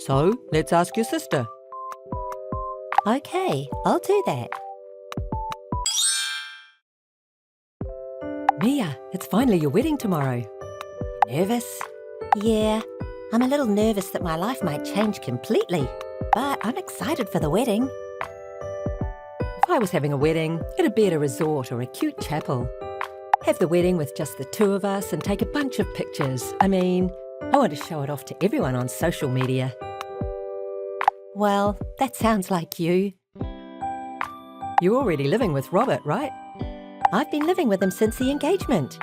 So, let's ask your sister. Okay, I'll do that. Mia, it's finally your wedding tomorrow. Nervous? Yeah, I'm a little nervous that my life might change completely, but I'm excited for the wedding. If I was having a wedding, it'd be at a resort or a cute chapel. Have the wedding with just the two of us and take a bunch of pictures. I mean, I want to show it off to everyone on social media. Well, that sounds like you. You're already living with Robert, right? I've been living with him since the engagement.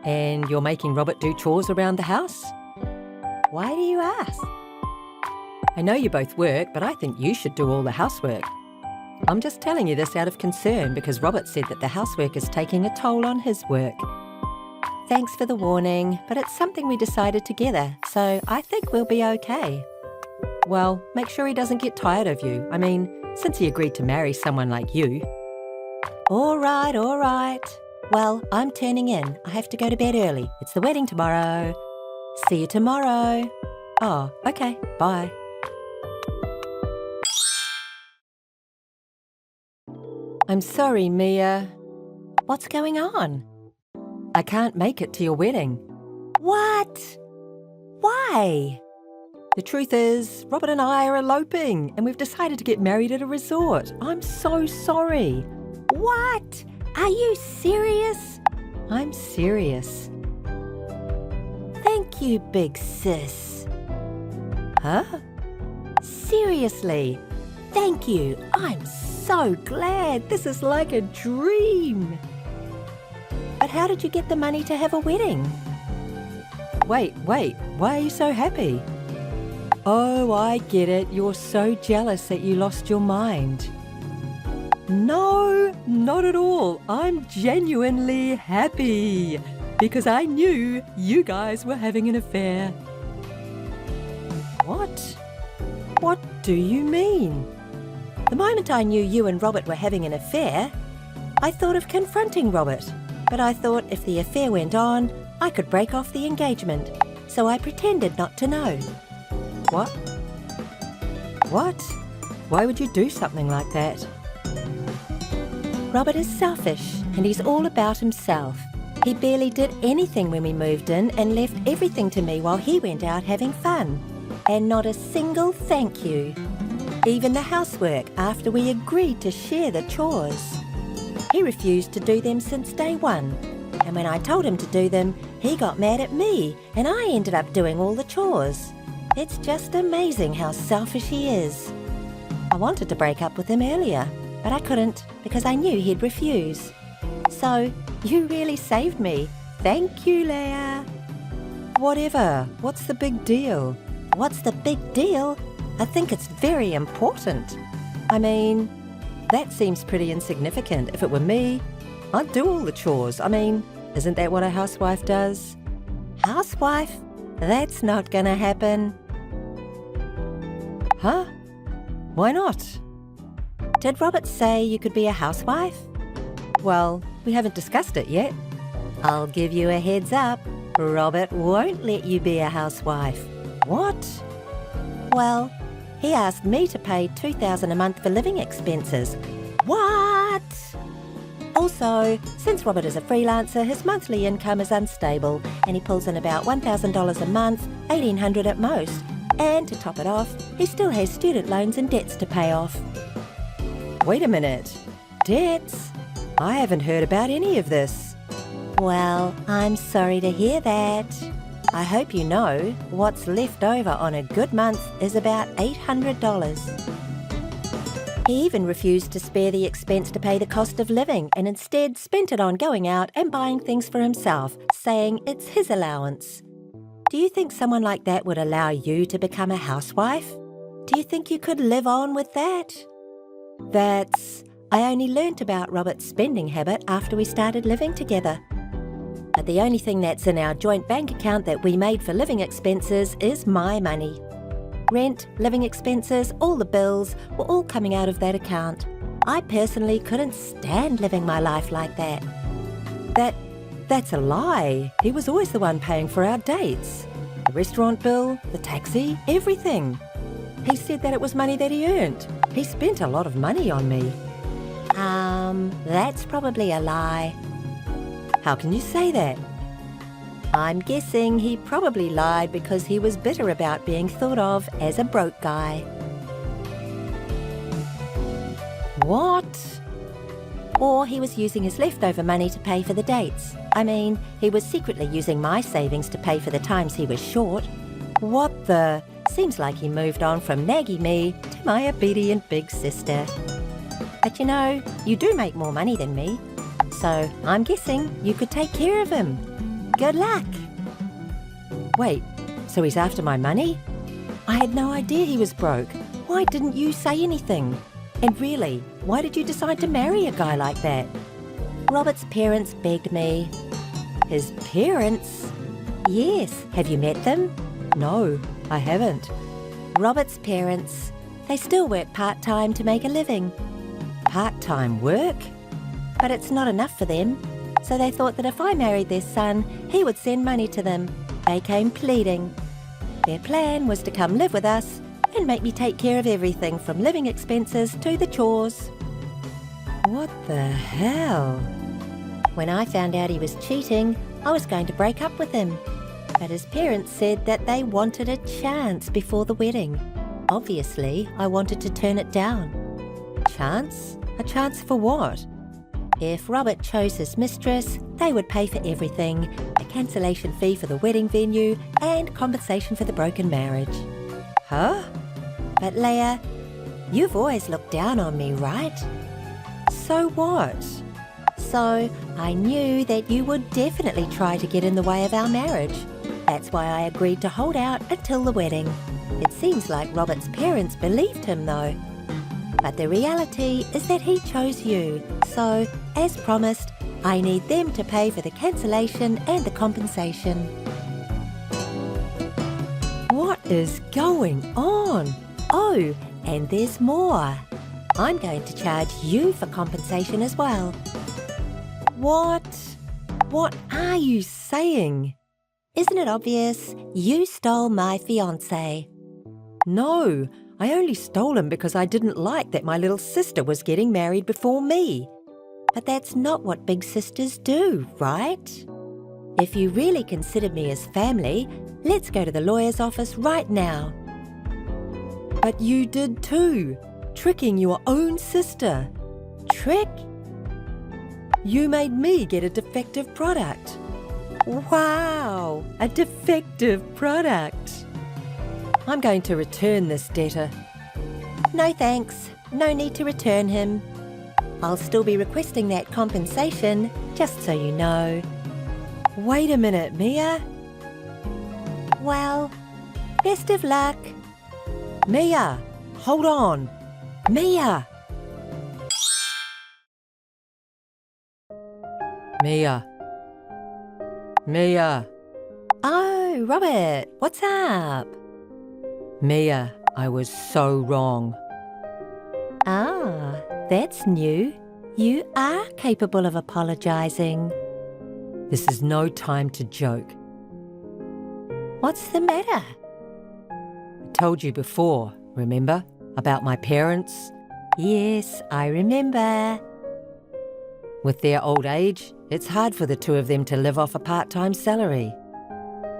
And you're making Robert do chores around the house? Why do you ask? I know you both work, but I think you should do all the housework. I'm just telling you this out of concern because Robert said that the housework is taking a toll on his work. Thanks for the warning, but it's something we decided together, so I think we'll be okay. Well, make sure he doesn't get tired of you. I mean, since he agreed to marry someone like you. All right. Well, I'm turning in. I have to go to bed early. It's the wedding tomorrow. See you tomorrow. Oh, okay, bye. I'm sorry, Mia. What's going on? I can't make it to your wedding. What? Why? The truth is, Robert and I are eloping, and we've decided to get married at a resort. I'm so sorry. What? Are you serious? I'm serious. Thank you, big sis. Huh? Seriously, thank you. I'm so glad. This is like a dream. But how did you get the money to have a wedding? Wait, why are you so happy? Oh, I get it. You're so jealous that you lost your mind. No, not at all. I'm genuinely happy because I knew you guys were having an affair. What? What do you mean? The moment I knew you and Robert were having an affair, I thought of confronting Robert. But I thought if the affair went on, I could break off the engagement. So I pretended not to know. What? What? Why would you do something like that? Robert is selfish and he's all about himself. He barely did anything when we moved in and left everything to me while he went out having fun. And not a single thank you. Even the housework after we agreed to share the chores. He refused to do them since day one. And when I told him to do them, he got mad at me and I ended up doing all the chores. It's just amazing how selfish he is. I wanted to break up with him earlier, but I couldn't because I knew he'd refuse. So, you really saved me. Thank you, Leia. Whatever. What's the big deal? What's the big deal? I think it's very important. I mean, that seems pretty insignificant. If it were me, I'd do all the chores. I mean, isn't that what a housewife does? Housewife? That's not gonna happen. Huh? Why not? Did Robert say you could be a housewife? Well, we haven't discussed it yet. I'll give you a heads up. Robert won't let you be a housewife. What? Well, he asked me to pay $2,000 a month for living expenses. What? Also, since Robert is a freelancer, his monthly income is unstable and he pulls in about $1,000 a month, $1,800 at most. And to top it off, he still has student loans and debts to pay off. Wait a minute. Debts? I haven't heard about any of this. Well, I'm sorry to hear that. I hope you know what's left over on a good month is about $800. He even refused to spare the expense to pay the cost of living and instead spent it on going out and buying things for himself, saying it's his allowance. Do you think someone like that would allow you to become a housewife? Do you think you could live on with that? I only learnt about Robert's spending habit after we started living together. But the only thing that's in our joint bank account that we made for living expenses is my money. Rent, living expenses, all the bills were all coming out of that account. I personally couldn't stand living my life like that. That's a lie. He was always the one paying for our dates. The restaurant bill, the taxi, everything. He said that it was money that he earned. He spent a lot of money on me. That's probably a lie. How can you say that? I'm guessing he probably lied because he was bitter about being thought of as a broke guy. What? Or he was using his leftover money to pay for the dates. I mean, he was secretly using my savings to pay for the times he was short. What the? Seems like he moved on from naggy me to my obedient big sister. But you know, you do make more money than me. So I'm guessing you could take care of him. Good luck. Wait, so he's after my money? I had no idea he was broke. Why didn't you say anything? And really, why did you decide to marry a guy like that? Robert's parents begged me. His parents? Yes, have you met them? No, I haven't. Robert's parents. They still work part-time to make a living. Part-time work? But it's not enough for them. So they thought that if I married their son, he would send money to them. They came pleading. Their plan was to come live with us and make me take care of everything from living expenses to the chores. What the hell? When I found out he was cheating, I was going to break up with him. But his parents said that they wanted a chance before the wedding. Obviously, I wanted to turn it down. Chance? A chance for what? If Robert chose his mistress, they would pay for everything, a cancellation fee for the wedding venue and compensation for the broken marriage. Huh? But Leia, you've always looked down on me, right? So what? So I knew that you would definitely try to get in the way of our marriage. That's why I agreed to hold out until the wedding. It seems like Robert's parents believed him though. But the reality is that he chose you. So, as promised, I need them to pay for the cancellation and the compensation. What is going on? Oh, and there's more. I'm going to charge you for compensation as well. What? What are you saying? Isn't it obvious? You stole my fiancé. No, I only stole him because I didn't like that my little sister was getting married before me. But that's not what big sisters do, right? If you really consider me as family, let's go to the lawyer's office right now. But you did too, tricking your own sister. Trick? You made me get a defective product. Wow, a defective product. I'm going to return this debtor. No thanks, no need to return him. I'll still be requesting that compensation, just so you know. Wait a minute, Mia. Well, best of luck. Mia, hold on. Mia. Mia. Mia. Oh, Robert, what's up? Mia, I was so wrong. Ah, that's new. You are capable of apologising. This is no time to joke. What's the matter? I told you before, remember? About my parents? Yes, I remember. With their old age, it's hard for the two of them to live off a part-time salary.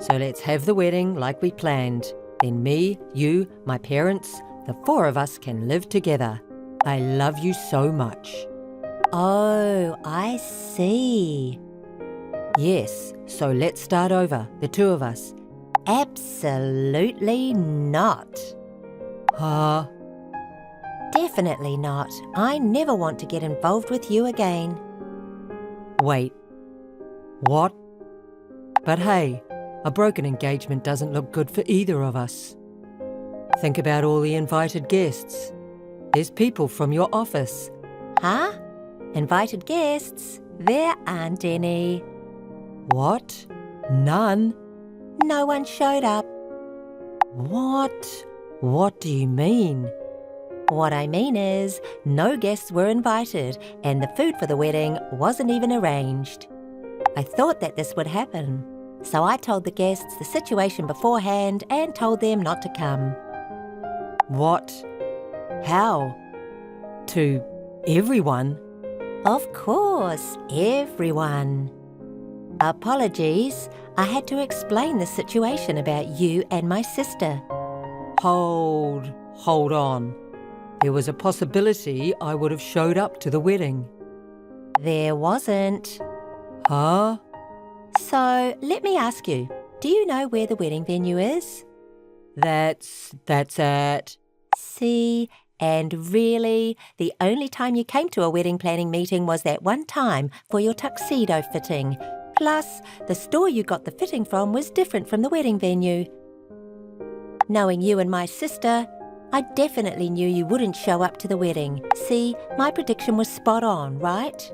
So let's have the wedding like we planned. Then me, you, my parents, the four of us can live together. I love you so much. Oh, I see. Yes, so let's start over, the two of us. Absolutely not. Huh? Definitely not. I never want to get involved with you again. Wait. What? But hey, a broken engagement doesn't look good for either of us. Think about all the invited guests. There's people from your office. Huh? Invited guests? There aren't any. What? None? No one showed up. What? What do you mean? What I mean is, no guests were invited, and the food for the wedding wasn't even arranged. I thought that this would happen, So I told the guests the situation beforehand and told them not to come. What? How? To everyone? Of course, everyone. Apologies, I had to explain the situation about you and my sister. Hold on. There was a possibility I would have showed up to the wedding. There wasn't. Huh? So, let me ask you, do you know where the wedding venue is? That's at... See, and really, the only time you came to a wedding planning meeting was that one time for your tuxedo fitting. Plus, the store you got the fitting from was different from the wedding venue. Knowing you and my sister, I definitely knew you wouldn't show up to the wedding. See, my prediction was spot on, right?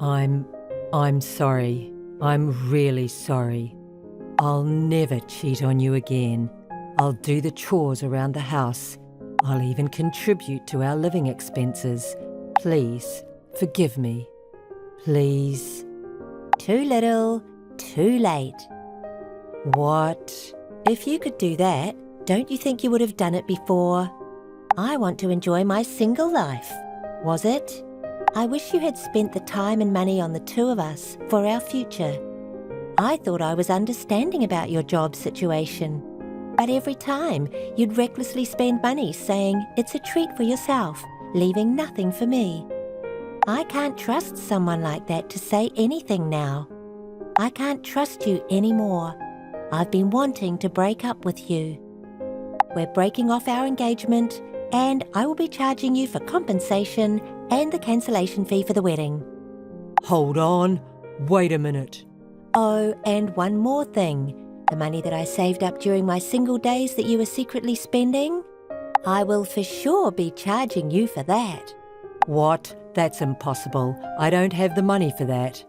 I'm sorry. I'm really sorry. I'll never cheat on you again. I'll do the chores around the house. I'll even contribute to our living expenses. Please, forgive me. Please. Too little, too late. What? If you could do that, don't you think you would have done it before? I want to enjoy my single life. Was it? I wish you had spent the time and money on the two of us for our future. I thought I was understanding about your job situation. But every time, you'd recklessly spend money saying it's a treat for yourself, leaving nothing for me. I can't trust someone like that to say anything now. I can't trust you anymore. I've been wanting to break up with you. We're breaking off our engagement, and I will be charging you for compensation and the cancellation fee for the wedding. Hold on. Wait a minute. Oh, and one more thing. The money that I saved up during my single days that you were secretly spending, I will for sure be charging you for that. What? That's impossible. I don't have the money for that.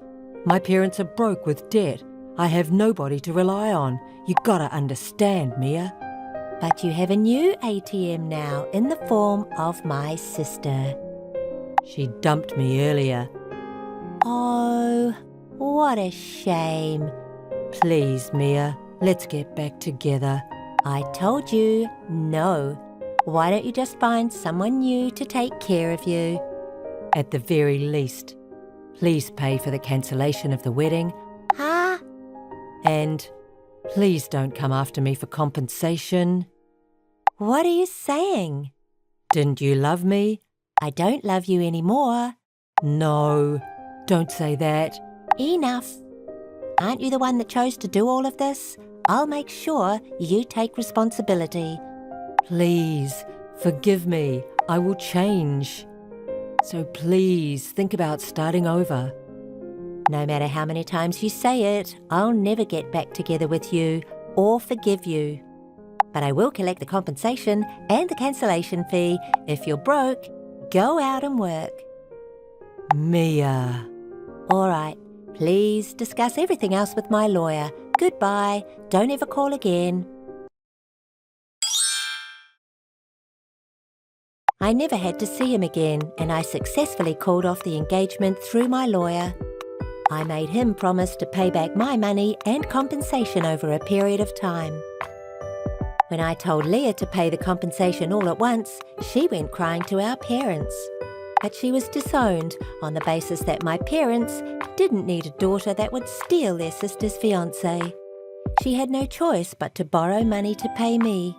My parents are broke with debt. I have nobody to rely on. You gotta understand, Mia. But you have a new ATM now in the form of my sister. She dumped me earlier. Oh, what a shame. Please, Mia, let's get back together. I told you, no. Why don't you just find someone new to take care of you? At the very least, please pay for the cancellation of the wedding. Huh? And please don't come after me for compensation. What are you saying? Didn't you love me? I don't love you anymore. No, don't say that. Enough. Aren't you the one that chose to do all of this? I'll make sure you take responsibility. Please, forgive me. I will change. So please think about starting over. No matter how many times you say it, I'll never get back together with you or forgive you. But I will collect the compensation and the cancellation fee. If you're broke, go out and work. Mia. All right. Please discuss everything else with my lawyer. Goodbye. Don't ever call again. I never had to see him again, and I successfully called off the engagement through my lawyer. I made him promise to pay back my money and compensation over a period of time. When I told Leah to pay the compensation all at once, she went crying to our parents. But she was disowned on the basis that my parents didn't need a daughter that would steal their sister's fiancé. She had no choice but to borrow money to pay me.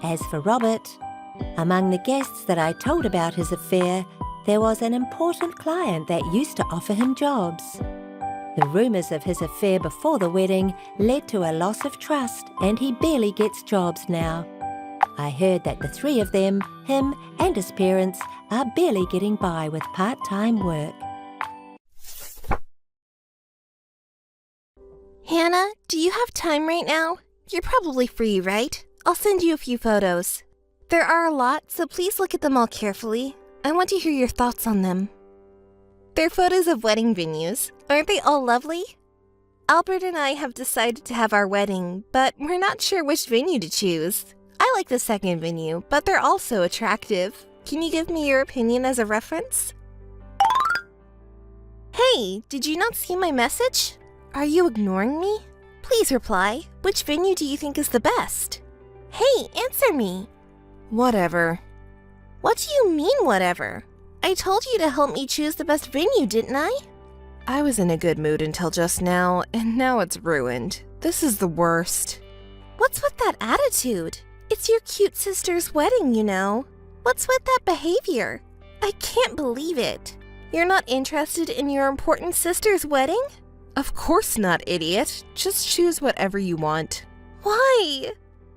As for Robert, among the guests that I told about his affair, there was an important client that used to offer him jobs. The rumours of his affair before the wedding led to a loss of trust, and he barely gets jobs now. I heard that the three of them, him and his parents, are barely getting by with part-time work. Hannah, do you have time right now? You're probably free, right? I'll send you a few photos. There are a lot, so please look at them all carefully. I want to hear your thoughts on them. They're photos of wedding venues. Aren't they all lovely? Albert and I have decided to have our wedding, but we're not sure which venue to choose. I like the second venue, but they're also attractive. Can you give me your opinion as a reference? Hey, did you not see my message? Are you ignoring me? Please reply. Which venue do you think is the best? Hey, answer me. Whatever. What do you mean, whatever? I told you to help me choose the best venue, didn't I? I was in a good mood until just now, and now it's ruined. This is the worst. What's with that attitude? It's your cute sister's wedding, you know. What's with that behavior? I can't believe it. You're not interested in your important sister's wedding? Of course not, idiot. Just choose whatever you want. Why?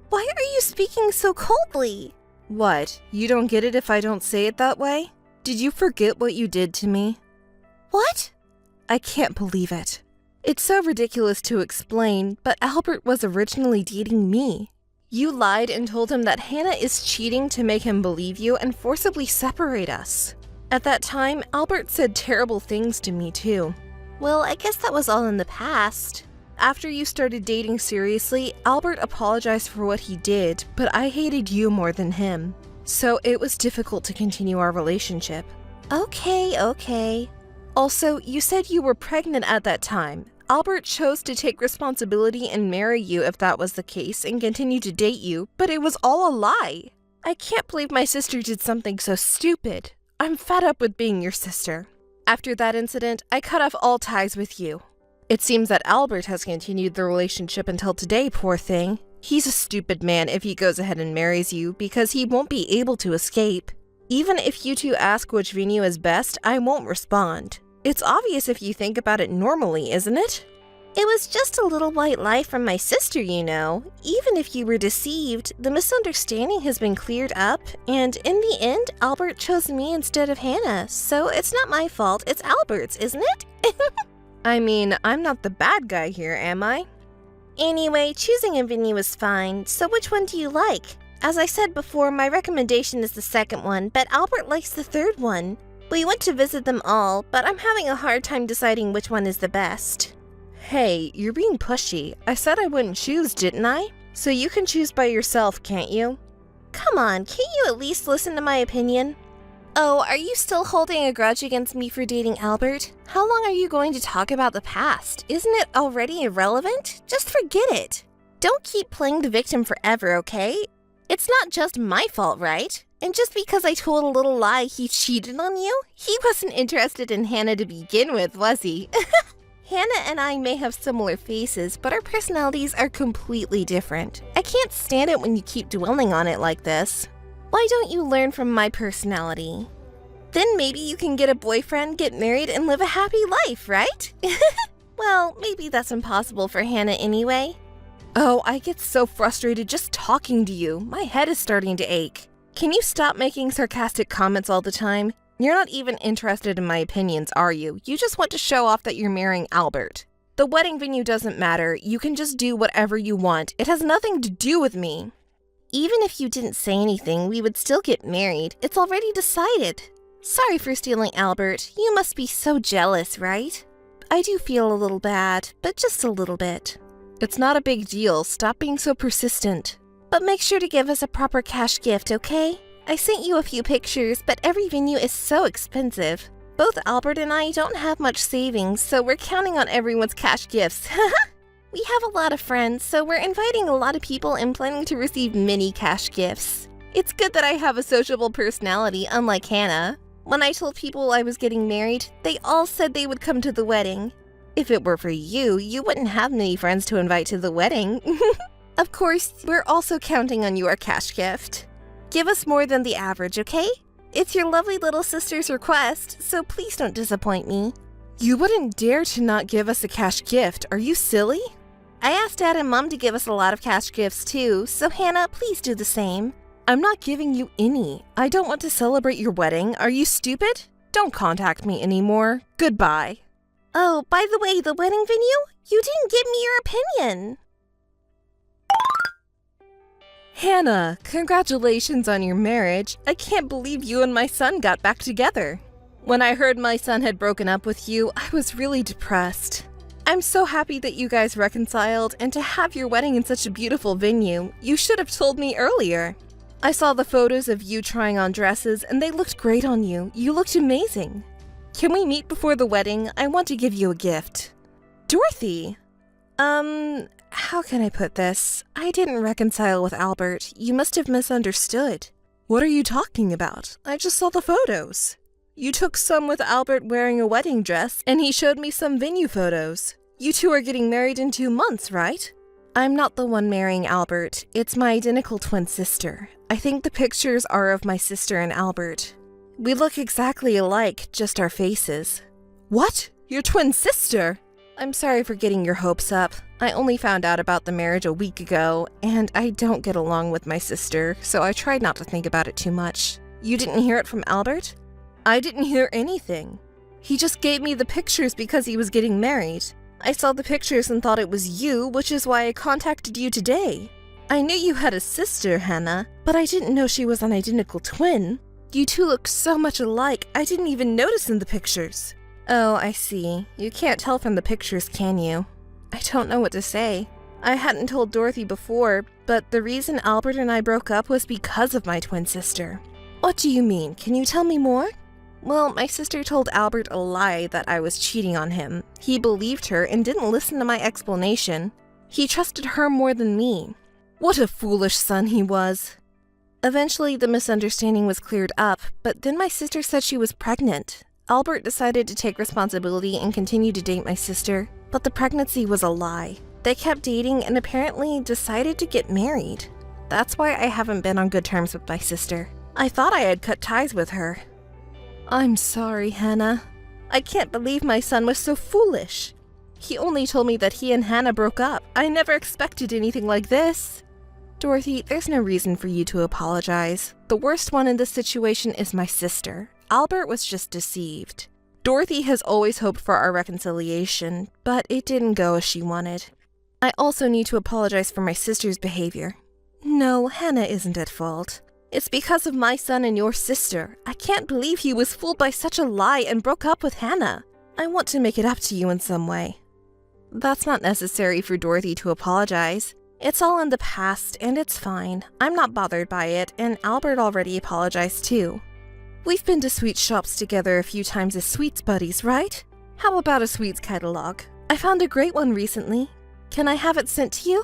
Why are you speaking so coldly? What? You don't get it if I don't say it that way? Did you forget what you did to me? What? I can't believe it. It's so ridiculous to explain, but Albert was originally dating me. You lied and told him that Hannah is cheating to make him believe you and forcibly separate us. At that time, Albert said terrible things to me too. Well, I guess that was all in the past. After you started dating seriously, Albert apologized for what he did, but I hated you more than him. So it was difficult to continue our relationship. Okay. Also, you said you were pregnant at that time. Albert chose to take responsibility and marry you if that was the case and continue to date you, but it was all a lie. I can't believe my sister did something so stupid. I'm fed up with being your sister. After that incident, I cut off all ties with you. It seems that Albert has continued the relationship until today, poor thing. He's a stupid man if he goes ahead and marries you because he won't be able to escape. Even if you two ask which venue is best, I won't respond. It's obvious if you think about it normally, isn't it? It was just a little white lie from my sister, you know. Even if you were deceived, the misunderstanding has been cleared up, and in the end, Albert chose me instead of Hannah, so it's not my fault, it's Albert's, isn't it? I mean, I'm not the bad guy here, am I? Anyway, choosing a venue is fine, so which one do you like? As I said before, my recommendation is the second one, but Albert likes the third one. We went to visit them all, but I'm having a hard time deciding which one is the best. Hey, you're being pushy. I said I wouldn't choose, didn't I? So you can choose by yourself, can't you? Come on, can't you at least listen to my opinion? Oh, are you still holding a grudge against me for dating Albert? How long are you going to talk about the past? Isn't it already irrelevant? Just forget it. Don't keep playing the victim forever, okay? It's not just my fault, right? And just because I told a little lie he cheated on you, he wasn't interested in Hannah to begin with, was he? Hannah and I may have similar faces, but our personalities are completely different. I can't stand it when you keep dwelling on it like this. Why don't you learn from my personality? Then maybe you can get a boyfriend, get married, and live a happy life, right? Well, maybe that's impossible for Hannah anyway. Oh, I get so frustrated just talking to you. My head is starting to ache. Can you stop making sarcastic comments all the time? You're not even interested in my opinions, are you? You just want to show off that you're marrying Albert. The wedding venue doesn't matter. You can just do whatever you want. It has nothing to do with me. Even if you didn't say anything, we would still get married. It's already decided. Sorry for stealing Albert. You must be so jealous, right? I do feel a little bad, but just a little bit. It's not a big deal. Stop being so persistent. But make sure to give us a proper cash gift, okay? I sent you a few pictures, but every venue is so expensive. Both Albert and I don't have much savings, so we're counting on everyone's cash gifts. We have a lot of friends, so we're inviting a lot of people and planning to receive mini cash gifts. It's good that I have a sociable personality, unlike Hannah. When I told people I was getting married, they all said they would come to the wedding. If it were for you, you wouldn't have many friends to invite to the wedding. Of course, we're also counting on your cash gift. Give us more than the average, okay? It's your lovely little sister's request, so please don't disappoint me. You wouldn't dare to not give us a cash gift. Are you silly? I asked Dad and Mom to give us a lot of cash gifts too, so Hannah, please do the same. I'm not giving you any. I don't want to celebrate your wedding. Are you stupid? Don't contact me anymore. Goodbye. Oh, by the way, the wedding venue? You didn't give me your opinion. Hannah, congratulations on your marriage. I can't believe you and my son got back together. When I heard my son had broken up with you, I was really depressed. I'm so happy that you guys reconciled, and to have your wedding in such a beautiful venue. You should have told me earlier. I saw the photos of you trying on dresses, and they looked great on you. You looked amazing. Can we meet before the wedding? I want to give you a gift. Dorothy! How can I put this? I didn't reconcile with Albert. You must have misunderstood. What are you talking about? I just saw the photos. You took some with Albert wearing a wedding dress, and he showed me some venue photos. You two are getting married in 2 months, right? I'm not the one marrying Albert. It's my identical twin sister. I think the pictures are of my sister and Albert. We look exactly alike, just our faces. What? Your twin sister? I'm sorry for getting your hopes up. I only found out about the marriage a week ago, and I don't get along with my sister, so I tried not to think about it too much. You didn't hear it from Albert? I didn't hear anything. He just gave me the pictures because he was getting married. I saw the pictures and thought it was you, which is why I contacted you today. I knew you had a sister, Hannah, but I didn't know she was an identical twin. You two look so much alike, I didn't even notice in the pictures. Oh, I see. You can't tell from the pictures, can you? I don't know what to say. I hadn't told Dorothy before, but the reason Albert and I broke up was because of my twin sister. What do you mean? Can you tell me more? Well, my sister told Albert a lie that I was cheating on him. He believed her and didn't listen to my explanation. He trusted her more than me. What a foolish son he was. Eventually, the misunderstanding was cleared up, but then my sister said she was pregnant. Albert decided to take responsibility and continue to date my sister, but the pregnancy was a lie. They kept dating and apparently decided to get married. That's why I haven't been on good terms with my sister. I thought I had cut ties with her. I'm sorry, Hannah. I can't believe my son was so foolish. He only told me that he and Hannah broke up. I never expected anything like this. Dorothy, there's no reason for you to apologize. The worst one in this situation is my sister. Albert was just deceived. Dorothy has always hoped for our reconciliation, but it didn't go as she wanted. I also need to apologize for my sister's behavior. No, Hannah isn't at fault. It's because of my son and your sister. I can't believe he was fooled by such a lie and broke up with Hannah. I want to make it up to you in some way. That's not necessary for Dorothy to apologize. It's all in the past, and it's fine. I'm not bothered by it, and Albert already apologized too. We've been to sweet shops together a few times as sweets buddies, right? How about a sweets catalog? I found a great one recently. Can I have it sent to you?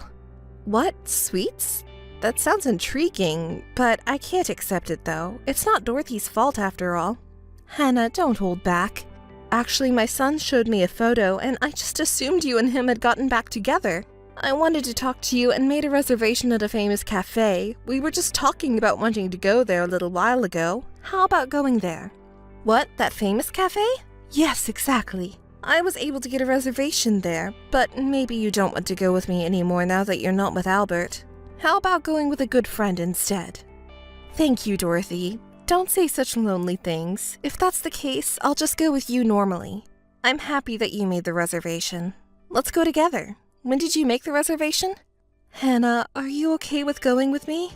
What? Sweets? That sounds intriguing, but I can't accept it though. It's not Dorothy's fault after all. Hannah, don't hold back. Actually, my son showed me a photo, and I just assumed you and him had gotten back together. I wanted to talk to you and made a reservation at a famous cafe. We were just talking about wanting to go there a little while ago. How about going there? What, that famous cafe? Yes, exactly. I was able to get a reservation there, but maybe you don't want to go with me anymore now that you're not with Albert. How about going with a good friend instead? Thank you, Dorothy. Don't say such lonely things. If that's the case, I'll just go with you normally. I'm happy that you made the reservation. Let's go together. When did you make the reservation? Hannah, are you okay with going with me?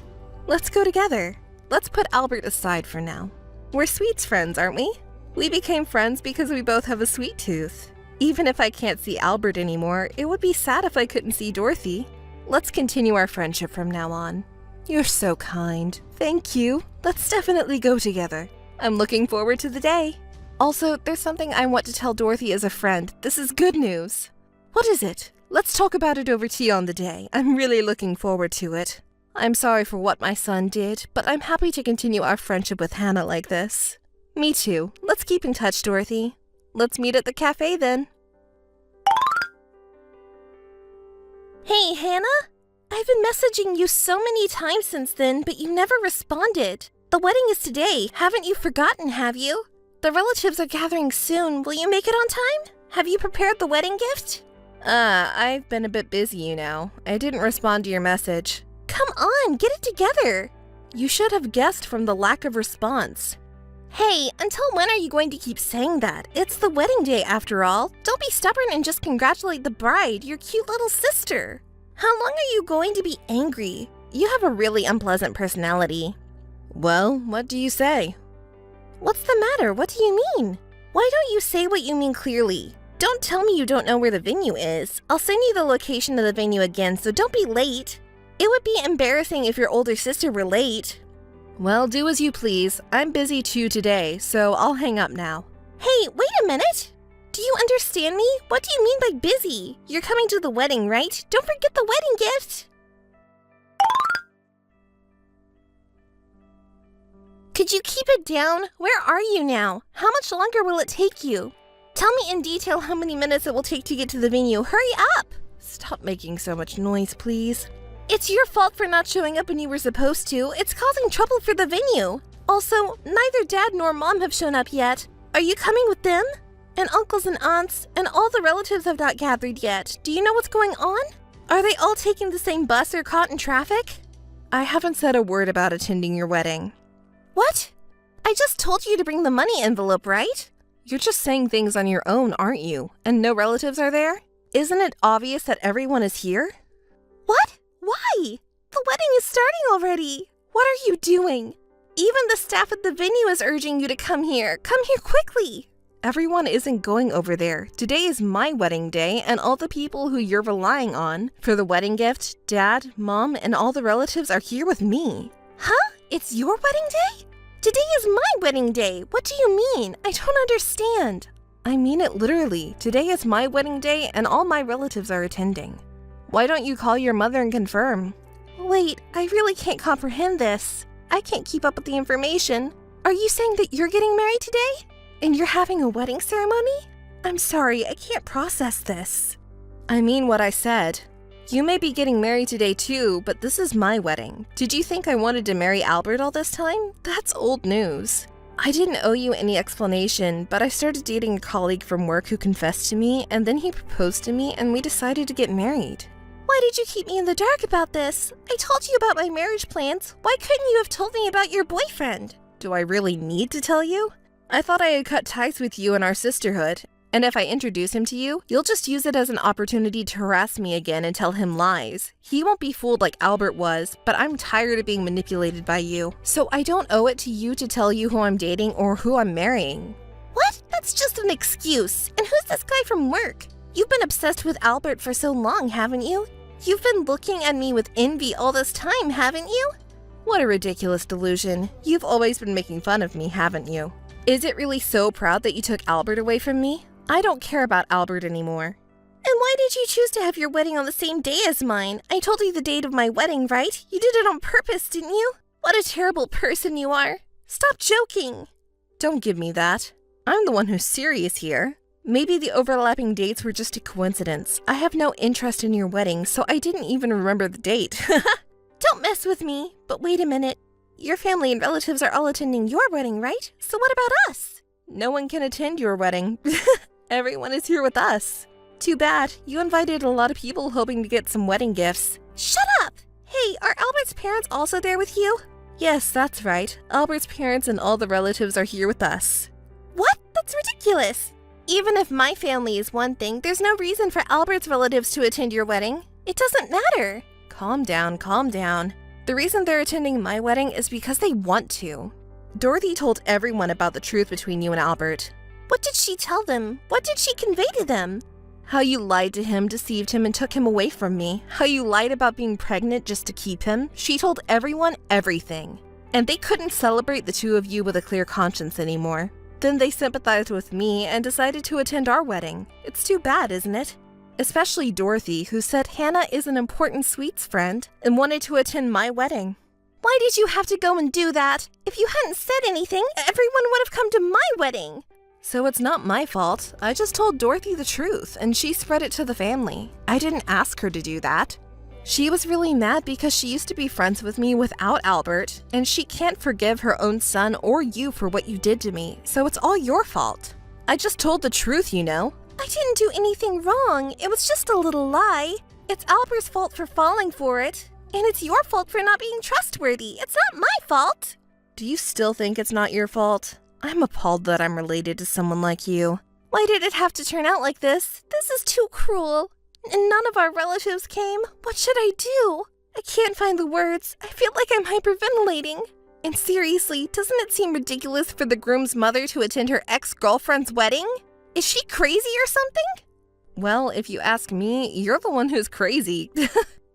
Let's go together. Let's put Albert aside for now. We're sweets friends, aren't we? We became friends because we both have a sweet tooth. Even if I can't see Albert anymore, it would be sad if I couldn't see Dorothy. Let's continue our friendship from now on. You're so kind. Thank you. Let's definitely go together. I'm looking forward to the day. Also, there's something I want to tell Dorothy as a friend. This is good news. What is it? Let's talk about it over tea on the day. I'm really looking forward to it. I'm sorry for what my son did, but I'm happy to continue our friendship with Hannah like this. Me too. Let's keep in touch, Dorothy. Let's meet at the cafe then. Hey, Hannah? I've been messaging you so many times since then, but you never responded. The wedding is today. Haven't you forgotten, have you? The relatives are gathering soon. Will you make it on time? Have you prepared the wedding gift? I've been a bit busy, you know. I didn't respond to your message. Come on, get it together. You should have guessed from the lack of response. Hey, until when are you going to keep saying that? It's the wedding day after all. Don't be stubborn and just congratulate the bride, your cute little sister. How long are you going to be angry? You have a really unpleasant personality. Well, what do you say? What's the matter? What do you mean? Why don't you say what you mean clearly? Don't tell me you don't know where the venue is. I'll send you the location of the venue again, so don't be late. It would be embarrassing if your older sister were late. Well, do as you please. I'm busy too today, so I'll hang up now. Hey, wait a minute! Do Do you understand me? What do you mean by busy? You're coming to the wedding, right? Don't forget the wedding gift! Could you keep it down? Where are you now? How much longer will it take you? Tell me in detail how many minutes it will take to get to the venue. Hurry up! Stop making so much noise, please. It's your fault for not showing up when you were supposed to. It's causing trouble for the venue. Also, neither Dad nor Mom have shown up yet. Are you coming with them? And uncles and aunts, and all the relatives have not gathered yet. Do you know what's going on? Are they all taking the same bus or caught in traffic? I haven't said a word about attending your wedding. What? I just told you to bring the money envelope, right? You're just saying things on your own, aren't you? And no relatives are there? Isn't it obvious that everyone is here? What? Why? The wedding is starting already. What are you doing? Even the staff at the venue is urging you to come here. Come here quickly. Everyone isn't going over there. Today is my wedding day, and all the people who you're relying on for the wedding gift, Dad, Mom, and all the relatives are here with me. Huh? It's your wedding day? Today is my wedding day. What do you mean? I don't understand. I mean it literally. Today is my wedding day, and all my relatives are attending. Why don't you call your mother and confirm? Wait, I really can't comprehend this. I can't keep up with the information. Are you saying that you're getting married today? And you're having a wedding ceremony? I'm sorry, I can't process this. I mean what I said. You may be getting married today too, but this is my wedding. Did you think I wanted to marry Albert all this time? That's old news. I didn't owe you any explanation, but I started dating a colleague from work who confessed to me, and then he proposed to me, and we decided to get married. Why did you keep me in the dark about this? I told you about my marriage plans. Why couldn't you have told me about your boyfriend? Do I really need to tell you? I thought I had cut ties with you and our sisterhood, and if I introduce him to you, you'll just use it as an opportunity to harass me again and tell him lies. He won't be fooled like Albert was, but I'm tired of being manipulated by you, so I don't owe it to you to tell you who I'm dating or who I'm marrying. What? That's just an excuse. And who's this guy from work? You've been obsessed with Albert for so long, haven't you? You've been looking at me with envy all this time, haven't you? What a ridiculous delusion. You've always been making fun of me, haven't you? Is it really so proud that you took Albert away from me? I don't care about Albert anymore. And why did you choose to have your wedding on the same day as mine? I told you the date of my wedding, right? You did it on purpose, didn't you? What a terrible person you are. Stop joking. Don't give me that. I'm the one who's serious here. Maybe the overlapping dates were just a coincidence. I have no interest in your wedding, so I didn't even remember the date. Don't mess with me. But wait a minute. Your family and relatives are all attending your wedding, right? So what about us? No one can attend your wedding. Everyone is here with us. Too bad. You invited a lot of people hoping to get some wedding gifts. Shut up! Hey, are Albert's parents also there with you? Yes, that's right. Albert's parents and all the relatives are here with us. What? That's ridiculous. Even if my family is one thing, there's no reason for Albert's relatives to attend your wedding. It doesn't matter. Calm down, calm down. The reason they're attending my wedding is because they want to. Dorothy told everyone about the truth between you and Albert. What did she tell them? What did she convey to them? How you lied to him, deceived him, and took him away from me. How you lied about being pregnant just to keep him. She told everyone everything. And they couldn't celebrate the two of you with a clear conscience anymore. Then they sympathized with me and decided to attend our wedding. It's too bad, isn't it? Especially Dorothy, who said Hannah is an important sweets friend and wanted to attend my wedding. Why did you have to go and do that? If you hadn't said anything, everyone would have come to my wedding. So it's not my fault. I just told Dorothy the truth, and she spread it to the family. I didn't ask her to do that. She was really mad because she used to be friends with me without Albert, and she can't forgive her own son or you for what you did to me, so it's all your fault. I just told the truth, you know. I didn't do anything wrong. It was just a little lie. It's Albert's fault for falling for it. And it's your fault for not being trustworthy. It's not my fault. Do you still think it's not your fault? I'm appalled that I'm related to someone like you. Why did it have to turn out like this? This is too cruel. And none of our relatives came. What should I do? I can't find the words. I feel like I'm hyperventilating. And seriously, doesn't it seem ridiculous for the groom's mother to attend her ex-girlfriend's wedding? Is she crazy or something? Well, if you ask me, you're the one who's crazy.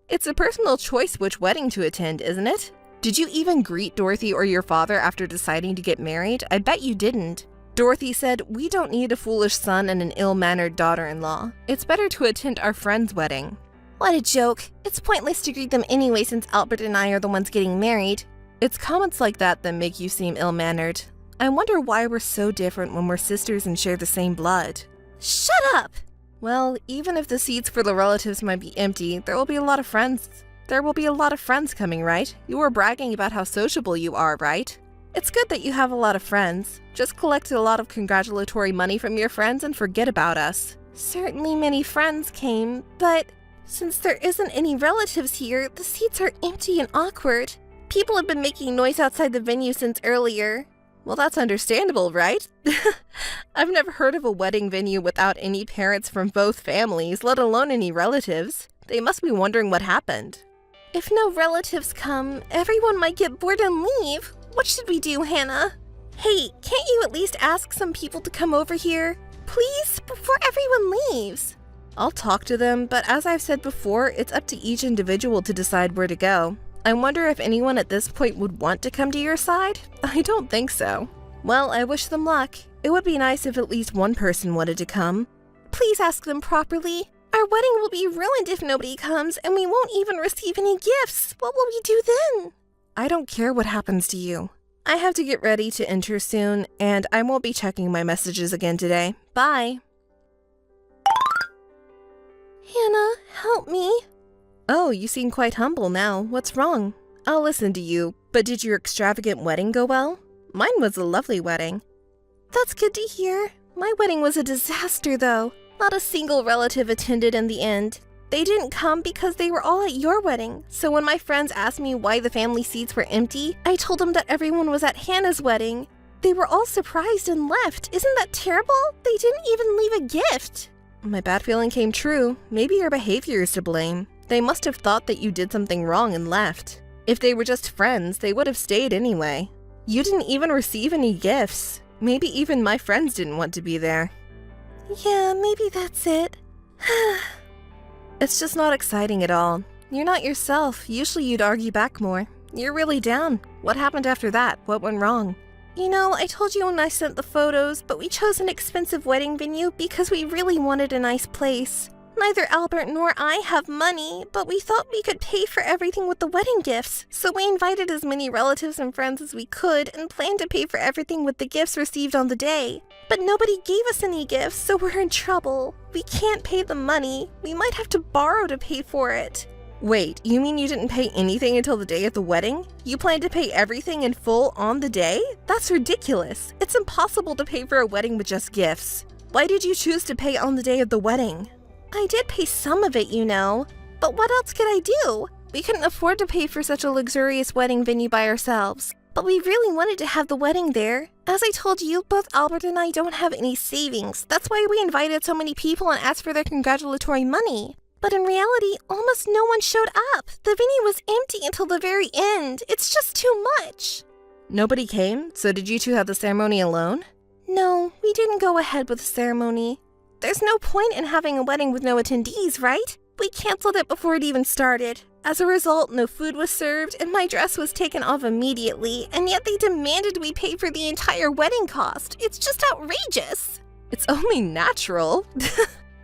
It's a personal choice which wedding to attend, isn't it? Did you even greet Dorothy or your father after deciding to get married? I bet you didn't. Dorothy said, "We don't need a foolish son and an ill-mannered daughter-in-law. It's better to attend our friend's wedding." What a joke. It's pointless to greet them anyway since Albert and I are the ones getting married. It's comments like that make you seem ill-mannered. I wonder why we're so different when we're sisters and share the same blood. Shut up! Well, even if the seats for the relatives might be empty, there will be a lot of friends. There will be a lot of friends coming, right? You were bragging about how sociable you are, right? It's good that you have a lot of friends. Just collect a lot of congratulatory money from your friends and forget about us. Certainly many friends came, but since there isn't any relatives here, the seats are empty and awkward. People have been making noise outside the venue since earlier. Well, that's understandable, right? I've never heard of a wedding venue without any parents from both families, let alone any relatives. They must be wondering what happened. If no relatives come, everyone might get bored and leave. What should we do, Hannah? Hey, can't you at least ask some people to come over here? Please, before everyone leaves. I'll talk to them, but as I've said before, it's up to each individual to decide where to go. I wonder if anyone at this point would want to come to your side? I don't think so. Well, I wish them luck. It would be nice if at least one person wanted to come. Please ask them properly. Our wedding will be ruined if nobody comes, and we won't even receive any gifts. What will we do then? I don't care what happens to you. I have to get ready to enter soon, and I won't be checking my messages again today. Bye. Hannah, help me. Oh, you seem quite humble now. What's wrong? I'll listen to you, but did your extravagant wedding go well? Mine was a lovely wedding. That's good to hear. My wedding was a disaster, though. Not a single relative attended in the end. They didn't come because they were all at your wedding. So when my friends asked me why the family seats were empty, I told them that everyone was at Hannah's wedding. They were all surprised and left. Isn't that terrible? They didn't even leave a gift. My bad feeling came true. Maybe your behavior is to blame. They must have thought that you did something wrong and left. If they were just friends, they would have stayed anyway. You didn't even receive any gifts. Maybe even my friends didn't want to be there. Yeah, maybe that's it. It's just not exciting at all. You're not yourself. Usually you'd argue back more. You're really down. What happened after that? What went wrong? You know, I told you when I sent the photos, but we chose an expensive wedding venue because we really wanted a nice place. Neither Albert nor I have money, but we thought we could pay for everything with the wedding gifts, so we invited as many relatives and friends as we could and planned to pay for everything with the gifts received on the day. But nobody gave us any gifts, so we're in trouble. We can't pay the money. We might have to borrow to pay for it. Wait, you mean you didn't pay anything until the day of the wedding? You planned to pay everything in full on the day? That's ridiculous. It's impossible to pay for a wedding with just gifts. Why did you choose to pay on the day of the wedding? I did pay some of it, you know. But what else could I do? We couldn't afford to pay for such a luxurious wedding venue by ourselves. But we really wanted to have the wedding there. As I told you, both Albert and I don't have any savings. That's why we invited so many people and asked for their congratulatory money. But in reality, almost no one showed up. The venue was empty until the very end. It's just too much. Nobody came? So did you two have the ceremony alone? No, we didn't go ahead with the ceremony. There's no point in having a wedding with no attendees, right? We canceled it before it even started. As a result, no food was served, and my dress was taken off immediately, and yet they demanded we pay for the entire wedding cost. It's just outrageous. It's only natural.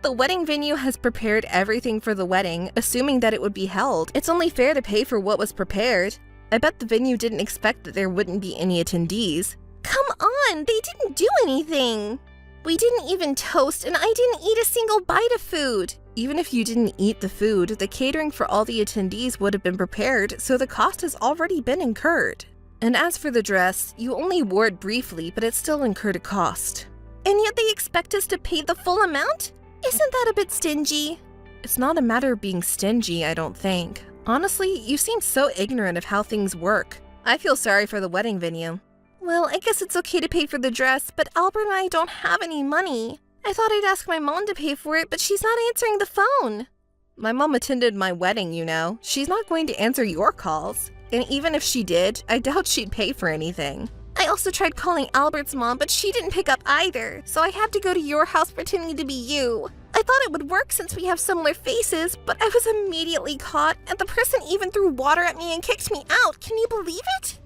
The wedding venue has prepared everything for the wedding, assuming that it would be held. It's only fair to pay for what was prepared. I bet the venue didn't expect that there wouldn't be any attendees. Come on, they didn't do anything. We didn't even toast, and I didn't eat a single bite of food. Even if you didn't eat the food, the catering for all the attendees would have been prepared, so the cost has already been incurred. And as for the dress, you only wore it briefly, but it still incurred a cost. And yet they expect us to pay the full amount? Isn't that a bit stingy? It's not a matter of being stingy, I don't think. Honestly, you seem so ignorant of how things work. I feel sorry for the wedding venue. Well, I guess it's okay to pay for the dress, but Albert and I don't have any money. I thought I'd ask my mom to pay for it, but she's not answering the phone. My mom attended my wedding, you know. She's not going to answer your calls. And even if she did, I doubt she'd pay for anything. I also tried calling Albert's mom, but she didn't pick up either, so I had to go to your house pretending to be you. I thought it would work since we have similar faces, but I was immediately caught, and the person even threw water at me and kicked me out. Can you believe it?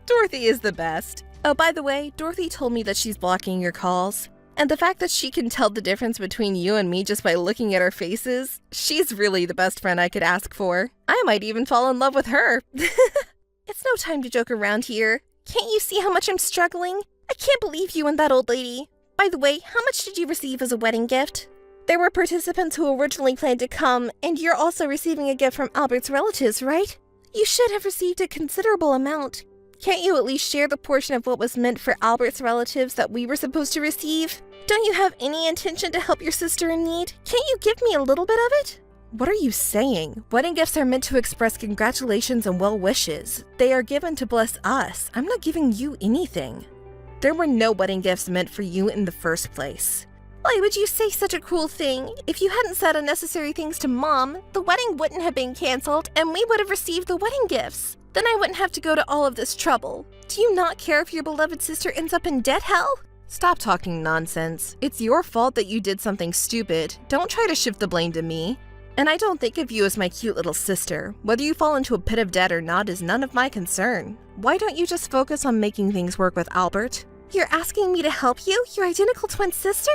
Dorothy is the best. Oh, by the way, Dorothy told me that she's blocking your calls. And the fact that she can tell the difference between you and me just by looking at our faces, she's really the best friend I could ask for. I might even fall in love with her. It's no time to joke around here. Can't you see how much I'm struggling? I can't believe you and that old lady. By the way, how much did you receive as a wedding gift? There were participants who originally planned to come, and you're also receiving a gift from Albert's relatives, right? You should have received a considerable amount. Can't you at least share the portion of what was meant for Albert's relatives that we were supposed to receive? Don't you have any intention to help your sister in need? Can't you give me a little bit of it? What are you saying? Wedding gifts are meant to express congratulations and well wishes. They are given to bless us. I'm not giving you anything. There were no wedding gifts meant for you in the first place. Why would you say such a cruel thing? If you hadn't said unnecessary things to Mom, the wedding wouldn't have been canceled and we would have received the wedding gifts. Then I wouldn't have to go to all of this trouble. Do you not care if your beloved sister ends up in debt hell? Stop talking nonsense. It's your fault that you did something stupid. Don't try to shift the blame to me. And I don't think of you as my cute little sister. Whether you fall into a pit of debt or not is none of my concern. Why don't you just focus on making things work with Albert? You're asking me to help you? Your identical twin sister?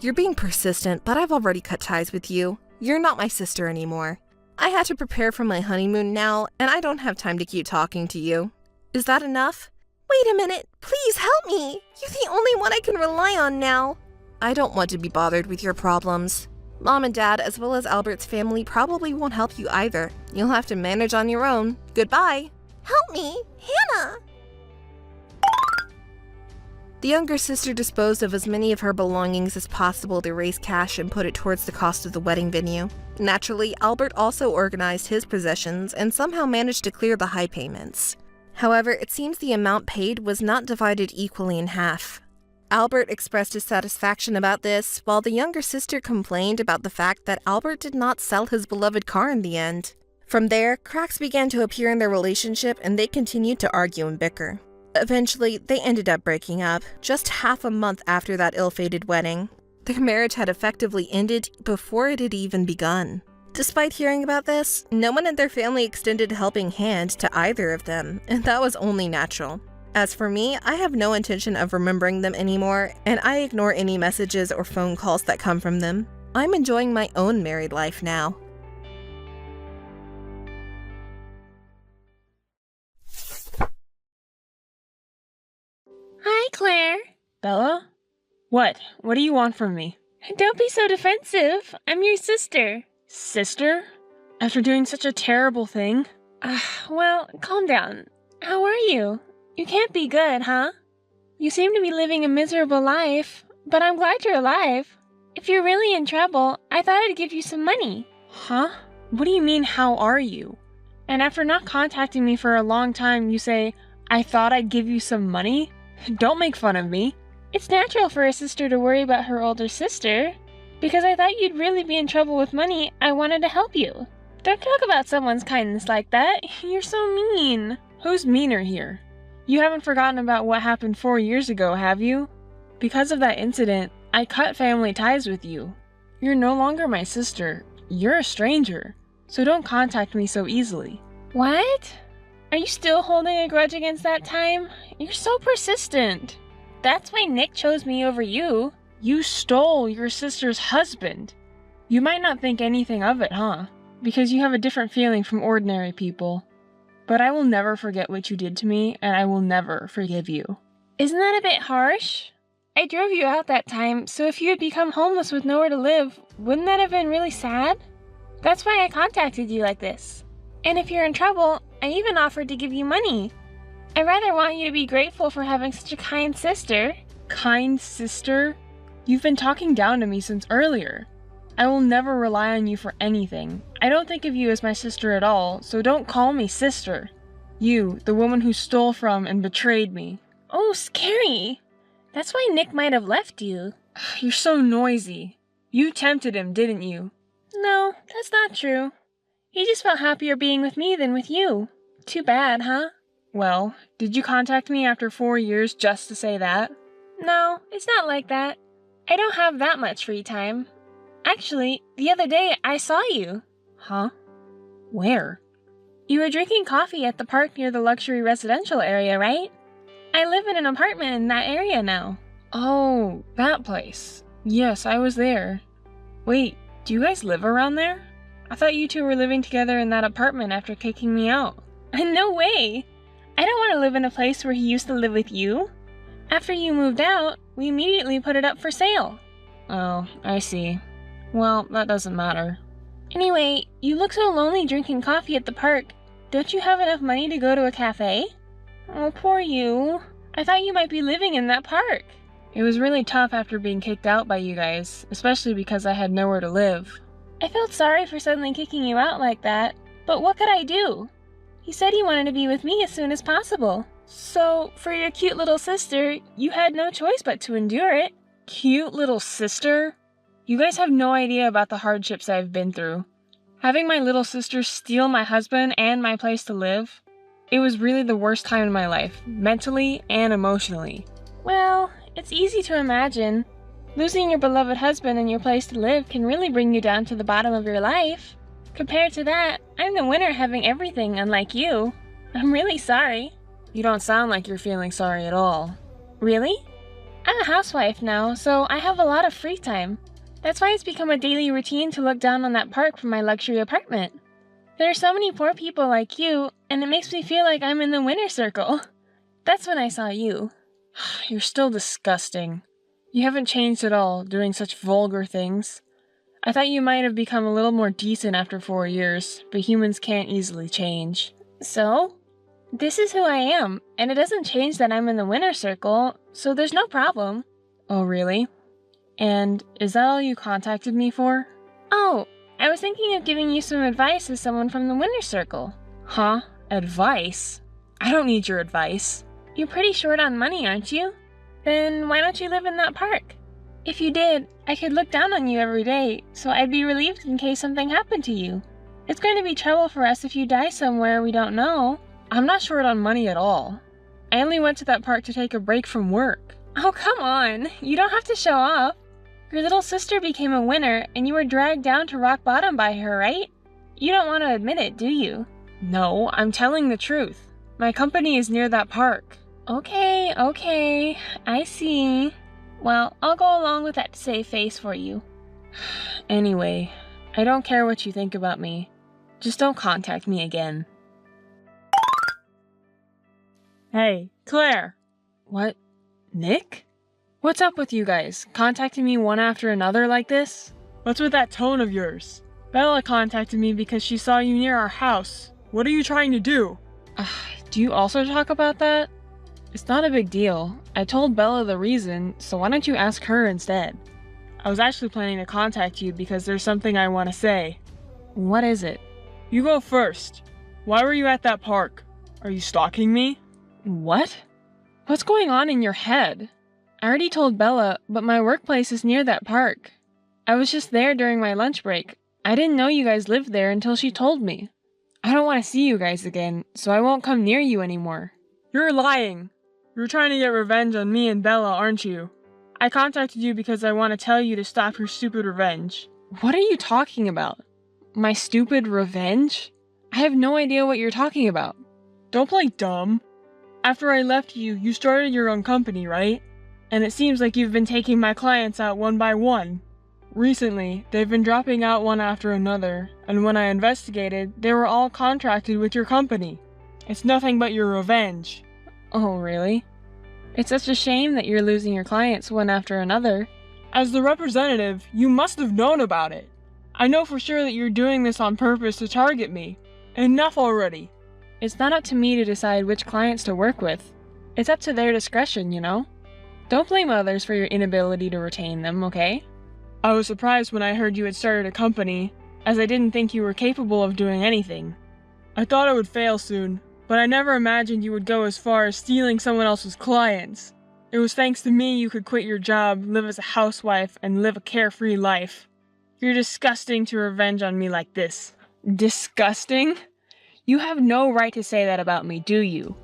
You're being persistent, but I've already cut ties with you. You're not my sister anymore. I had to prepare for my honeymoon now, and I don't have time to keep talking to you. Is that enough? Wait a minute. Please help me. You're the only one I can rely on now. I don't want to be bothered with your problems. Mom and Dad, as well as Albert's family, probably won't help you either. You'll have to manage on your own. Goodbye. Help me, Hannah. The younger sister disposed of as many of her belongings as possible to raise cash and put it towards the cost of the wedding venue. Naturally, Albert also organized his possessions and somehow managed to clear the high payments. However, it seems the amount paid was not divided equally in half. Albert expressed his satisfaction about this, while the younger sister complained about the fact that Albert did not sell his beloved car in the end. From there, cracks began to appear in their relationship and they continued to argue and bicker. Eventually, they ended up breaking up, just half a month after that ill-fated wedding. Their marriage had effectively ended before it had even begun. Despite hearing about this, no one in their family extended a helping hand to either of them, and that was only natural. As for me, I have no intention of remembering them anymore, and I ignore any messages or phone calls that come from them. I'm enjoying my own married life now. Hi, Claire. Bella? What? What do you want from me? Don't be so defensive. I'm your sister. Sister? After doing such a terrible thing? Well, calm down. How are you? You can't be good, huh? You seem to be living a miserable life, but I'm glad you're alive. If you're really in trouble, I thought I'd give you some money. Huh? What do you mean, how are you? And after not contacting me for a long time, you say, I thought I'd give you some money? Don't make fun of me. It's natural for a sister to worry about her older sister. Because I thought you'd really be in trouble with money, I wanted to help you. Don't talk about someone's kindness like that. You're so mean. Who's meaner here? You haven't forgotten about what happened 4 years ago, have you? Because of that incident, I cut family ties with you. You're no longer my sister. You're a stranger. So don't contact me so easily. What? Are you still holding a grudge against that time? You're so persistent. That's why Nick chose me over you. You stole your sister's husband. You might not think anything of it, huh? Because you have a different feeling from ordinary people. But I will never forget what you did to me, and I will never forgive you. Isn't that a bit harsh? I drove you out that time, so if you had become homeless with nowhere to live, wouldn't that have been really sad? That's why I contacted you like this. And if you're in trouble, I even offered to give you money. I rather want you to be grateful for having such a kind sister. Kind sister? You've been talking down to me since earlier. I will never rely on you for anything. I don't think of you as my sister at all, so don't call me sister. You, the woman who stole from and betrayed me. Oh, scary. That's why Nick might have left you. You're so noisy. You tempted him, didn't you? No, that's not true. He just felt happier being with me than with you. Too bad, huh? Well, did you contact me after 4 years just to say that? No, it's not like that. I don't have that much free time. Actually, the other day I saw you. Huh? Where? You were drinking coffee at the park near the luxury residential area, right? I live in an apartment in that area now. Oh, that place. Yes, I was there. Wait, do you guys live around there? I thought you two were living together in that apartment after kicking me out. No way! I don't want to live in a place where he used to live with you. After you moved out, we immediately put it up for sale. Oh, I see. Well, that doesn't matter. Anyway, you look so lonely drinking coffee at the park. Don't you have enough money to go to a cafe? Oh, poor you. I thought you might be living in that park. It was really tough after being kicked out by you guys, especially because I had nowhere to live. I felt sorry for suddenly kicking you out like that, but what could I do? He said he wanted to be with me as soon as possible. So, for your cute little sister, you had no choice but to endure it. Cute little sister? You guys have no idea about the hardships I've been through. Having my little sister steal my husband and my place to live, it was really the worst time in my life, mentally and emotionally. Well, it's easy to imagine. Losing your beloved husband and your place to live can really bring you down to the bottom of your life. Compared to that, I'm the winner having everything, unlike you. I'm really sorry. You don't sound like you're feeling sorry at all. Really? I'm a housewife now, so I have a lot of free time. That's why it's become a daily routine to look down on that park from my luxury apartment. There are so many poor people like you, and it makes me feel like I'm in the winner's circle. That's when I saw you. You're still disgusting. You haven't changed at all, doing such vulgar things. I thought you might have become a little more decent after 4 years, but humans can't easily change. So? This is who I am, and it doesn't change that I'm in the winner's circle, so there's no problem. Oh, really? And is that all you contacted me for? Oh, I was thinking of giving you some advice as someone from the winner's circle. Huh? Advice? I don't need your advice. You're pretty short on money, aren't you? Then why don't you live in that park? If you did, I could look down on you every day, so I'd be relieved in case something happened to you. It's going to be trouble for us if you die somewhere we don't know. I'm not short on money at all. I only went to that park to take a break from work. Oh, come on. You don't have to show off. Your little sister became a winner, and you were dragged down to rock bottom by her, right? You don't want to admit it, do you? No, I'm telling the truth. My company is near that park. Okay, I see. Well, I'll go along with that to save face for you. Anyway, I don't care what you think about me. Just don't contact me again. Hey, Claire! What? Nick? What's up with you guys? Contacting me one after another like this? What's with that tone of yours? Bella contacted me because she saw you near our house. What are you trying to do? Do you also talk about that? It's not a big deal. I told Bella the reason, so why don't you ask her instead? I was actually planning to contact you because there's something I want to say. What is it? You go first. Why were you at that park? Are you stalking me? What? What's going on in your head? I already told Bella, but my workplace is near that park. I was just there during my lunch break. I didn't know you guys lived there until she told me. I don't want to see you guys again, so I won't come near you anymore. You're lying. You're trying to get revenge on me and Bella, aren't you? I contacted you because I want to tell you to stop your stupid revenge. What are you talking about? My stupid revenge? I have no idea what you're talking about. Don't play dumb. After I left you, you started your own company, right? And it seems like you've been taking my clients out one by one. Recently, they've been dropping out one after another, and when I investigated, they were all contracted with your company. It's nothing but your revenge. Oh, really? It's such a shame that you're losing your clients one after another. As the representative, you must have known about it. I know for sure that you're doing this on purpose to target me. Enough already. It's not up to me to decide which clients to work with. It's up to their discretion, you know? Don't blame others for your inability to retain them, okay? I was surprised when I heard you had started a company, as I didn't think you were capable of doing anything. I thought it would fail soon, but I never imagined you would go as far as stealing someone else's clients. It was thanks to me you could quit your job, live as a housewife, and live a carefree life. You're disgusting to revenge on me like this. Disgusting? You have no right to say that about me, do you?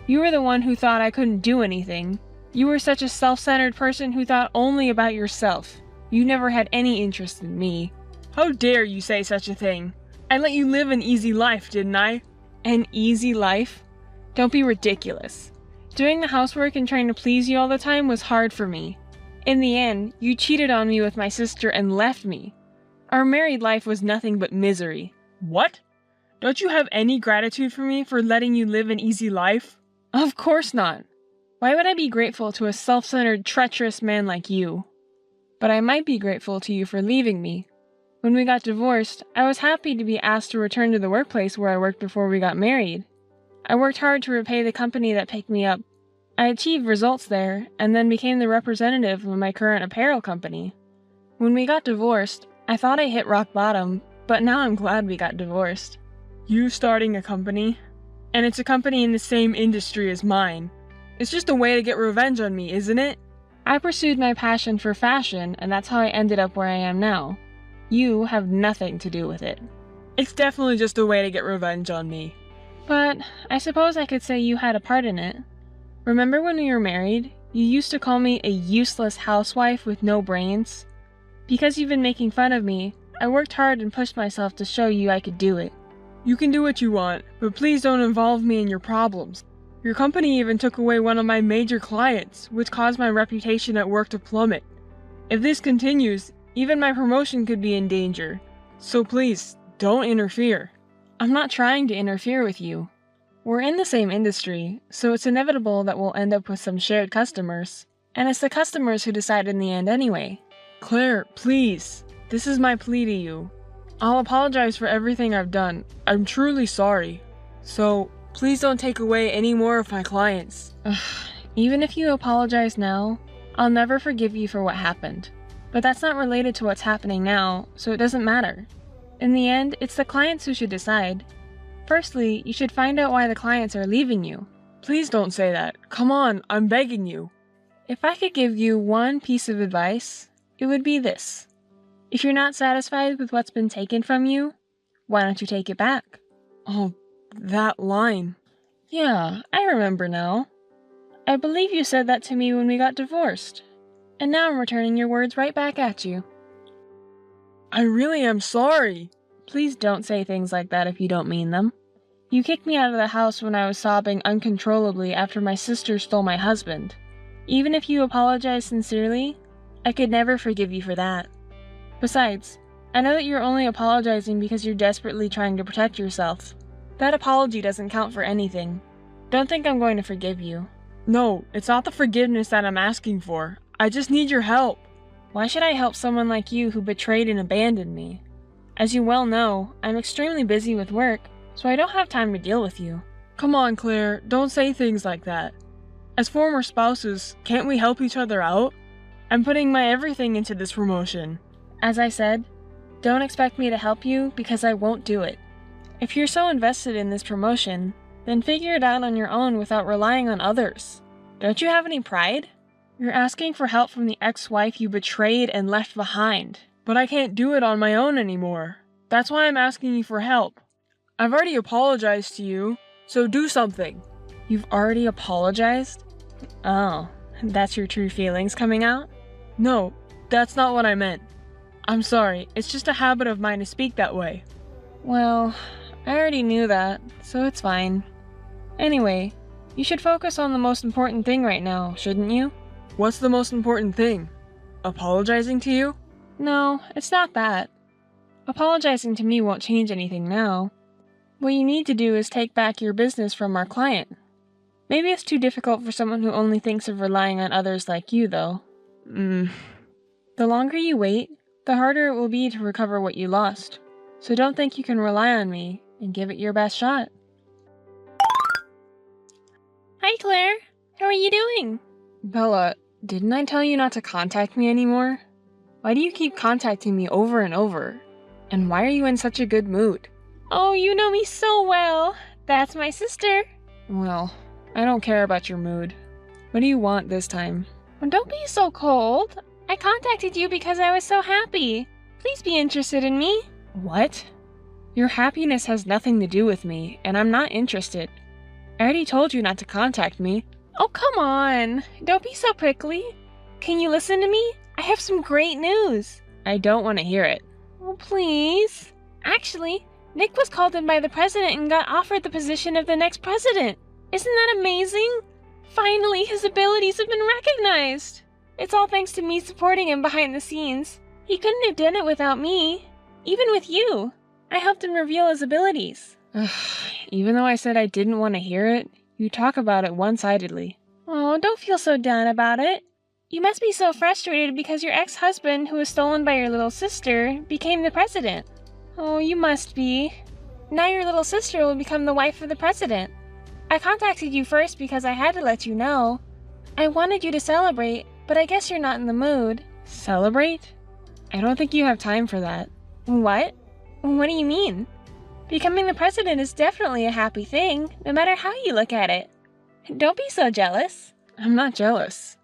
You were the one who thought I couldn't do anything. You were such a self-centered person who thought only about yourself. You never had any interest in me. How dare you say such a thing? I let you live an easy life, didn't I? An easy life? Don't be ridiculous. Doing the housework and trying to please you all the time was hard for me. In the end, you cheated on me with my sister and left me. Our married life was nothing but misery. What? Don't you have any gratitude for me for letting you live an easy life? Of course not. Why would I be grateful to a self-centered, treacherous man like you? But I might be grateful to you for leaving me. When we got divorced, I was happy to be asked to return to the workplace where I worked before we got married. I worked hard to repay the company that picked me up. I achieved results there, and then became the representative of my current apparel company. When we got divorced, I thought I hit rock bottom, but now I'm glad we got divorced. You starting a company? And it's a company in the same industry as mine. It's just a way to get revenge on me, isn't it? I pursued my passion for fashion, and that's how I ended up where I am now. You have nothing to do with it. It's definitely just a way to get revenge on me. But I suppose I could say you had a part in it. Remember when we were married, you used to call me a useless housewife with no brains? Because you've been making fun of me, I worked hard and pushed myself to show you I could do it. You can do what you want, but please don't involve me in your problems. Your company even took away one of my major clients, which caused my reputation at work to plummet. If this continues, even my promotion could be in danger. So please, don't interfere. I'm not trying to interfere with you. We're in the same industry, so it's inevitable that we'll end up with some shared customers. And it's the customers who decide in the end anyway. Claire, please. This is my plea to you. I'll apologize for everything I've done. I'm truly sorry. So, please don't take away any more of my clients. Even if you apologize now, I'll never forgive you for what happened. But that's not related to what's happening now, so it doesn't matter. In the end, it's the clients who should decide. Firstly, you should find out why the clients are leaving you. Please don't say that. Come on, I'm begging you. If I could give you one piece of advice, it would be this. If you're not satisfied with what's been taken from you, why don't you take it back? Oh, that line. Yeah, I remember now. I believe you said that to me when we got divorced. And now I'm returning your words right back at you. I really am sorry. Please don't say things like that if you don't mean them. You kicked me out of the house when I was sobbing uncontrollably after my sister stole my husband. Even if you apologize sincerely, I could never forgive you for that. Besides, I know that you're only apologizing because you're desperately trying to protect yourself. That apology doesn't count for anything. Don't think I'm going to forgive you. No, it's not the forgiveness that I'm asking for. I just need your help. Why should I help someone like you who betrayed and abandoned me? As you well know, I'm extremely busy with work, so I don't have time to deal with you. Come on, Claire, don't say things like that. As former spouses, can't we help each other out? I'm putting my everything into this promotion. As I said, don't expect me to help you because I won't do it. If you're so invested in this promotion, then figure it out on your own without relying on others. Don't you have any pride? You're asking for help from the ex-wife you betrayed and left behind. But I can't do it on my own anymore. That's why I'm asking you for help. I've already apologized to you, so do something. You've already apologized? Oh, that's your true feelings coming out? No, that's not what I meant. I'm sorry, it's just a habit of mine to speak that way. Well, I already knew that, so it's fine. Anyway, you should focus on the most important thing right now, shouldn't you? What's the most important thing? Apologizing to you? No, it's not that. Apologizing to me won't change anything now. What you need to do is take back your business from our client. Maybe it's too difficult for someone who only thinks of relying on others like you, though. The longer you wait, the harder it will be to recover what you lost. So don't think you can rely on me, and give it your best shot. Hi, Claire. How are you doing? Bella, didn't I tell you not to contact me anymore? Why do you keep contacting me over and over? And why are you in such a good mood? Oh, you know me so well. That's my sister. Well, I don't care about your mood. What do you want this time? Well, don't be so cold. I contacted you because I was so happy. Please be interested in me. What? Your happiness has nothing to do with me, and I'm not interested. I already told you not to contact me. Oh, come on. Don't be so prickly. Can you listen to me? I have some great news. I don't want to hear it. Oh, please. Actually, Nick was called in by the president and got offered the position of the next president. Isn't that amazing? Finally, his abilities have been recognized! It's all thanks to me supporting him behind the scenes. He couldn't have done it without me. Even with you. I helped him reveal his abilities. Even though I said I didn't want to hear it, you talk about it one-sidedly. Oh, don't feel so down about it. You must be so frustrated because your ex-husband, who was stolen by your little sister, became the president. Oh, you must be. Now your little sister will become the wife of the president. I contacted you first because I had to let you know. I wanted you to celebrate, but I guess you're not in the mood. Celebrate? I don't think you have time for that. What? What do you mean? Becoming the president is definitely a happy thing, no matter how you look at it. Don't be so jealous. I'm not jealous.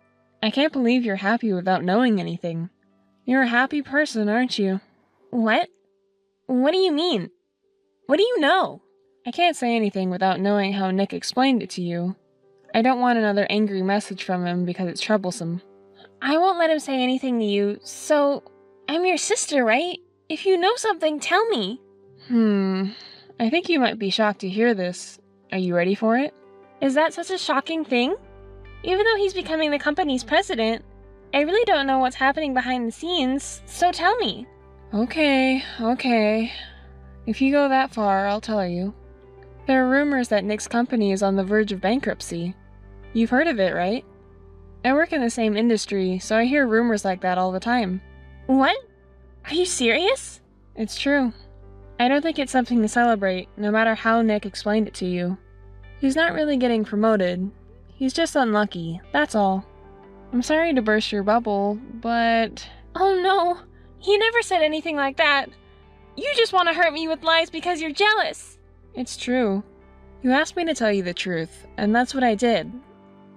I can't believe you're happy without knowing anything. You're a happy person, aren't you? What? What do you mean? What do you know? I can't say anything without knowing how Nick explained it to you. I don't want another angry message from him because it's troublesome. I won't let him say anything to you, so... I'm your sister, right? If you know something, tell me. I think you might be shocked to hear this. Are you ready for it? Is that such a shocking thing? Even though he's becoming the company's president, I really don't know what's happening behind the scenes, so tell me. Okay. If you go that far, I'll tell you. There are rumors that Nick's company is on the verge of bankruptcy. You've heard of it, right? I work in the same industry, so I hear rumors like that all the time. What? Are you serious? It's true. I don't think it's something to celebrate, no matter how Nick explained it to you. He's not really getting promoted. He's just unlucky, that's all. I'm sorry to burst your bubble, but... Oh no! He never said anything like that! You just want to hurt me with lies because you're jealous! It's true. You asked me to tell you the truth, and that's what I did.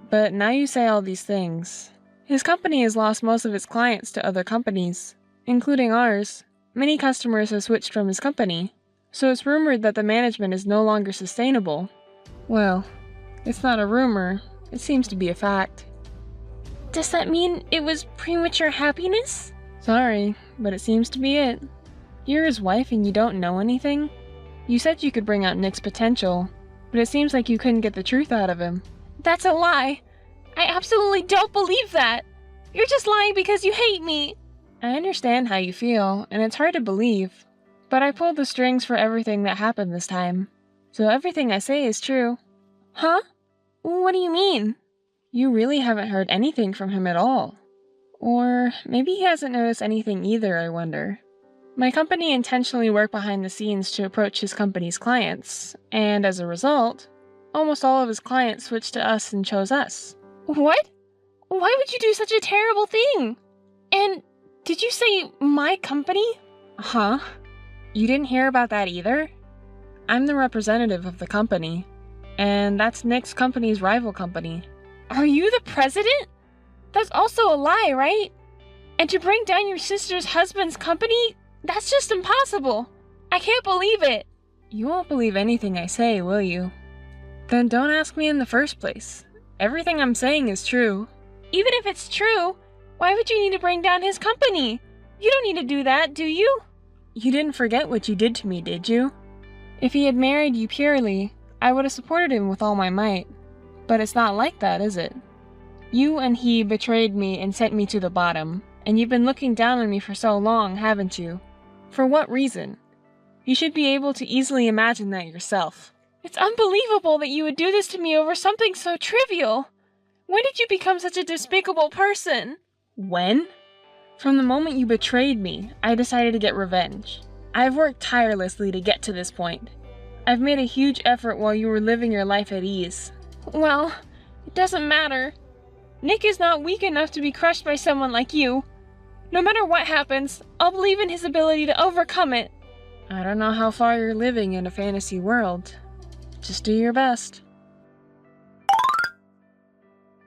But now you say all these things. His company has lost most of its clients to other companies, including ours. Many customers have switched from his company, so it's rumored that the management is no longer sustainable. Well, it's not a rumor, it seems to be a fact. Does that mean it was premature happiness? Sorry, but it seems to be it. You're his wife and you don't know anything? You said you could bring out Nick's potential, but it seems like you couldn't get the truth out of him. That's a lie! I absolutely don't believe that! You're just lying because you hate me! I understand how you feel, and it's hard to believe, but I pulled the strings for everything that happened this time, so everything I say is true. Huh? What do you mean? You really haven't heard anything from him at all. Or maybe he hasn't noticed anything either, I wonder. My company intentionally worked behind the scenes to approach his company's clients, and as a result, almost all of his clients switched to us and chose us. What? Why would you do such a terrible thing? And did you say my company? Huh? You didn't hear about that either? I'm the representative of the company, and that's Nick's company's rival company. Are you the president? That's also a lie, right? And to bring down your sister's husband's company? That's just impossible. I can't believe it. You won't believe anything I say, will you? Then don't ask me in the first place. Everything I'm saying is true. Even if it's true, why would you need to bring down his company? You don't need to do that, do you? You didn't forget what you did to me, did you? If he had married you purely, I would have supported him with all my might. But it's not like that, is it? You and he betrayed me and sent me to the bottom, and you've been looking down on me for so long, haven't you? For what reason? You should be able to easily imagine that yourself. It's unbelievable that you would do this to me over something so trivial. When did you become such a despicable person? When? From the moment you betrayed me, I decided to get revenge. I've worked tirelessly to get to this point. I've made a huge effort while you were living your life at ease. Well, it doesn't matter. Nick is not weak enough to be crushed by someone like you. No matter what happens, I'll believe in his ability to overcome it. I don't know how far you're living in a fantasy world. Just do your best.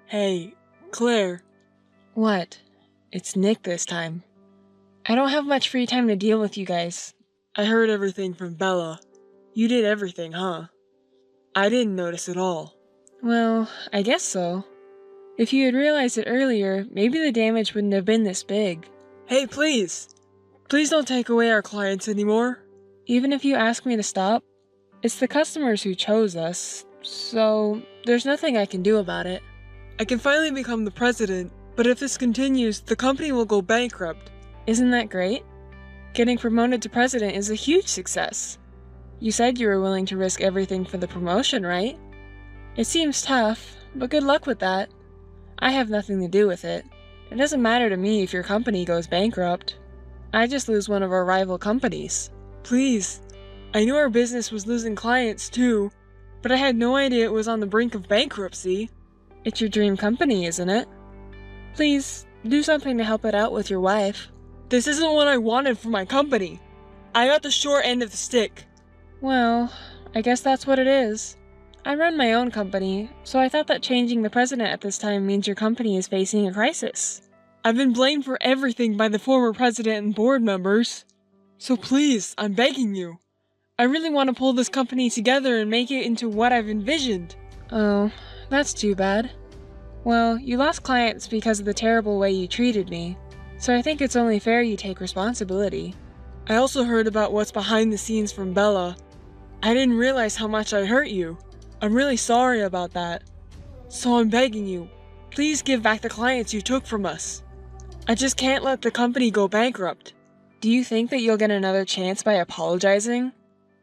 Hey, Claire. What? It's Nick this time. I don't have much free time to deal with you guys. I heard everything from Bella. You did everything, huh? I didn't notice at all. Well, I guess so. If you had realized it earlier, maybe the damage wouldn't have been this big. Hey, please! Please don't take away our clients anymore. Even if you ask me to stop, it's the customers who chose us, so there's nothing I can do about it. I can finally become the president, but if this continues, the company will go bankrupt. Isn't that great? Getting promoted to president is a huge success. You said you were willing to risk everything for the promotion, right? It seems tough, but good luck with that. I have nothing to do with it. It doesn't matter to me if your company goes bankrupt. I just lose one of our rival companies. Please. I knew our business was losing clients too, but I had no idea it was on the brink of bankruptcy. It's your dream company, isn't it? Please, do something to help it out with your wife. This isn't what I wanted for my company. I got the short end of the stick. Well, I guess that's what it is. I run my own company, so I thought that changing the president at this time means your company is facing a crisis. I've been blamed for everything by the former president and board members. So please, I'm begging you. I really want to pull this company together and make it into what I've envisioned. Oh, that's too bad. Well, you lost clients because of the terrible way you treated me, so I think it's only fair you take responsibility. I also heard about what's behind the scenes from Bella. I didn't realize how much I hurt you. I'm really sorry about that. So I'm begging you, please give back the clients you took from us. I just can't let the company go bankrupt. Do you think that you'll get another chance by apologizing?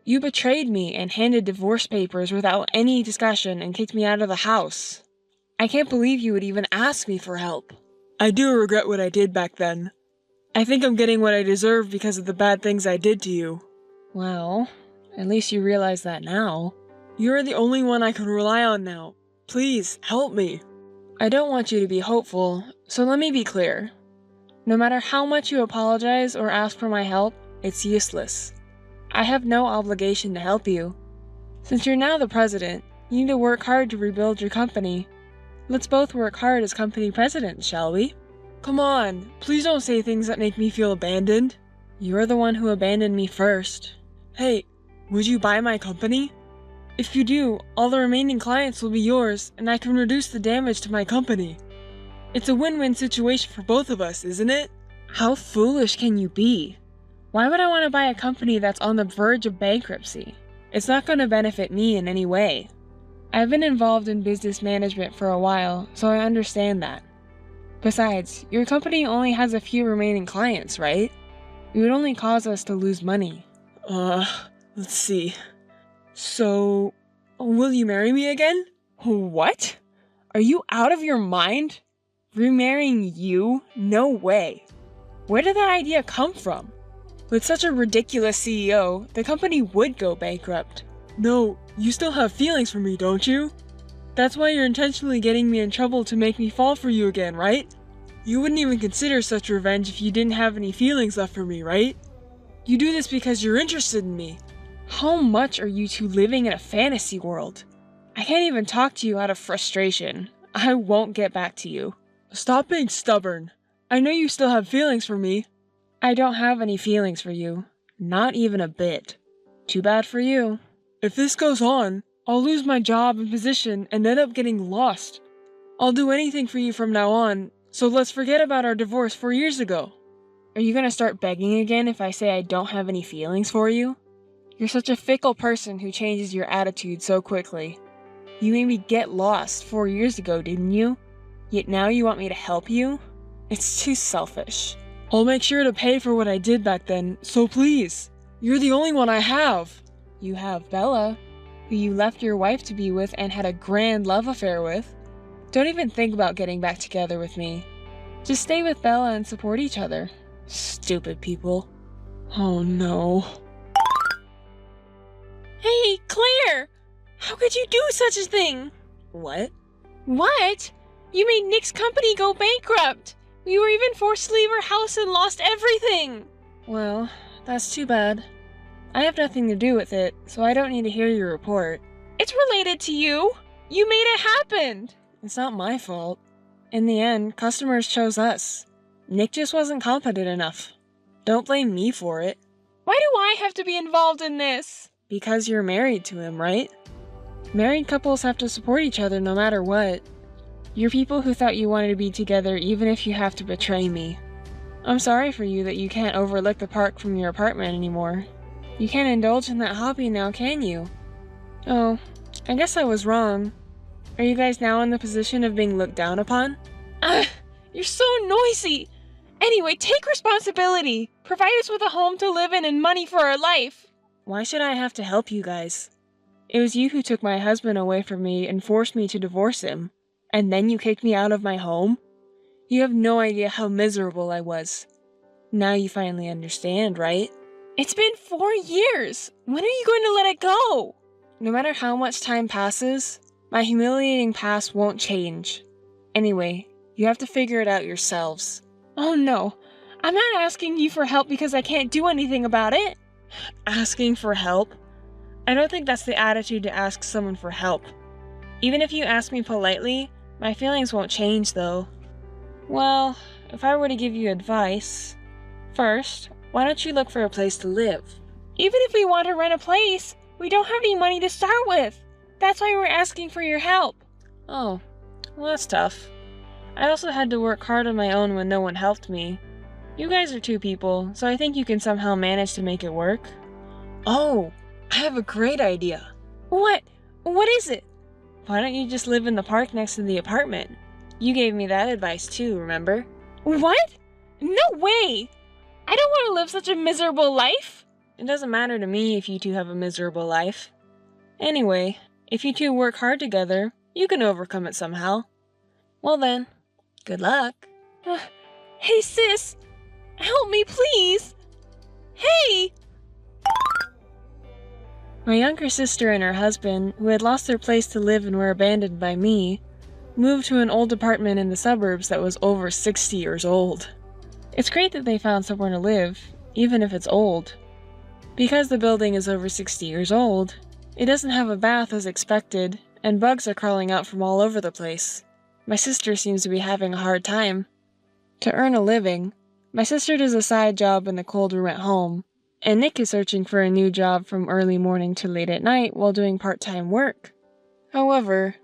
You betrayed me and handed divorce papers without any discussion and kicked me out of the house. I can't believe you would even ask me for help. I do regret what I did back then. I think I'm getting what I deserve because of the bad things I did to you. Well, at least you realize that now. You're the only one I can rely on now. Please, help me. I don't want you to be hopeful, so let me be clear. No matter how much you apologize or ask for my help, it's useless. I have no obligation to help you. Since you're now the president, you need to work hard to rebuild your company. Let's both work hard as company presidents, shall we? Come on, please don't say things that make me feel abandoned. You're the one who abandoned me first. Hey, would you buy my company? If you do, all the remaining clients will be yours, and I can reduce the damage to my company. It's a win-win situation for both of us, isn't it? How foolish can you be? Why would I want to buy a company that's on the verge of bankruptcy? It's not going to benefit me in any way. I've been involved in business management for a while, so I understand that. Besides, your company only has a few remaining clients, right? It would only cause us to lose money. Let's see. So, will you marry me again? What? Are you out of your mind? Remarrying you? No way. Where did that idea come from? With such a ridiculous CEO, the company would go bankrupt. No, you still have feelings for me, don't you? That's why you're intentionally getting me in trouble to make me fall for you again, right? You wouldn't even consider such revenge if you didn't have any feelings left for me, right? You do this because you're interested in me. How much are you two living in a fantasy world? I can't even talk to you out of frustration. I won't get back to you. Stop being stubborn. I know you still have feelings for me. I don't have any feelings for you. Not even a bit. Too bad for you. If this goes on, I'll lose my job and position and end up getting lost. I'll do anything for you from now on, so let's forget about our divorce 4 years ago. Are you gonna start begging again if I say I don't have any feelings for you? You're such a fickle person who changes your attitude so quickly. You made me get lost 4 years ago, didn't you? Yet now you want me to help you? It's too selfish. I'll make sure to pay for what I did back then, so please. You're the only one I have. You have Bella, who you left your wife to be with and had a grand love affair with. Don't even think about getting back together with me. Just stay with Bella and support each other. Stupid people. Oh no. Hey, Claire! How could you do such a thing? What? What? You made Nick's company go bankrupt! We were even forced to leave our house and lost everything! Well, that's too bad. I have nothing to do with it, so I don't need to hear your report. It's related to you! You made it happen! It's not my fault. In the end, customers chose us. Nick just wasn't competent enough. Don't blame me for it. Why do I have to be involved in this? Because you're married to him, right? Married couples have to support each other no matter what. You're people who thought you wanted to be together even if you have to betray me. I'm sorry for you that you can't overlook the park from your apartment anymore. You can't indulge in that hobby now, can you? Oh, I guess I was wrong. Are you guys now in the position of being looked down upon? You're so noisy! Anyway, take responsibility! Provide us with a home to live in and money for our life! Why should I have to help you guys? It was you who took my husband away from me and forced me to divorce him. And then you kicked me out of my home? You have no idea how miserable I was. Now you finally understand, right? It's been 4 years! When are you going to let it go? No matter how much time passes, my humiliating past won't change. Anyway, you have to figure it out yourselves. Oh no, I'm not asking you for help because I can't do anything about it. Asking for help? I don't think that's the attitude to ask someone for help. Even if you ask me politely, my feelings won't change though. Well, if I were to give you advice, first, why don't you look for a place to live? Even if we want to rent a place, we don't have any money to start with. That's why we're asking for your help. Oh, well that's tough. I also had to work hard on my own when no one helped me. You guys are 2 people, so I think you can somehow manage to make it work. Oh, I have a great idea. What? What is it? Why don't you just live in the park next to the apartment? You gave me that advice too, remember? What? No way! I don't want to live such a miserable life! It doesn't matter to me if you 2 have a miserable life. Anyway, if you 2 work hard together, you can overcome it somehow. Well then, good luck. Hey sis! Help me please! Hey! My younger sister and her husband, who had lost their place to live and were abandoned by me, moved to an old apartment in the suburbs that was over 60 years old. It's great that they found somewhere to live, even if it's old. Because the building is over 60 years old, it doesn't have a bath as expected, and bugs are crawling out from all over the place. My sister seems to be having a hard time. To earn a living, my sister does a side job in the cold room at home, and Nick is searching for a new job from early morning to late at night while doing part-time work. However,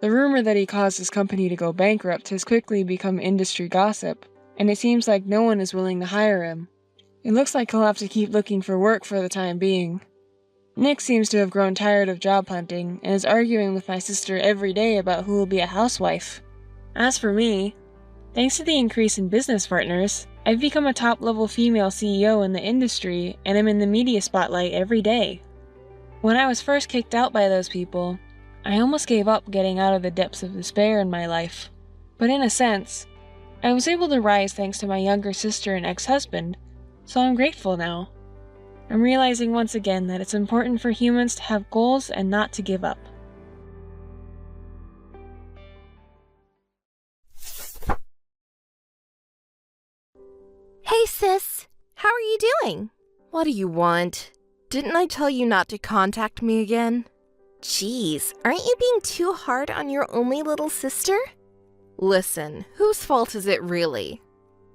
the rumor that he caused his company to go bankrupt has quickly become industry gossip, and it seems like no one is willing to hire him. It looks like he'll have to keep looking for work for the time being. Nick seems to have grown tired of job hunting and is arguing with my sister every day about who will be a housewife. As for me, thanks to the increase in business partners, I've become a top-level female CEO in the industry and am in the media spotlight every day. When I was first kicked out by those people, I almost gave up getting out of the depths of despair in my life. But in a sense, I was able to rise thanks to my younger sister and ex-husband, so I'm grateful now. I'm realizing once again that it's important for humans to have goals and not to give up. Hey sis, how are you doing? What do you want? Didn't I tell you not to contact me again? Jeez, aren't you being too hard on your only little sister? Listen, whose fault is it really?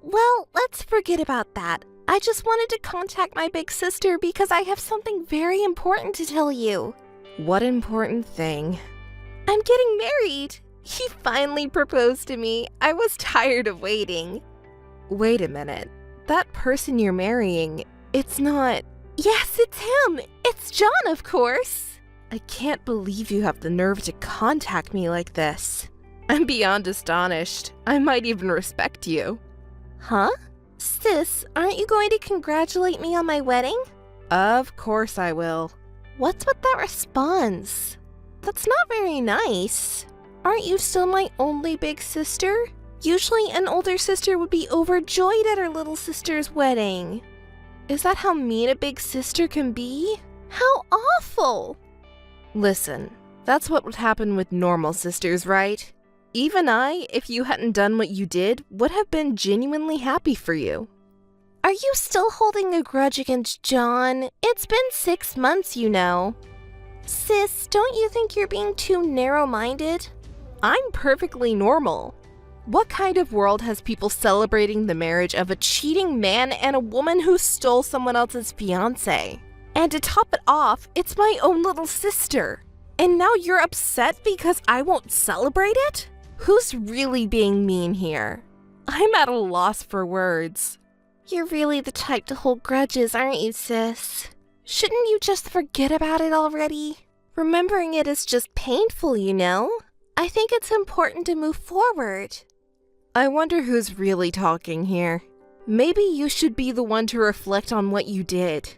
Well, let's forget about that. I just wanted to contact my big sister because I have something very important to tell you. What important thing? I'm getting married. He finally proposed to me. I was tired of waiting. Wait a minute. That person you're marrying, it's not... Yes, it's him! It's John, of course! I can't believe you have the nerve to contact me like this. I'm beyond astonished. I might even respect you. Huh? Sis, aren't you going to congratulate me on my wedding? Of course I will. What's with that response? That's not very nice. Aren't you still my only big sister? Usually an older sister would be overjoyed at her little sister's wedding. Is that how mean a big sister can be? How awful! Listen, that's what would happen with normal sisters, right? Even I, if you hadn't done what you did, would have been genuinely happy for you. Are you still holding a grudge against John? It's been 6 months, you know. Sis, don't you think you're being too narrow-minded? I'm perfectly normal. What kind of world has people celebrating the marriage of a cheating man and a woman who stole someone else's fiancé? And to top it off, it's my own little sister. And now you're upset because I won't celebrate it? Who's really being mean here? I'm at a loss for words. You're really the type to hold grudges, aren't you, sis? Shouldn't you just forget about it already? Remembering it is just painful, you know? I think it's important to move forward. I wonder who's really talking here. Maybe you should be the one to reflect on what you did.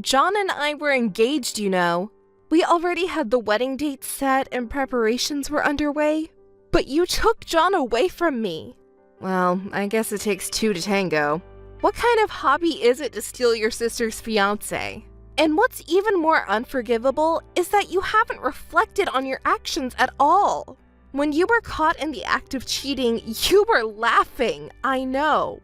John and I were engaged, you know. We already had the wedding date set and preparations were underway. But you took John away from me. Well, I guess it takes two to tango. What kind of hobby is it to steal your sister's fiancé? And what's even more unforgivable is that you haven't reflected on your actions at all. When you were caught in the act of cheating, you were laughing, I know.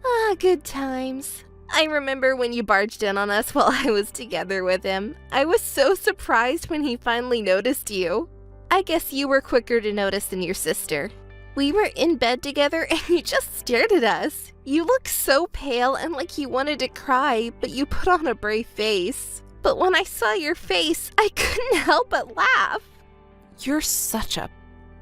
Ah, good times. I remember when you barged in on us while I was together with him. I was so surprised when he finally noticed you. I guess you were quicker to notice than your sister. We were in bed together and you just stared at us. You looked so pale and like you wanted to cry, but you put on a brave face. But when I saw your face, I couldn't help but laugh. You're such a...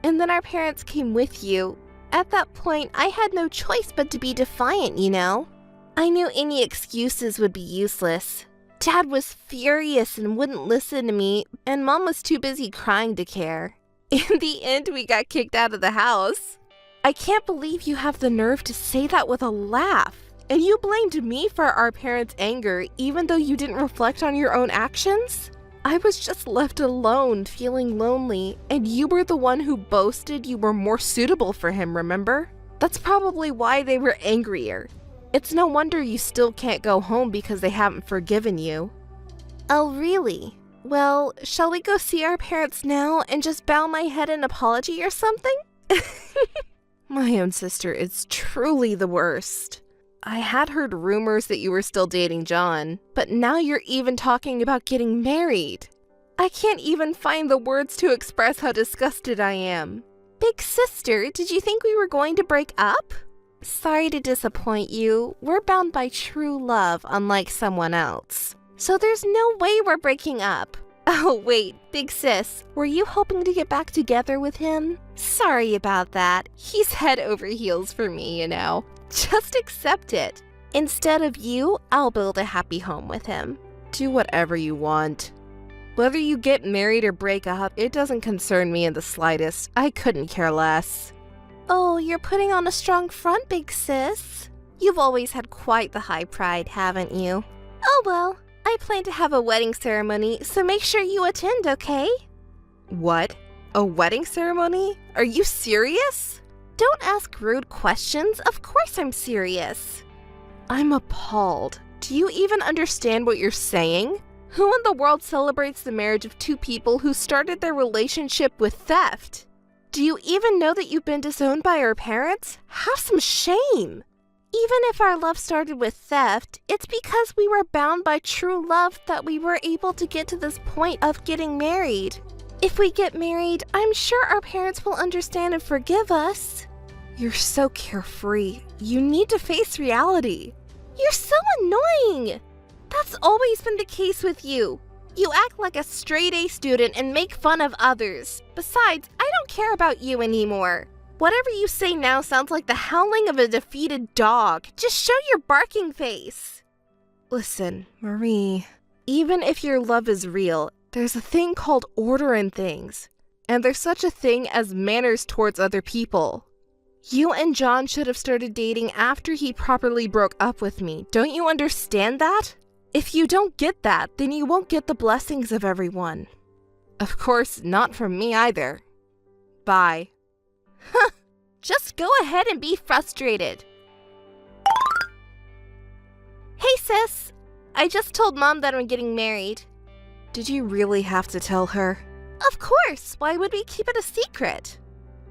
And then our parents came with you. At that point, I had no choice but to be defiant, you know? I knew any excuses would be useless. Dad was furious and wouldn't listen to me, and Mom was too busy crying to care. In the end, we got kicked out of the house. I can't believe you have the nerve to say that with a laugh. And you blamed me for our parents' anger, even though you didn't reflect on your own actions? I was just left alone, feeling lonely, and you were the one who boasted you were more suitable for him, remember? That's probably why they were angrier. It's no wonder you still can't go home because they haven't forgiven you. Oh, really? Well, shall we go see our parents now and just bow my head in apology or something? My own sister is truly the worst. I had heard rumors that you were still dating John, but now you're even talking about getting married. I can't even find the words to express how disgusted I am. Big sister, did you think we were going to break up? Sorry to disappoint you. We're bound by true love, unlike someone else. So there's no way we're breaking up. Oh wait, big sis, were you hoping to get back together with him? Sorry about that. He's head over heels for me, you know. Just accept it. Instead of you, I'll build a happy home with him. Do whatever you want. Whether you get married or break up, it doesn't concern me in the slightest. I couldn't care less. Oh, you're putting on a strong front, big sis. You've always had quite the high pride, haven't you? Oh well, I plan to have a wedding ceremony, so make sure you attend, okay? What? A wedding ceremony? Are you serious? Don't ask rude questions. Of course I'm serious. I'm appalled. Do you even understand what you're saying? Who in the world celebrates the marriage of two people who started their relationship with theft? Do you even know that you've been disowned by our parents? Have some shame. Even if our love started with theft, it's because we were bound by true love that we were able to get to this point of getting married. If we get married, I'm sure our parents will understand and forgive us. You're so carefree. You need to face reality. You're so annoying. That's always been the case with you. You act like a straight-A student and make fun of others. Besides, I don't care about you anymore. Whatever you say now sounds like the howling of a defeated dog. Just show your barking face. Listen, Marie, even if your love is real, there's a thing called order in things. And there's such a thing as manners towards other people. You and John should have started dating after he properly broke up with me. Don't you understand that? If you don't get that, then you won't get the blessings of everyone. Of course, not from me either. Bye. Huh. Just go ahead and be frustrated. Hey sis, I just told Mom that I'm getting married. Did you really have to tell her? Of course, why would we keep it a secret?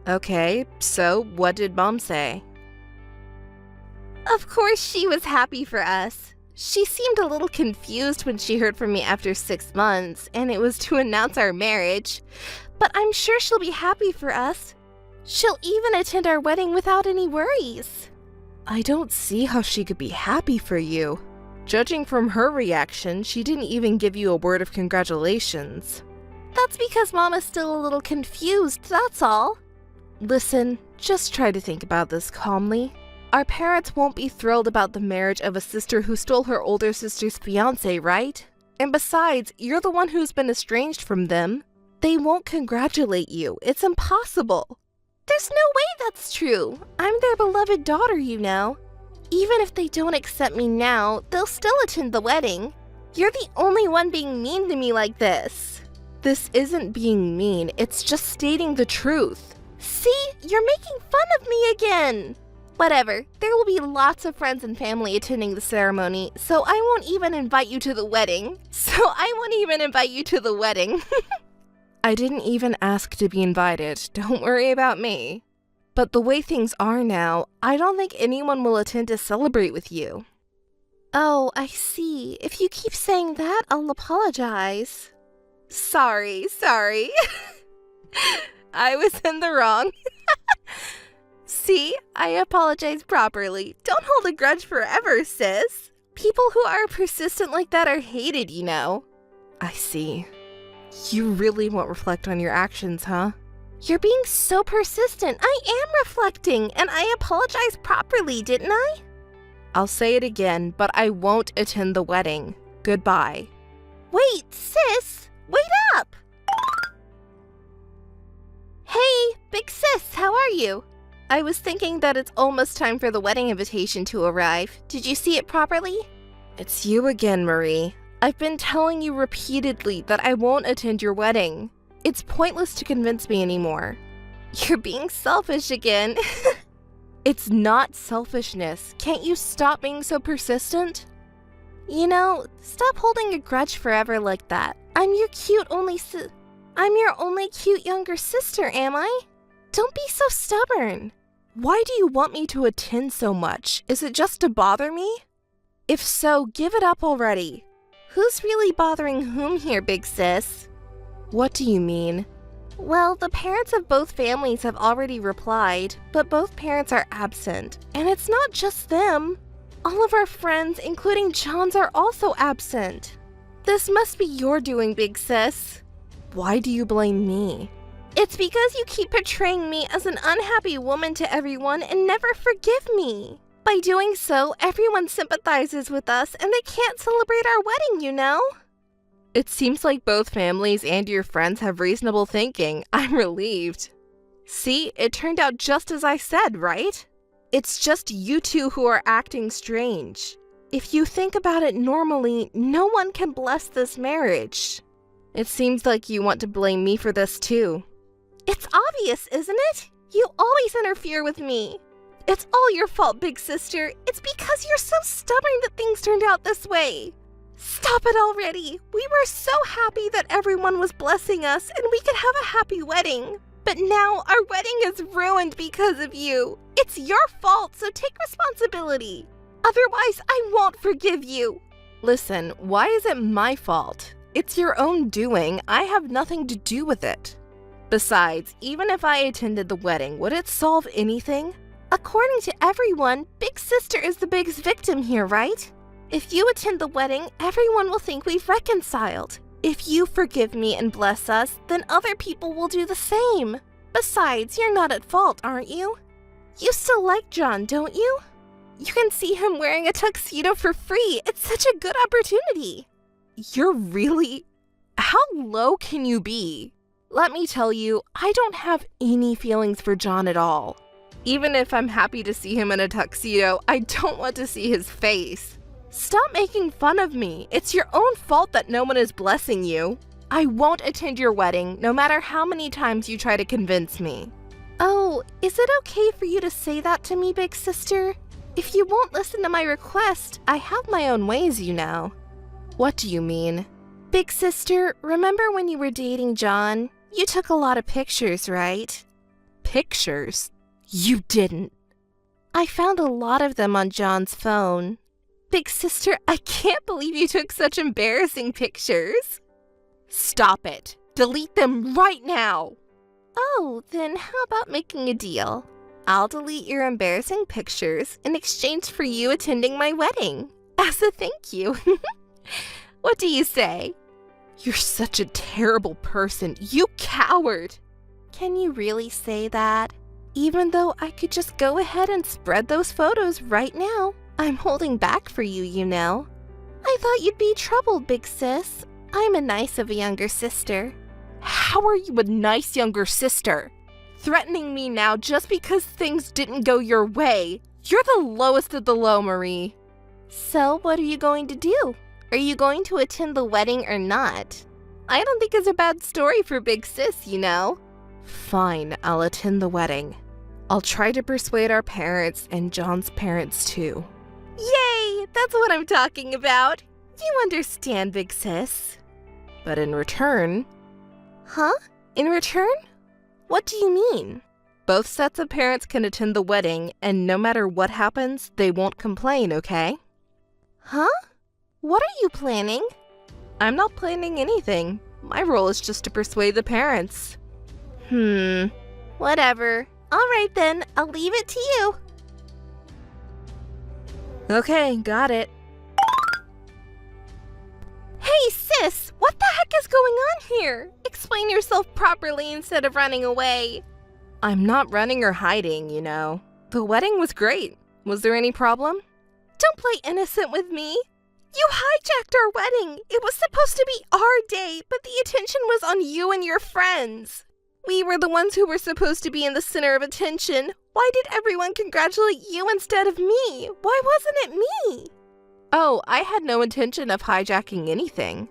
Okay, so what did Mom say? Of course she was happy for us. She seemed a little confused when she heard from me after 6 months, and it was to announce our marriage. But I'm sure she'll be happy for us. She'll even attend our wedding without any worries. I don't see how she could be happy for you. Judging from her reaction, she didn't even give you a word of congratulations. That's because Mama's still a little confused, that's all. Listen, just try to think about this calmly. Our parents won't be thrilled about the marriage of a sister who stole her older sister's fiancé, right? And besides, you're the one who's been estranged from them. They won't congratulate you. It's impossible. There's no way that's true. I'm their beloved daughter, you know. Even if they don't accept me now, they'll still attend the wedding. You're the only one being mean to me like this. This isn't being mean, it's just stating the truth. See, you're making fun of me again. Whatever, there will be lots of friends and family attending the ceremony, so I won't even invite you to the wedding. I didn't even ask to be invited, don't worry about me. But the way things are now, I don't think anyone will attend to celebrate with you. Oh, I see. If you keep saying that, I'll apologize. Sorry. I was in the wrong. See, I apologize properly. Don't hold a grudge forever, sis. People who are persistent like that are hated, you know. I see. You really won't reflect on your actions, huh? You're being so persistent. I am reflecting, and I apologized properly, didn't I? I'll say it again, but I won't attend the wedding. Goodbye. Wait, sis! Wait up! Hey, big sis, how are you? I was thinking that it's almost time for the wedding invitation to arrive. Did you see it properly? It's you again, Marie. I've been telling you repeatedly that I won't attend your wedding. It's pointless to convince me anymore. You're being selfish again. It's not selfishness. Can't you stop being so persistent? You know, stop holding a grudge forever like that. I'm your only cute younger sister, am I? Don't be so stubborn. Why do you want me to attend so much? Is it just to bother me? If so, give it up already. Who's really bothering whom here, big sis? What do you mean? Well, the parents of both families have already replied, but both parents are absent. And it's not just them. All of our friends, including John's, are also absent. This must be your doing, big sis. Why do you blame me? It's because you keep portraying me as an unhappy woman to everyone and never forgive me. By doing so, everyone sympathizes with us and they can't celebrate our wedding, you know? It seems like both families and your friends have reasonable thinking. I'm relieved. See, it turned out just as I said, right? It's just you two who are acting strange. If you think about it normally, no one can bless this marriage. It seems like you want to blame me for this too. It's obvious, isn't it? You always interfere with me. It's all your fault, big sister. It's because you're so stubborn that things turned out this way. Stop it already. We were so happy that everyone was blessing us and we could have a happy wedding. But now our wedding is ruined because of you. It's your fault, so take responsibility. Otherwise, I won't forgive you. Listen, why is it my fault? It's your own doing. I have nothing to do with it. Besides, even if I attended the wedding, would it solve anything? According to everyone, Big Sister is the biggest victim here, right? If you attend the wedding, everyone will think we've reconciled. If you forgive me and bless us, then other people will do the same. Besides, you're not at fault, aren't you? You still like John, don't you? You can see him wearing a tuxedo for free. It's such a good opportunity. You're really... How low can you be? Let me tell you, I don't have any feelings for John at all. Even if I'm happy to see him in a tuxedo, I don't want to see his face. Stop making fun of me. It's your own fault that no one is blessing you. I won't attend your wedding, no matter how many times you try to convince me. Oh, is it okay for you to say that to me, big sister? If you won't listen to my request, I have my own ways, you know. What do you mean? Big sister, remember when you were dating John? You took a lot of pictures, right? Pictures? You didn't. I found a lot of them on John's phone. Big sister, I can't believe you took such embarrassing pictures. Stop it. Delete them right now. Oh, then how about making a deal? I'll delete your embarrassing pictures in exchange for you attending my wedding. As a thank you. What do you say? You're such a terrible person. You coward. Can you really say that? Even though I could just go ahead and spread those photos right now. I'm holding back for you, you know. I thought you'd be troubled, big sis. I'm a nice of a younger sister. How are you a nice younger sister? Threatening me now just because things didn't go your way. You're the lowest of the low, Marie. So, what are you going to do? Are you going to attend the wedding or not? I don't think it's a bad story for Big Sis, you know. Fine, I'll attend the wedding. I'll try to persuade our parents and John's parents too. Yay! That's what I'm talking about. You understand, Big Sis. But in return... Huh? In return? What do you mean? Both sets of parents can attend the wedding, and no matter what happens, they won't complain, okay? Huh? What are you planning? I'm not planning anything. My role is just to persuade the parents. Whatever. Alright then, I'll leave it to you. Okay, got it. Hey sis, what the heck is going on here? Explain yourself properly instead of running away. I'm not running or hiding, you know. The wedding was great. Was there any problem? Don't play innocent with me. You hijacked our wedding. It was supposed to be our day, but the attention was on you and your friends. We were the ones who were supposed to be in the center of attention. Why did everyone congratulate you instead of me? Why wasn't it me? Oh, I had no intention of hijacking anything.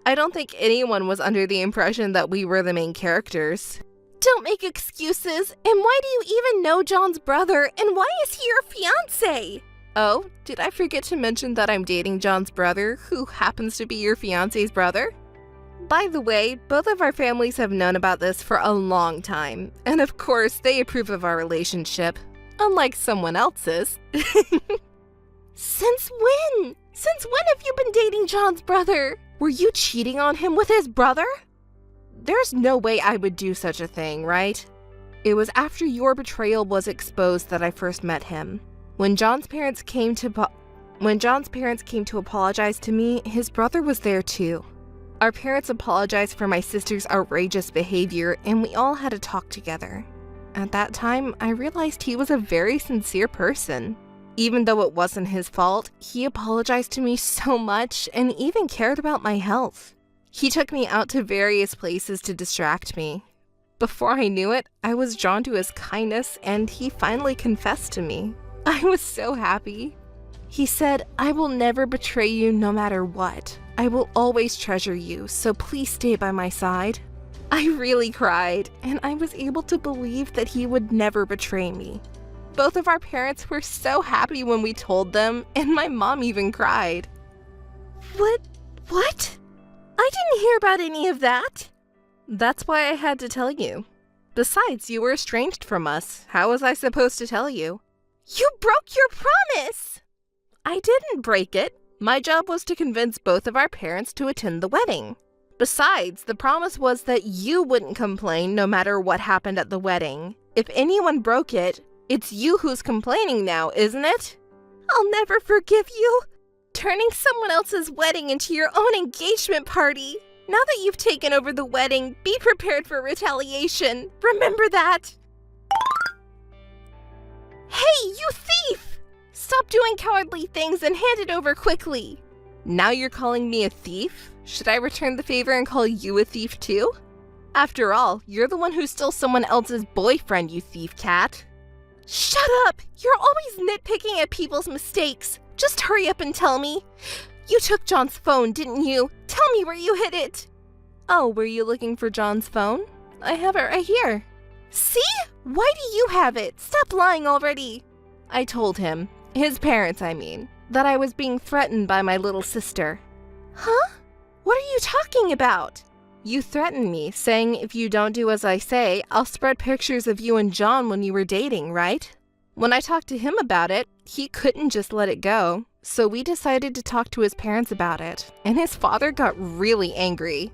I don't think anyone was under the impression that we were the main characters. Don't make excuses. And why do you even know John's brother? And why is he your fiancé? Oh, did I forget to mention that I'm dating John's brother, who happens to be your fiancé's brother? By the way, both of our families have known about this for a long time, and of course, they approve of our relationship, unlike someone else's. Since when? Since when have you been dating John's brother? Were you cheating on him with his brother? There's no way I would do such a thing, right? It was after your betrayal was exposed that I first met him. When John's parents came to apologize to me, his brother was there too. Our parents apologized for my sister's outrageous behavior, and we all had a talk together. At that time, I realized he was a very sincere person. Even though it wasn't his fault, he apologized to me so much and even cared about my health. He took me out to various places to distract me. Before I knew it, I was drawn to his kindness, and he finally confessed to me. I was so happy. He said, "I will never betray you no matter what. I will always treasure you, so please stay by my side." I really cried, and I was able to believe that he would never betray me. Both of our parents were so happy when we told them, and my mom even cried. What? I didn't hear about any of that. That's why I had to tell you. Besides, you were estranged from us. How was I supposed to tell you? You broke your promise! I didn't break it. My job was to convince both of our parents to attend the wedding. Besides, the promise was that you wouldn't complain no matter what happened at the wedding. If anyone broke it, it's you who's complaining now, isn't it? I'll never forgive you. Turning someone else's wedding into your own engagement party. Now that you've taken over the wedding, be prepared for retaliation. Remember that. Hey, you thief! Stop doing cowardly things and hand it over quickly. Now you're calling me a thief? Should I return the favor and call you a thief too? After all, you're the one who stole someone else's boyfriend, you thief cat. Shut up! You're always nitpicking at people's mistakes. Just hurry up and tell me. You took John's phone, didn't you? Tell me where you hid it. Oh, were you looking for John's phone? I have it right here. See? Why do you have it? Stop lying already. I told him, his parents I mean, that I was being threatened by my little sister. Huh? What are you talking about? You threatened me, saying if you don't do as I say, I'll spread pictures of you and John when you were dating, right? When I talked to him about it, he couldn't just let it go, so we decided to talk to his parents about it, and his father got really angry.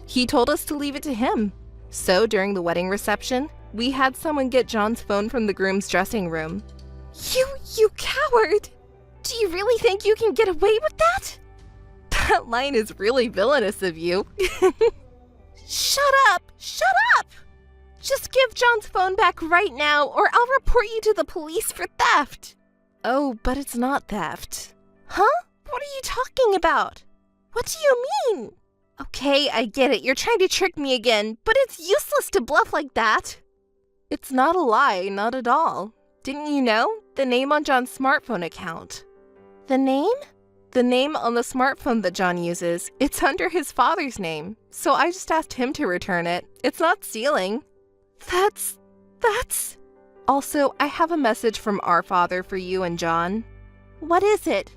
He told us to leave it to him. So during the wedding reception, we had someone get John's phone from the groom's dressing room. You coward! Do you really think you can get away with that? That line is really villainous of you. Shut up! Shut up! Just give John's phone back right now, or I'll report you to the police for theft. Oh, but it's not theft. Huh? What are you talking about? What do you mean? Okay, I get it. You're trying to trick me again, but it's useless to bluff like that. It's not a lie, not at all. Didn't you know? The name on John's smartphone account. The name? The name on the smartphone that John uses. It's under his father's name, so I just asked him to return it. It's not stealing. That's... Also, I have a message from our father for you and John. What is it?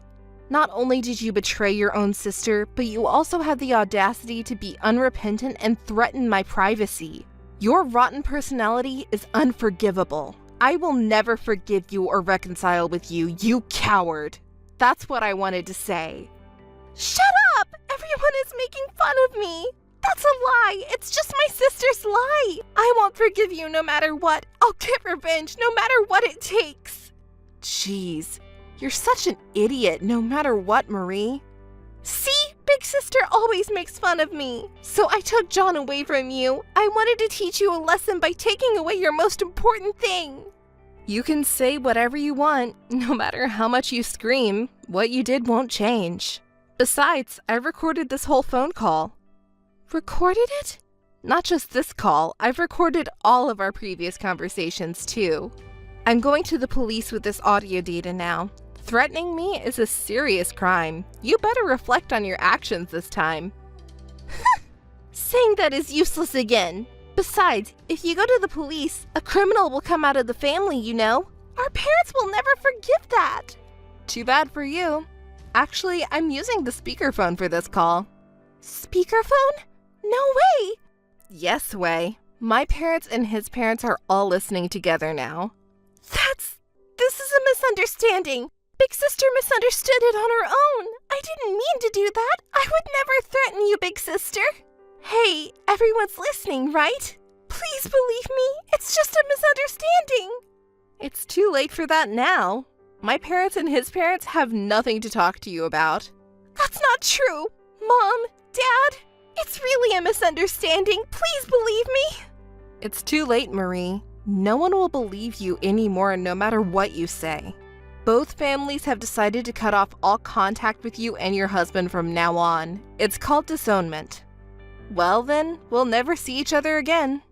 Not only did you betray your own sister, but you also had the audacity to be unrepentant and threaten my privacy. Your rotten personality is unforgivable. I will never forgive you or reconcile with you, you coward. That's what I wanted to say. Shut up! Everyone is making fun of me. That's a lie. It's just my sister's lie. I won't forgive you no matter what. I'll get revenge no matter what it takes. Jeez. You're such an idiot no matter what, Marie. See? Big sister always makes fun of me. So I took John away from you. I wanted to teach you a lesson by taking away your most important thing. You can say whatever you want. No matter how much you scream, what you did won't change. Besides, I recorded this whole phone call. Recorded it? Not just this call. I've recorded all of our previous conversations too. I'm going to the police with this audio data now. Threatening me is a serious crime. You better reflect on your actions this time. Saying that is useless again. Besides, if you go to the police, a criminal will come out of the family, you know. Our parents will never forgive that. Too bad for you. Actually, I'm using the speakerphone for this call. Speakerphone? No way! Yes way. My parents and his parents are all listening together now. This is a misunderstanding. Big sister misunderstood it on her own. I didn't mean to do that. I would never threaten you, big sister. Hey, everyone's listening, right? Please believe me. It's just a misunderstanding. It's too late for that now. My parents and his parents have nothing to talk to you about. That's not true. Mom, Dad, it's really a misunderstanding. Please believe me. It's too late, Marie. No one will believe you anymore no matter what you say. Both families have decided to cut off all contact with you and your husband from now on. It's called disownment. Well then, we'll never see each other again.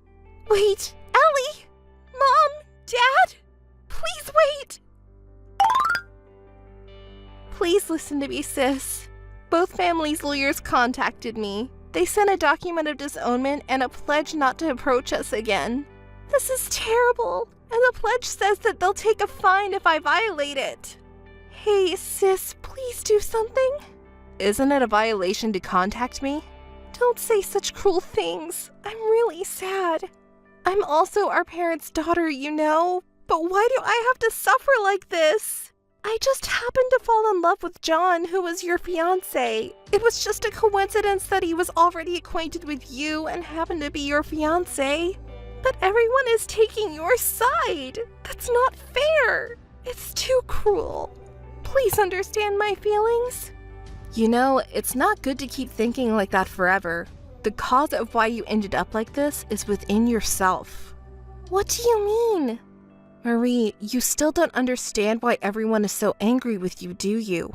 Wait, Ellie! Mom! Dad! Please wait! Please listen to me, sis. Both families' lawyers contacted me. They sent a document of disownment and a pledge not to approach us again. This is terrible, and the pledge says that they'll take a fine if I violate it. Hey, sis, please do something. Isn't it a violation to contact me? Don't say such cruel things. I'm really sad. I'm also our parents' daughter, you know, but why do I have to suffer like this? I just happened to fall in love with John, who was your fiancé. It was just a coincidence that he was already acquainted with you and happened to be your fiancé. But everyone is taking your side. That's not fair. It's too cruel. Please understand my feelings. You know, it's not good to keep thinking like that forever. The cause of why you ended up like this is within yourself. What do you mean? Marie, you still don't understand why everyone is so angry with you, do you?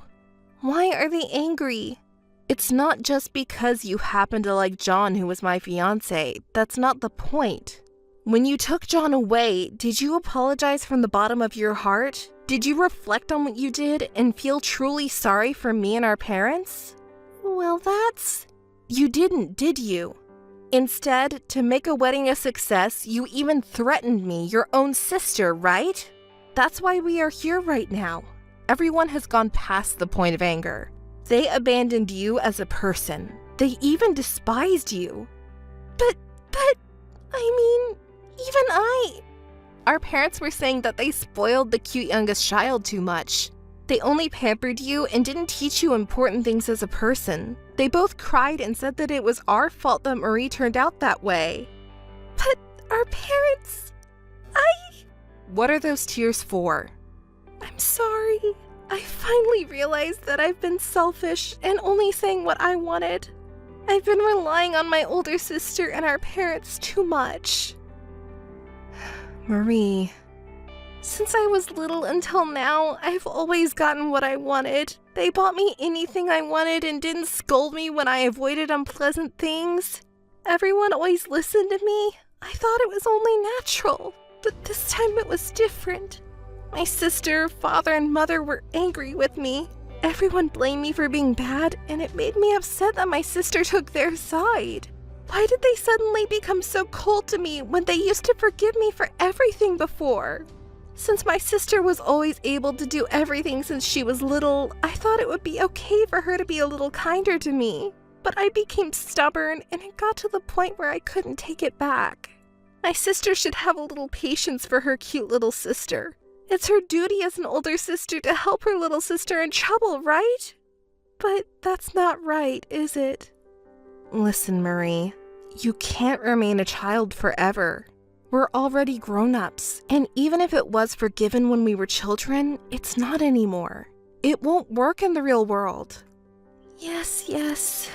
Why are they angry? It's not just because you happen to like John, who was my fiancé. That's not the point. When you took John away, did you apologize from the bottom of your heart? Did you reflect on what you did and feel truly sorry for me and our parents? Well, You didn't, did you? Instead, to make a wedding a success, you even threatened me, your own sister, right? That's why we are here right now. Everyone has gone past the point of anger. They abandoned you as a person. They even despised you. But, Our parents were saying that they spoiled the cute youngest child too much. They only pampered you and didn't teach you important things as a person. They both cried and said that it was our fault that Marie turned out that way. But our parents... What are those tears for? I'm sorry. I finally realized that I've been selfish and only saying what I wanted. I've been relying on my older sister and our parents too much. Marie, Since I was little until now, I've always gotten what I wanted. They bought me anything I wanted and didn't scold me when I avoided unpleasant things. Everyone always listened to me. I thought it was only natural, but this time it was different. My sister, father, and mother were angry with me. Everyone blamed me for being bad, and it made me upset that my sister took their side. Why did they suddenly become so cold to me when they used to forgive me for everything before? Since my sister was always able to do everything since she was little, I thought it would be okay for her to be a little kinder to me. But I became stubborn, and it got to the point where I couldn't take it back. My sister should have a little patience for her cute little sister. It's her duty as an older sister to help her little sister in trouble, right? But that's not right, is it? Listen, Marie, you can't remain a child forever. We're already grown-ups, and even if it was forgiven when we were children, it's not anymore. It won't work in the real world. Yes.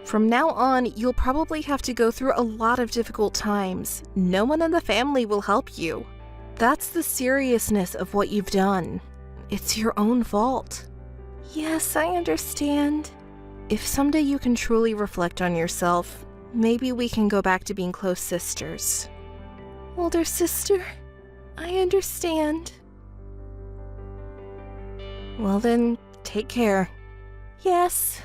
From now on, you'll probably have to go through a lot of difficult times. No one in the family will help you. That's the seriousness of what you've done. It's your own fault. Yes, I understand. If someday you can truly reflect on yourself, maybe we can go back to being close sisters. Older sister, I understand. Well then, take care. Yes.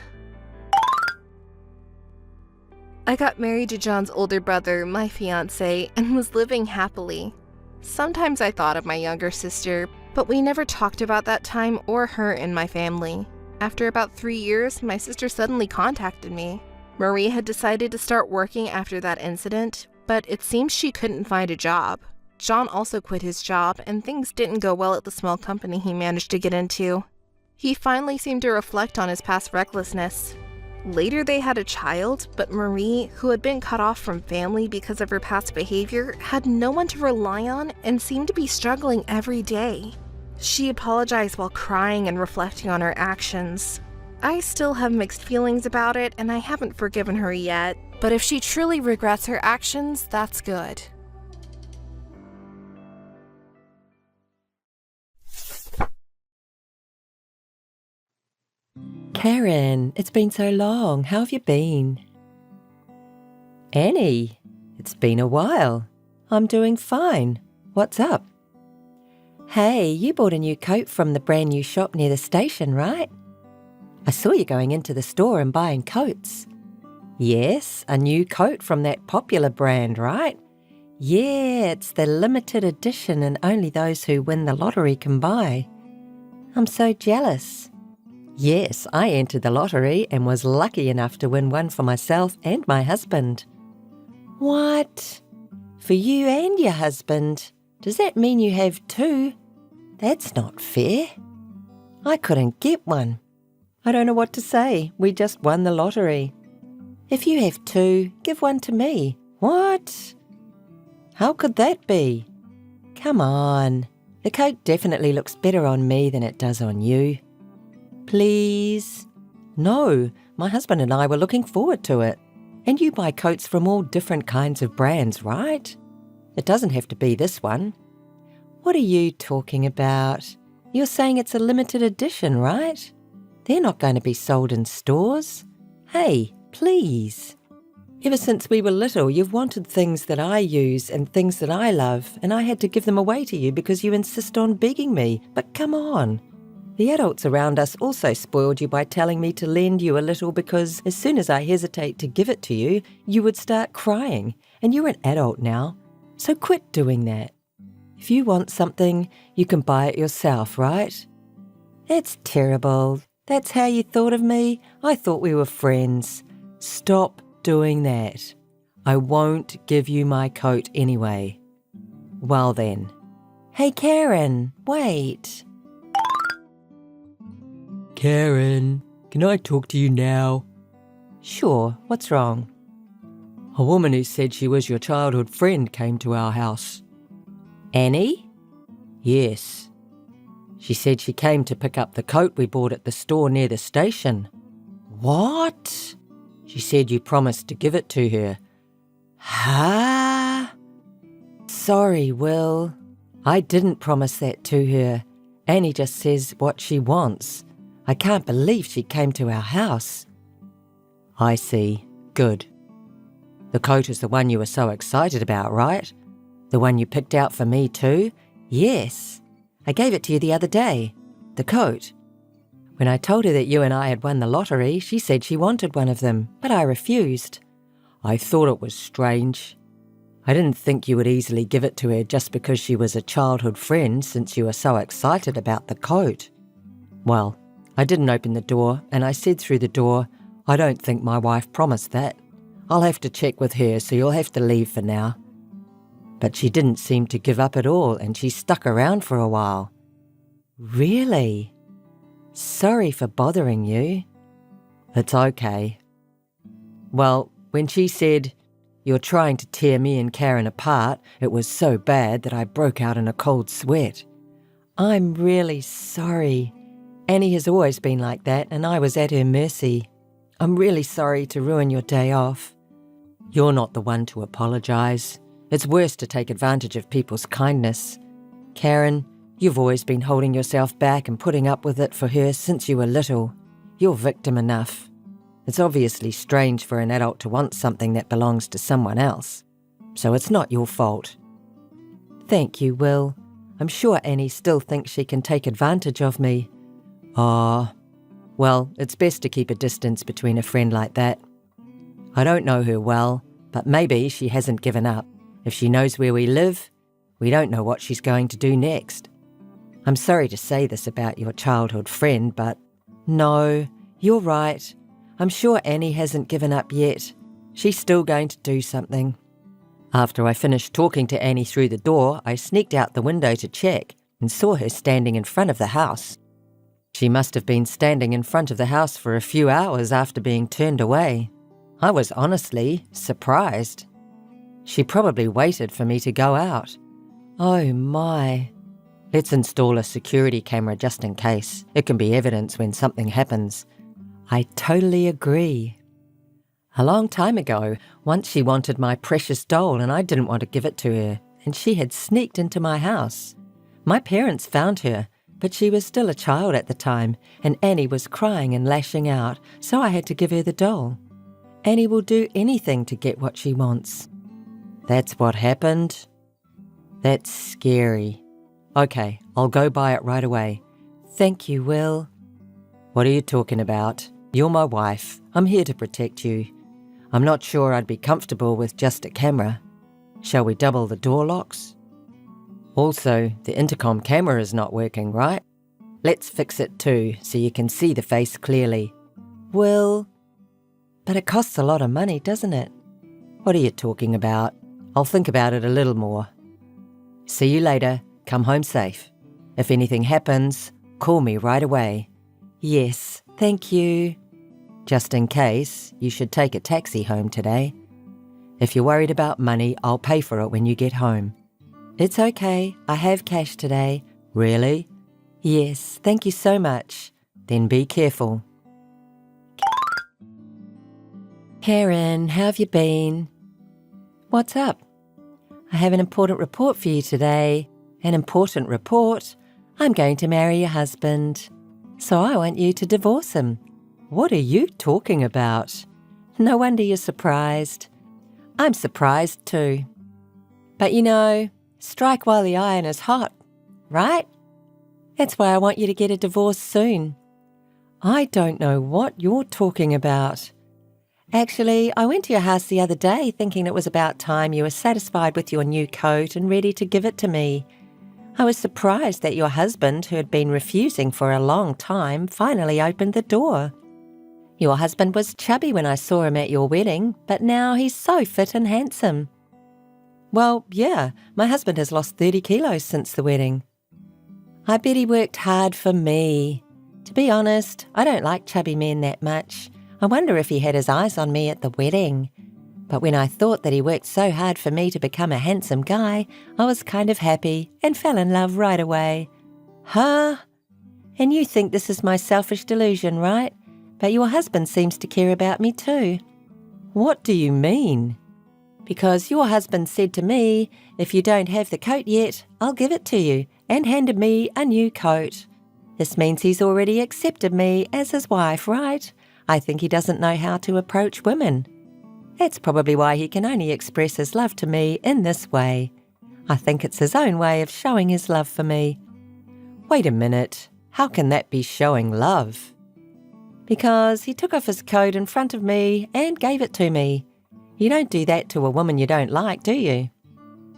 I got married to John's older brother, my fiancé, and was living happily. Sometimes I thought of my younger sister, but we never talked about that time or her in my family. After about 3 years, my sister suddenly contacted me. Marie had decided to start working after that incident, but it seems she couldn't find a job. John also quit his job, and things didn't go well at the small company he managed to get into. He finally seemed to reflect on his past recklessness. Later they had a child, but Marie, who had been cut off from family because of her past behavior, had no one to rely on and seemed to be struggling every day. She apologized while crying and reflecting on her actions. I still have mixed feelings about it, and I haven't forgiven her yet, but if she truly regrets her actions, that's good. Karen, it's been so long. How have you been? Annie, it's been a while. I'm doing fine. What's up? Hey, you bought a new coat from the brand new shop near the station, right? I saw you going into the store and buying coats. Yes, a new coat from that popular brand, right? Yeah, it's the limited edition and only those who win the lottery can buy. I'm so jealous. Yes, I entered the lottery and was lucky enough to win one for myself and my husband. What? For you and your husband? Does that mean you have two? That's not fair. I couldn't get one. I don't know what to say. We just won the lottery. If you have two, give one to me. What? How could that be? Come on. The coat definitely looks better on me than it does on you. Please? No, my husband and I were looking forward to it. And you buy coats from all different kinds of brands, right? It doesn't have to be this one. What are you talking about? You're saying it's a limited edition, right? They're not going to be sold in stores. Hey, please. Ever since we were little, you've wanted things that I use and things that I love, and I had to give them away to you because you insist on begging me. But come on. The adults around us also spoiled you by telling me to lend you a little because as soon as I hesitate to give it to you, you would start crying, and you're an adult now. So quit doing that. If you want something, you can buy it yourself, right? That's terrible. That's how you thought of me? I thought we were friends. Stop doing that. I won't give you my coat anyway. Well then. Hey Karen, wait. Karen, can I talk to you now? Sure, what's wrong? A woman who said she was your childhood friend came to our house. Annie? Yes. She said she came to pick up the coat we bought at the store near the station. What? She said you promised to give it to her. Huh? Sorry, Will. I didn't promise that to her. Annie just says what she wants. I can't believe she came to our house. I see. Good. The coat is the one you were so excited about, right? The one you picked out for me too? Yes. I gave it to you the other day. The coat. When I told her that you and I had won the lottery, she said she wanted one of them, but I refused. I thought it was strange. I didn't think you would easily give it to her just because she was a childhood friend, since you were so excited about the coat. Well, I didn't open the door, and I said through the door, I don't think my wife promised that. I'll have to check with her, so you'll have to leave for now. But she didn't seem to give up at all, and she stuck around for a while. Really? Sorry for bothering you. It's okay. Well, when she said, "You're trying to tear me and Karen apart," it was so bad that I broke out in a cold sweat. I'm really sorry. Annie has always been like that, and I was at her mercy. I'm really sorry to ruin your day off. You're not the one to apologise. It's worse to take advantage of people's kindness. Karen, you've always been holding yourself back and putting up with it for her since you were little. You're victim enough. It's obviously strange for an adult to want something that belongs to someone else. So it's not your fault. Thank you, Will. I'm sure Annie still thinks she can take advantage of me. Well, it's best to keep a distance between a friend like that. I don't know her well, but maybe she hasn't given up. If she knows where we live, we don't know what she's going to do next. I'm sorry to say this about your childhood friend, but no, you're right. I'm sure Annie hasn't given up yet. She's still going to do something. After I finished talking to Annie through the door, I sneaked out the window to check and saw her standing in front of the house. She must have been standing in front of the house for a few hours after being turned away. I was honestly surprised. She probably waited for me to go out. Oh my. Let's install a security camera just in case. It can be evidence when something happens. I totally agree. A long time ago, once she wanted my precious doll and I didn't want to give it to her, and she had sneaked into my house. My parents found her, but she was still a child at the time, and Annie was crying and lashing out, so I had to give her the doll. Annie will do anything to get what she wants. That's what happened? That's scary. Okay, I'll go buy it right away. Thank you, Will. What are you talking about? You're my wife. I'm here to protect you. I'm not sure I'd be comfortable with just a camera. Shall we double the door locks? Also, the intercom camera is not working, right? Let's fix it too, so you can see the face clearly. Will? But it costs a lot of money, doesn't it? What are you talking about? I'll think about it a little more. See you later. Come home safe. If anything happens, call me right away. Yes, thank you. Just in case, you should take a taxi home today. If you're worried about money, I'll pay for it when you get home. It's okay, I have cash today. Really? Yes, thank you so much. Then be careful. Karen, how have you been? What's up? I have an important report for you today. An important report? I'm going to marry your husband. So I want you to divorce him. What are you talking about? No wonder you're surprised. I'm surprised too. But you know, strike while the iron is hot, right? That's why I want you to get a divorce soon. I don't know what you're talking about. Actually, I went to your house the other day thinking it was about time you were satisfied with your new coat and ready to give it to me. I was surprised that your husband, who had been refusing for a long time, finally opened the door. Your husband was chubby when I saw him at your wedding, but now he's so fit and handsome. Well, yeah, my husband has lost 30 kilos since the wedding. I bet he worked hard for me. To be honest, I don't like chubby men that much. I wonder if he had his eyes on me at the wedding. But when I thought that he worked so hard for me to become a handsome guy, I was kind of happy and fell in love right away. Huh? And you think this is my selfish delusion, right? But your husband seems to care about me too. What do you mean? Because your husband said to me, if you don't have the coat yet, I'll give it to you, and handed me a new coat. This means he's already accepted me as his wife, right? I think he doesn't know how to approach women. That's probably why he can only express his love to me in this way. I think it's his own way of showing his love for me. Wait a minute, how can that be showing love? Because he took off his coat in front of me and gave it to me. You don't do that to a woman you don't like, do you?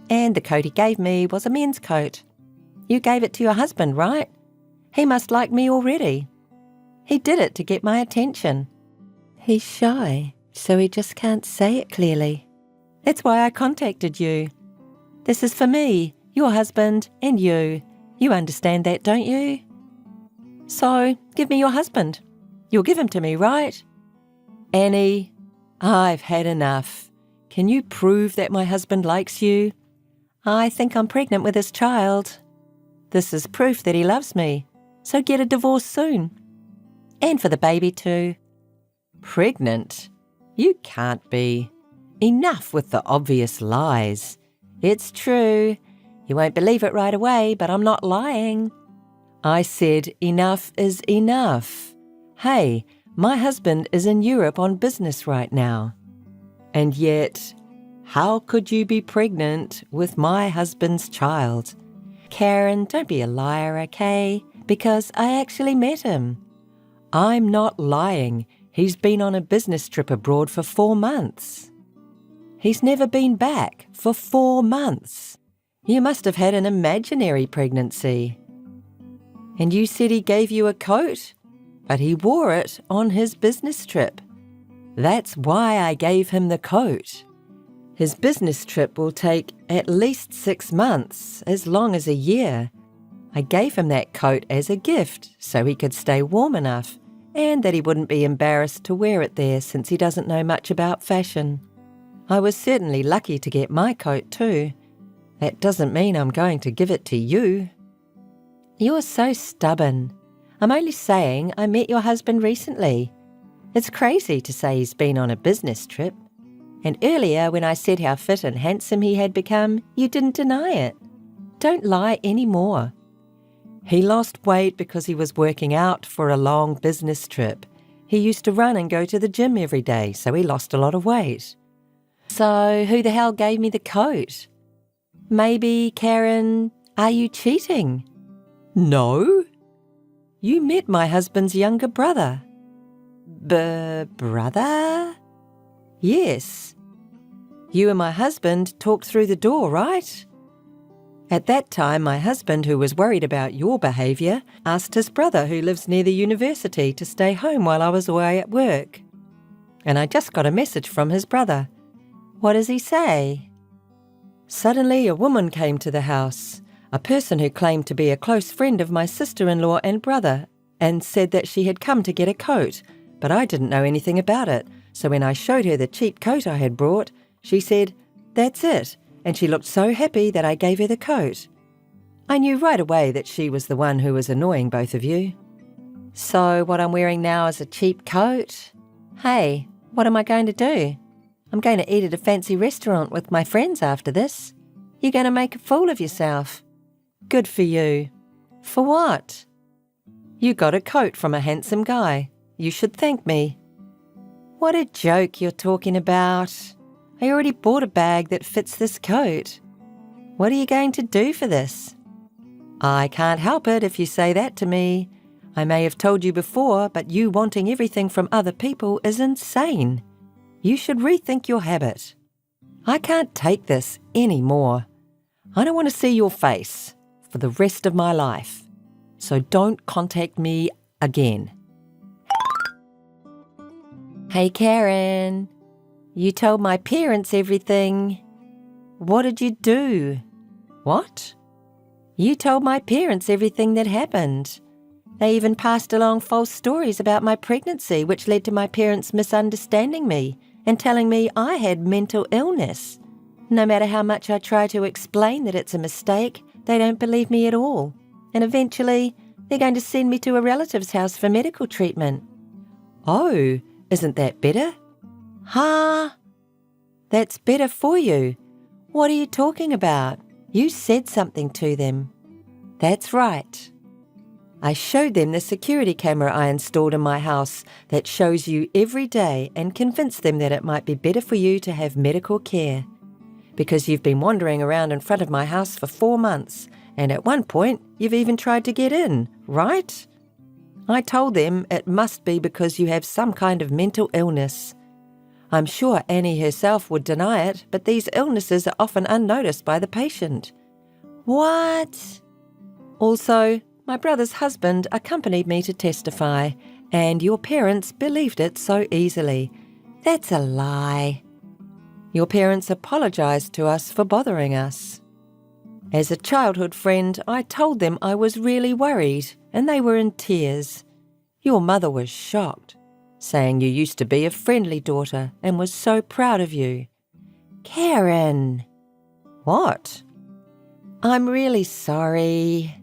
And the coat he gave me was a men's coat. You gave it to your husband, right? He must like me already. He did it to get my attention. He's shy, so he just can't say it clearly. That's why I contacted you. This is for me, your husband, and you. You understand that, don't you? So, give me your husband. You'll give him to me, right? Annie, I've had enough. Can you prove that my husband likes you? I think I'm pregnant with his child. This is proof that he loves me, so get a divorce soon. And for the baby too. Pregnant? You can't be. Enough with the obvious lies. It's true. You won't believe it right away, but I'm not lying. I said enough is enough. Hey, my husband is in Europe on business right now. And yet, how could you be pregnant with my husband's child? Karen, don't be a liar, okay? Because I actually met him. I'm not lying. He's been on a business trip abroad for 4 months. He's never been back for 4 months. You must have had an imaginary pregnancy. And you said he gave you a coat, but he wore it on his business trip. That's why I gave him the coat. His business trip will take at least 6 months, as long as a year. I gave him that coat as a gift so he could stay warm enough and that he wouldn't be embarrassed to wear it there since he doesn't know much about fashion. I was certainly lucky to get my coat too. That doesn't mean I'm going to give it to you. You're so stubborn. I'm only saying I met your husband recently. It's crazy to say he's been on a business trip. And earlier, when I said how fit and handsome he had become, you didn't deny it. Don't lie anymore. He lost weight because he was working out for a long business trip. He used to run and go to the gym every day, so he lost a lot of weight. So who the hell gave me the coat? Maybe, Karen, are you cheating? No. You met my husband's younger brother. Brother? Yes. You and my husband talked through the door, right? At that time, my husband, who was worried about your behaviour, asked his brother, who lives near the university, to stay home while I was away at work. And I just got a message from his brother. What does he say? Suddenly, a woman came to the house, a person who claimed to be a close friend of my sister-in-law and brother, and said that she had come to get a coat, but I didn't know anything about it. So when I showed her the cheap coat I had brought, she said, "That's it," and she looked so happy that I gave her the coat. I knew right away that she was the one who was annoying both of you. So what I'm wearing now is a cheap coat? Hey, what am I going to do? I'm going to eat at a fancy restaurant with my friends after this. You're going to make a fool of yourself. Good for you. For what? You got a coat from a handsome guy. You should thank me. What a joke you're talking about. I already bought a bag that fits this coat. What are you going to do for this? I can't help it if you say that to me. I may have told you before, but you wanting everything from other people is insane. You should rethink your habit. I can't take this anymore. I don't want to see your face for the rest of my life. So don't contact me again. Hey, Karen. You told my parents everything. What did you do? What? You told my parents everything that happened. They even passed along false stories about my pregnancy, which led to my parents misunderstanding me and telling me I had mental illness. No matter how much I try to explain that it's a mistake, they don't believe me at all. And eventually, they're going to send me to a relative's house for medical treatment. Oh, isn't that better? Ha! That's better for you. What are you talking about? You said something to them. That's right. I showed them the security camera I installed in my house that shows you every day and convinced them that it might be better for you to have medical care. Because you've been wandering around in front of my house for 4 months, and at one point you've even tried to get in, right? I told them it must be because you have some kind of mental illness. I'm sure Annie herself would deny it, but these illnesses are often unnoticed by the patient. What? Also, my brother's husband accompanied me to testify, and your parents believed it so easily. That's a lie. Your parents apologized to us for bothering us. As a childhood friend, I told them I was really worried, and they were in tears. Your mother was shocked, saying you used to be a friendly daughter and was so proud of you. Karen! What? I'm really sorry.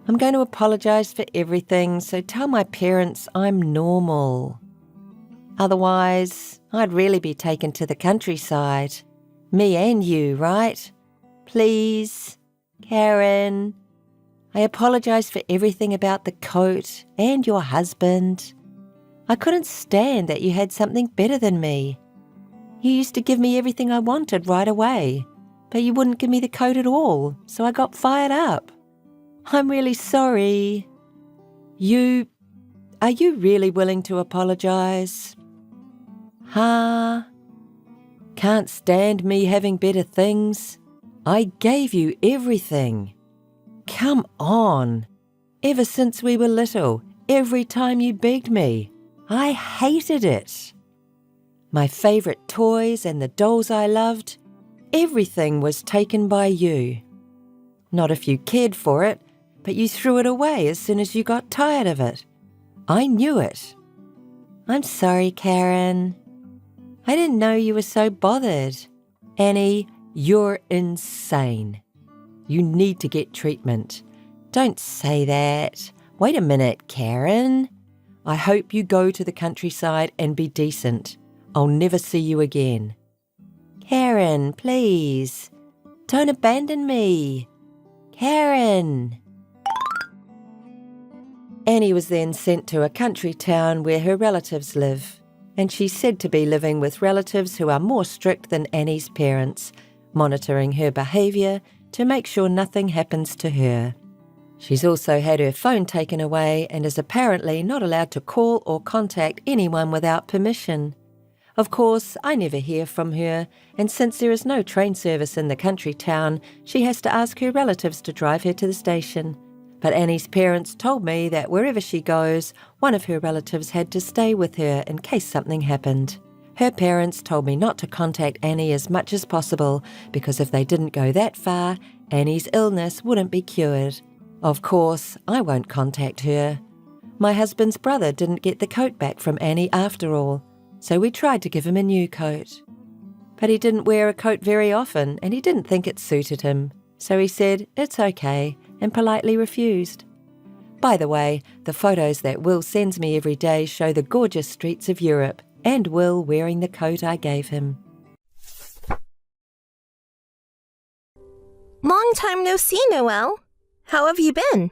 I'm going to apologize for everything, so tell my parents I'm normal. Otherwise, I'd really be taken to the countryside. Me and you, right? Please, Karen. I apologize for everything about the coat and your husband. I couldn't stand that you had something better than me. You used to give me everything I wanted right away, but you wouldn't give me the coat at all, so I got fired up. I'm really sorry. Are you really willing to apologize? Huh? Can't stand me having better things? I gave you everything. Come on. Ever since we were little, every time you begged me, I hated it. My favourite toys and the dolls I loved, everything was taken by you. Not if you cared for it, but you threw it away as soon as you got tired of it. I knew it. I'm sorry, Karen. I didn't know you were so bothered. Annie, you're insane. You need to get treatment. Don't say that. Wait a minute, Karen. I hope you go to the countryside and be decent. I'll never see you again. Karen, please. Don't abandon me. Karen. Annie was then sent to a country town where her relatives live, and she's said to be living with relatives who are more strict than Annie's parents, monitoring her behaviour to make sure nothing happens to her. She's also had her phone taken away and is apparently not allowed to call or contact anyone without permission. Of course, I never hear from her, and since there is no train service in the country town, she has to ask her relatives to drive her to the station. But Annie's parents told me that wherever she goes, one of her relatives had to stay with her in case something happened. Her parents told me not to contact Annie as much as possible because if they didn't go that far, Annie's illness wouldn't be cured. Of course, I won't contact her. My husband's brother didn't get the coat back from Annie after all, so we tried to give him a new coat. But he didn't wear a coat very often and he didn't think it suited him, so he said it's okay and politely refused. By the way, the photos that Will sends me every day show the gorgeous streets of Europe and Will wearing the coat I gave him. Long time no see, Noelle. How have you been?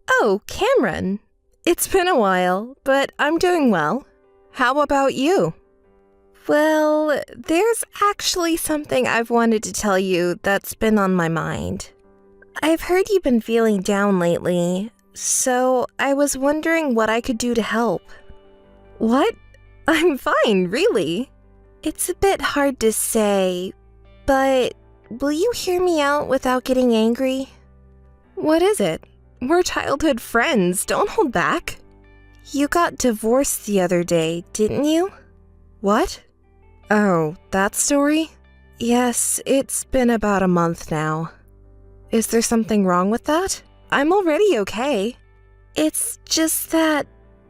Oh, Cameron. It's been a while, but I'm doing well. How about you? Well, there's actually something I've wanted to tell you that's been on my mind. I've heard you've been feeling down lately, so I was wondering what I could do to help. What? I'm fine, really. It's a bit hard to say, but will you hear me out without getting angry? What is it? We're childhood friends, don't hold back. You got divorced the other day, didn't you? What? Oh, that story? Yes, it's been about a month now. Is there something wrong with that? I'm already okay. It's just that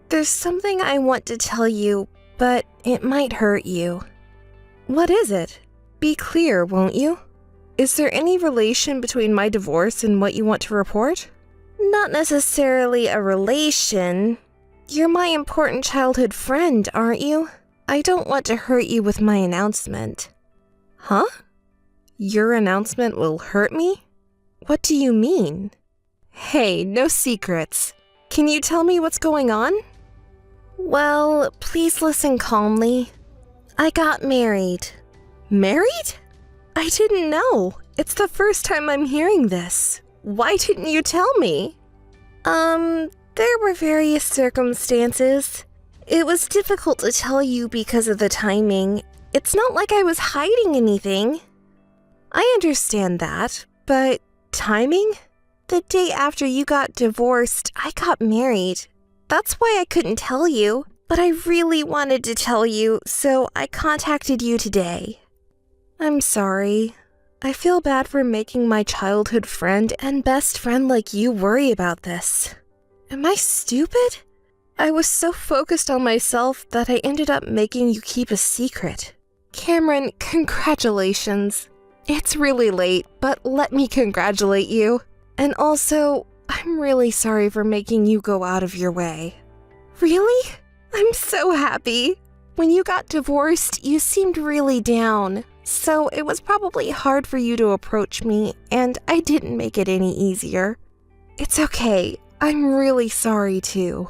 there's something I want to tell you, but it might hurt you. What is it? Be clear, won't you? Is there any relation between my divorce and what you want to report? Not necessarily a relation. You're my important childhood friend, aren't you? I don't want to hurt you with my announcement. Huh? Your announcement will hurt me? What do you mean? Hey, no secrets. Can you tell me what's going on? Well, please listen calmly. I got married. Married? I didn't know. It's the first time I'm hearing this. Why didn't you tell me? There were various circumstances. It was difficult to tell you because of the timing. It's not like I was hiding anything. I understand that, but timing? The day after you got divorced, I got married. That's why I couldn't tell you, but I really wanted to tell you, so I contacted you today. I'm sorry. I feel bad for making my childhood friend and best friend like you worry about this. Am I stupid? I was so focused on myself that I ended up making you keep a secret. Cameron, congratulations. It's really late, but let me congratulate you. And also, I'm really sorry for making you go out of your way. Really? I'm so happy. When you got divorced, you seemed really down. So it was probably hard for you to approach me, and I didn't make it any easier. It's okay. I'm really sorry too.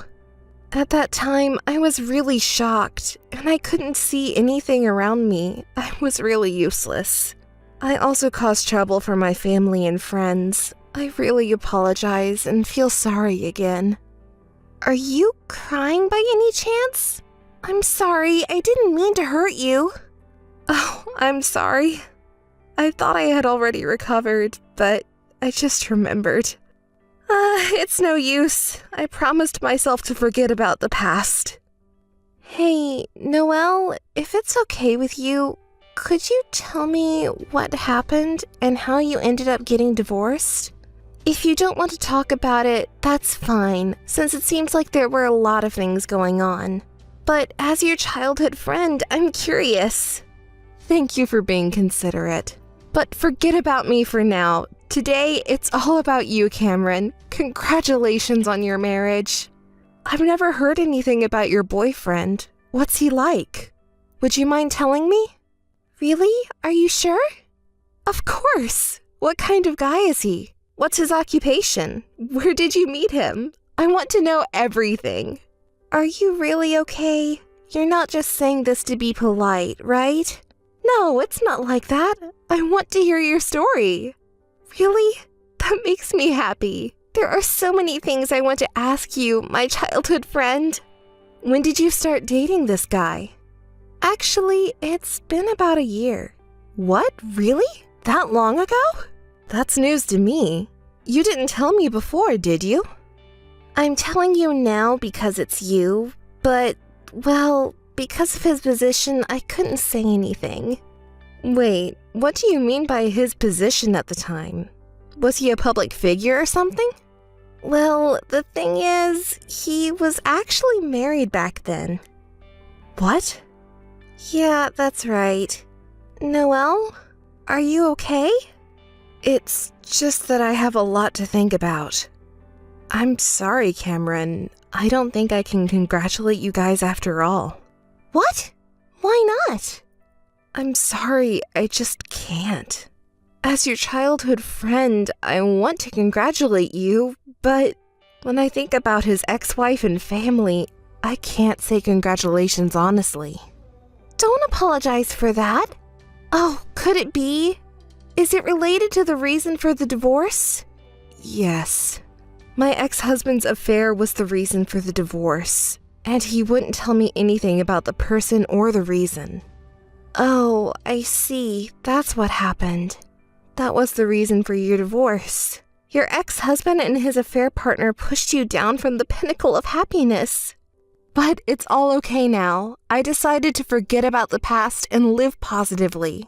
At that time, I was really shocked, and I couldn't see anything around me. I was really useless. I also caused trouble for my family and friends. I really apologize and feel sorry again. Are you crying by any chance? I'm sorry, I didn't mean to hurt you. Oh, I'm sorry. I thought I had already recovered, but I just remembered. It's no use. I promised myself to forget about the past. Hey, Noelle, if it's okay with you, could you tell me what happened and how you ended up getting divorced? If you don't want to talk about it, that's fine, since it seems like there were a lot of things going on. But as your childhood friend, I'm curious. Thank you for being considerate. But forget about me for now. Today, it's all about you, Cameron. Congratulations on your marriage. I've never heard anything about your boyfriend. What's he like? Would you mind telling me? Really? Are you sure? Of course. What kind of guy is he? What's his occupation? Where did you meet him? I want to know everything. Are you really okay? You're not just saying this to be polite, right? No, it's not like that. I want to hear your story. Really? That makes me happy. There are so many things I want to ask you, my childhood friend. When did you start dating this guy? Actually, it's been about a year. What? Really? That long ago? That's news to me. You didn't tell me before, did you? I'm telling you now because it's you, but, well, because of his position, I couldn't say anything. Wait, what do you mean by his position at the time? Was he a public figure or something? Well, the thing is, he was actually married back then. What? Yeah, that's right. Noelle, are you okay? It's just that I have a lot to think about. I'm sorry, Cameron. I don't think I can congratulate you guys after all. What? Why not? I'm sorry, I just can't. As your childhood friend, I want to congratulate you, but when I think about his ex-wife and family, I can't say congratulations honestly. Don't apologize for that. Oh, could it be? Is it related to the reason for the divorce? Yes. My ex-husband's affair was the reason for the divorce, and he wouldn't tell me anything about the person or the reason. Oh, I see. That's what happened. That was the reason for your divorce. Your ex-husband and his affair partner pushed you down from the pinnacle of happiness. But it's all okay now. I decided to forget about the past and live positively.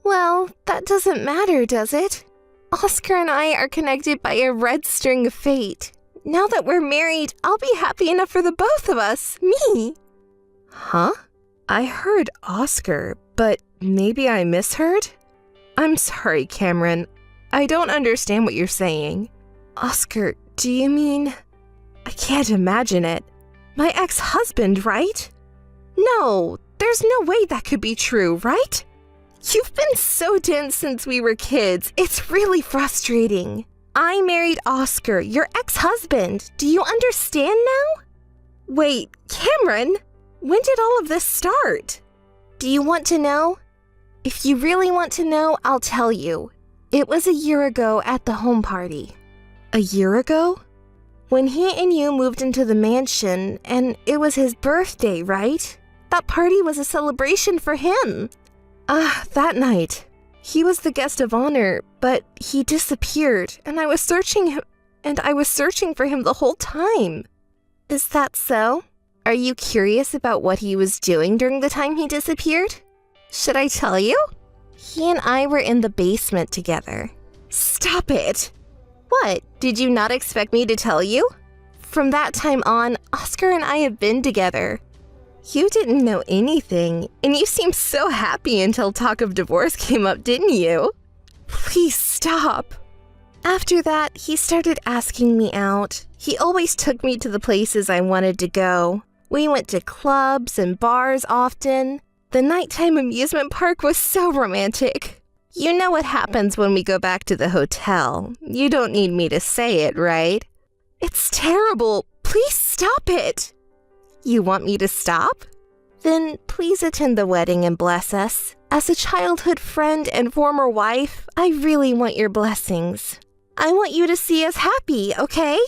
Well, that doesn't matter, does it? Oscar and I are connected by a red string of fate. Now that we're married, I'll be happy enough for the both of us. Me. Huh? I heard Oscar, but maybe I misheard? I'm sorry, Cameron. I don't understand what you're saying. Oscar, do you mean... I can't imagine it. My ex-husband, right? No, there's no way that could be true, right? You've been so dense since we were kids. It's really frustrating. I married Oscar, your ex-husband. Do you understand now? Wait, Cameron, when did all of this start? Do you want to know? If you really want to know, I'll tell you. It was a year ago at the home party. A year ago? When he and you moved into the mansion, and it was his birthday, right? That party was a celebration for him. That night. He was the guest of honor, but he disappeared, and I was searching for him the whole time. Is that so? Are you curious about what he was doing during the time he disappeared? Should I tell you? He and I were in the basement together. Stop it! What, did you not expect me to tell you? From that time on, Oscar and I have been together. You didn't know anything, and you seemed so happy until talk of divorce came up, didn't you? Please stop. After that, he started asking me out. He always took me to the places I wanted to go. We went to clubs and bars often. The nighttime amusement park was so romantic. You know what happens when we go back to the hotel. You don't need me to say it, right? It's terrible. Please stop it. You want me to stop? Then please attend the wedding and bless us. As a childhood friend and former wife, I really want your blessings. I want you to see us happy, okay?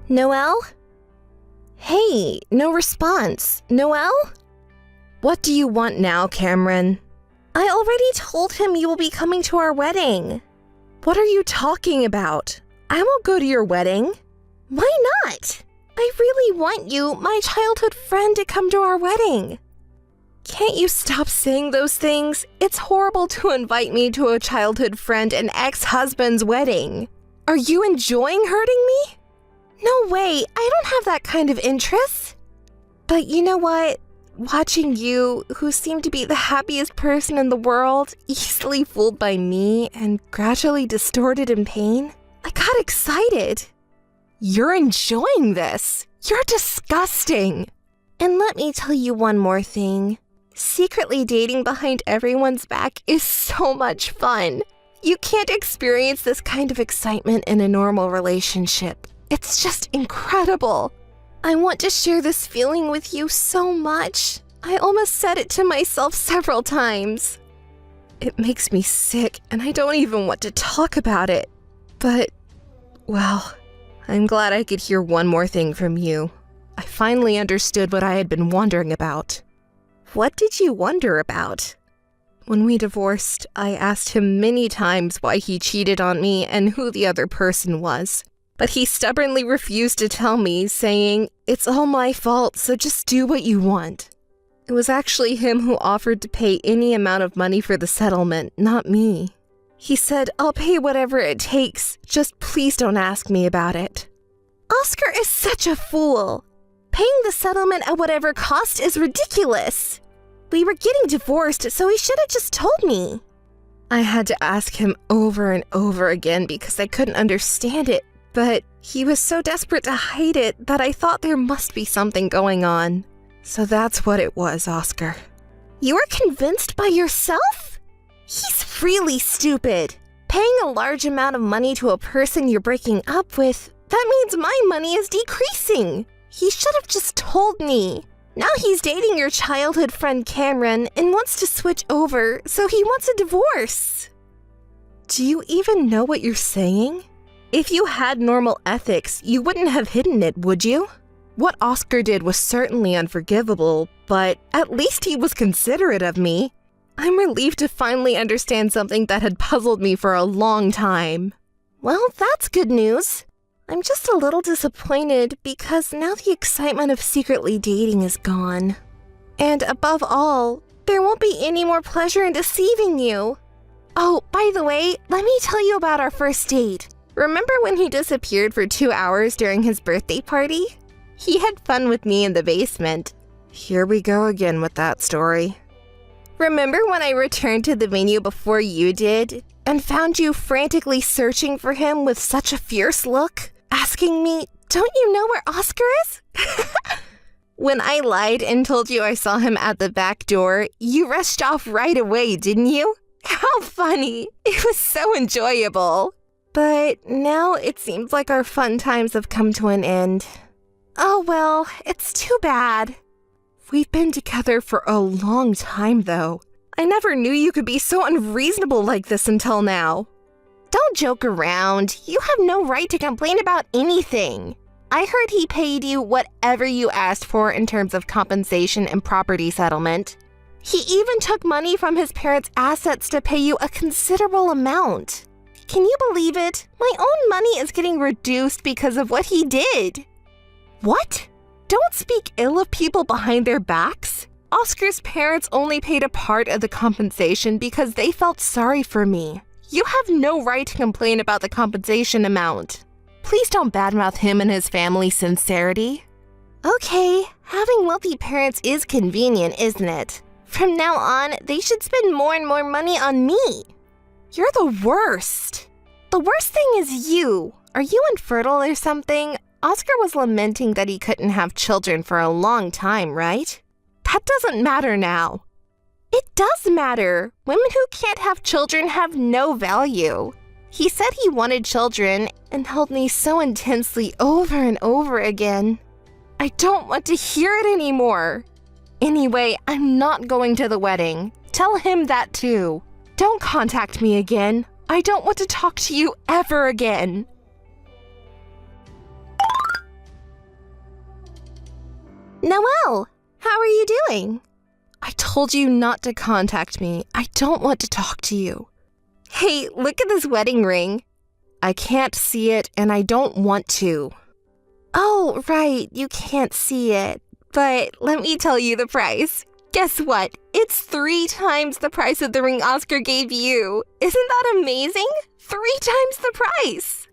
Noelle? Hey, no response. Noelle? What do you want now, Cameron? I already told him you will be coming to our wedding. What are you talking about? I won't go to your wedding. Why not? I really want you, my childhood friend, to come to our wedding. Can't you stop saying those things? It's horrible to invite me to a childhood friend and ex-husband's wedding. Are you enjoying hurting me? No way, I don't have that kind of interest. But you know what? Watching you, who seem to be the happiest person in the world, easily fooled by me and gradually distorted in pain, I got excited. You're enjoying this. You're disgusting. And let me tell you one more thing. Secretly dating behind everyone's back is so much fun. You can't experience this kind of excitement in a normal relationship. It's just incredible. I want to share this feeling with you so much. I almost said it to myself several times. It makes me sick, and I don't even want to talk about it. But, well, I'm glad I could hear one more thing from you. I finally understood what I had been wondering about. What did you wonder about? When we divorced, I asked him many times why he cheated on me and who the other person was. But he stubbornly refused to tell me, saying, "It's all my fault, so just do what you want." It was actually him who offered to pay any amount of money for the settlement, not me. He said, "I'll pay whatever it takes, just please don't ask me about it." Oscar is such a fool. Paying the settlement at whatever cost is ridiculous. We were getting divorced, so he should have just told me. I had to ask him over and over again because I couldn't understand it, but he was so desperate to hide it that I thought there must be something going on. So that's what it was, Oscar. You were convinced by yourself? He's really stupid. Paying a large amount of money to a person you're breaking up with, that means my money is decreasing. He should have just told me. Now he's dating your childhood friend Cameron and wants to switch over, so he wants a divorce. Do you even know what you're saying? If you had normal ethics, you wouldn't have hidden it, would you? What Oscar did was certainly unforgivable, but at least he was considerate of me. I'm relieved to finally understand something that had puzzled me for a long time. Well, that's good news. I'm just a little disappointed because now the excitement of secretly dating is gone. And above all, there won't be any more pleasure in deceiving you. Oh, by the way, let me tell you about our first date. Remember when he disappeared for 2 hours during his birthday party? He had fun with me in the basement. Here we go again with that story. Remember when I returned to the venue before you did and found you frantically searching for him with such a fierce look, asking me, "Don't you know where Oscar is?" When I lied and told you I saw him at the back door, you rushed off right away, didn't you? How funny. It was so enjoyable. But now it seems like our fun times have come to an end. Oh well, it's too bad. We've been together for a long time, though. I never knew you could be so unreasonable like this until now. Don't joke around. You have no right to complain about anything. I heard he paid you whatever you asked for in terms of compensation and property settlement. He even took money from his parents' assets to pay you a considerable amount. Can you believe it? My own money is getting reduced because of what he did. What? Don't speak ill of people behind their backs. Oscar's parents only paid a part of the compensation because they felt sorry for me. You have no right to complain about the compensation amount. Please don't badmouth him and his family's sincerity. Okay, having wealthy parents is convenient, isn't it? From now on, they should spend more and more money on me. You're the worst. The worst thing is you. Are you infertile or something? Oscar was lamenting that he couldn't have children for a long time, right? That doesn't matter now. It does matter. Women who can't have children have no value. He said he wanted children and held me so intensely over and over again. I don't want to hear it anymore. Anyway, I'm not going to the wedding. Tell him that too. Don't contact me again. I don't want to talk to you ever again. Noelle, how are you doing? I told you not to contact me. I don't want to talk to you. Hey, look at this wedding ring. I can't see it and I don't want to. Oh, right, you can't see it. But let me tell you the price. Guess what? It's 3 times the price of the ring Oscar gave you. Isn't that amazing? 3 times the price.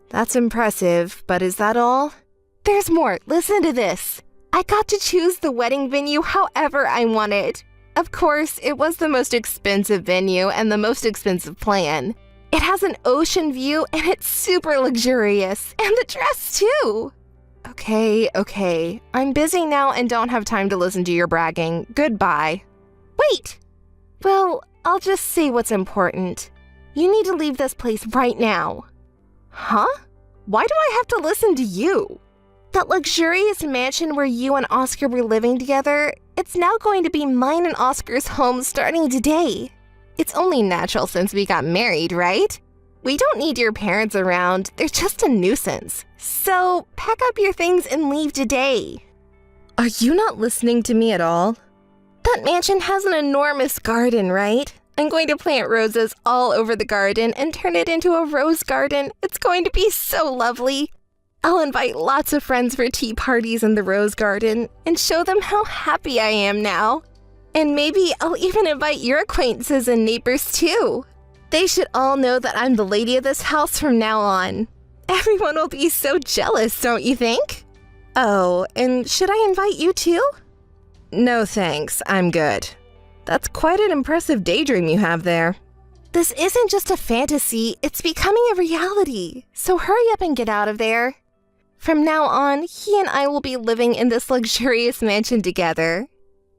That's impressive, but is that all? There's more. Listen to this. I got to choose the wedding venue however I wanted. Of course, it was the most expensive venue and the most expensive plan. It has an ocean view and it's super luxurious. And the dress too. Okay. I'm busy now and don't have time to listen to your bragging. Goodbye. Wait! Well, I'll just say what's important. You need to leave this place right now. Huh? Why do I have to listen to you? That luxurious mansion where you and Oscar were living together, it's now going to be mine and Oscar's home starting today. It's only natural since we got married, right? We don't need your parents around. They're just a nuisance. So, pack up your things and leave today. Are you not listening to me at all? That mansion has an enormous garden, right? I'm going to plant roses all over the garden and turn it into a rose garden. It's going to be so lovely. I'll invite lots of friends for tea parties in the rose garden and show them how happy I am now. And maybe I'll even invite your acquaintances and neighbors too. They should all know that I'm the lady of this house from now on. Everyone will be so jealous, don't you think? Oh, and should I invite you too? No thanks, I'm good. That's quite an impressive daydream you have there. This isn't just a fantasy, it's becoming a reality. So hurry up and get out of there. From now on, he and I will be living in this luxurious mansion together.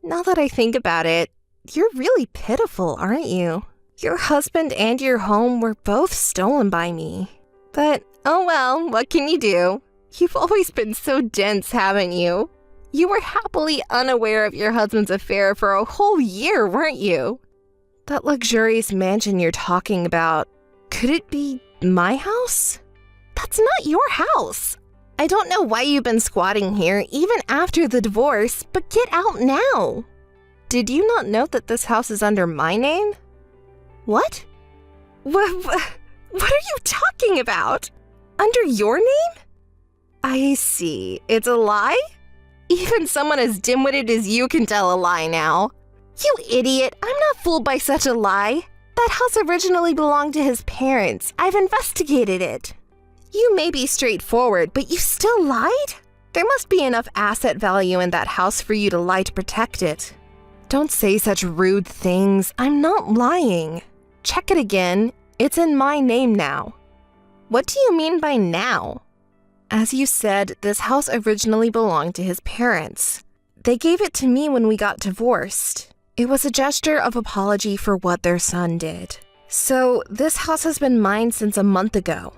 Now that I think about it, you're really pitiful, aren't you? Your husband and your home were both stolen by me. But, oh well, what can you do? You've always been so dense, haven't you? You were happily unaware of your husband's affair for a whole year, weren't you? That luxurious mansion you're talking about, could it be my house? That's not your house. I don't know why you've been squatting here even after the divorce, but get out now. Did you not know that this house is under my name? What? What are you talking about? Under your name? I see. It's a lie? Even someone as dim-witted as you can tell a lie now. You idiot, I'm not fooled by such a lie. That house originally belonged to his parents. I've investigated it. You may be straightforward, but you still lied? There must be enough asset value in that house for you to lie to protect it. Don't say such rude things. I'm not lying. Check it again. It's in my name now. What do you mean by now? As you said, this house originally belonged to his parents. They gave it to me when we got divorced. It was a gesture of apology for what their son did. So this house has been mine since a month ago.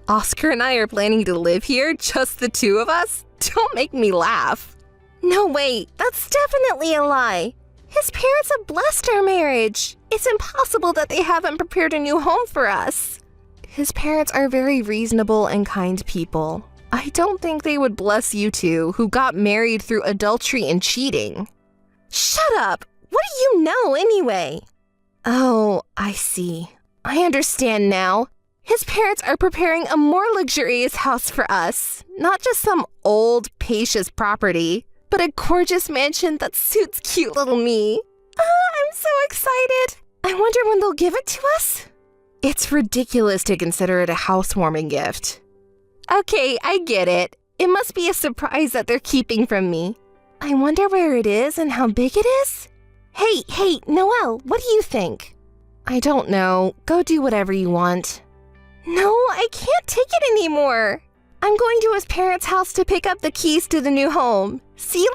Oscar and I are planning to live here, just the two of us? Don't make me laugh. No, wait, that's definitely a lie. His parents have blessed our marriage. It's impossible that they haven't prepared a new home for us. His parents are very reasonable and kind people. I don't think they would bless you two, who got married through adultery and cheating. Shut up! What do you know anyway? Oh, I see. I understand now. His parents are preparing a more luxurious house for us. Not just some old, spacious property, but a gorgeous mansion that suits cute little me. I'm so excited. I wonder when they'll give it to us? It's ridiculous to consider it a housewarming gift. Okay, I get it. It must be a surprise that they're keeping from me. I wonder where it is and how big it is? Hey, Noelle, what do you think? I don't know. Go do whatever you want. No, I can't take it anymore. I'm going to his parents' house to pick up the keys to the new home. See you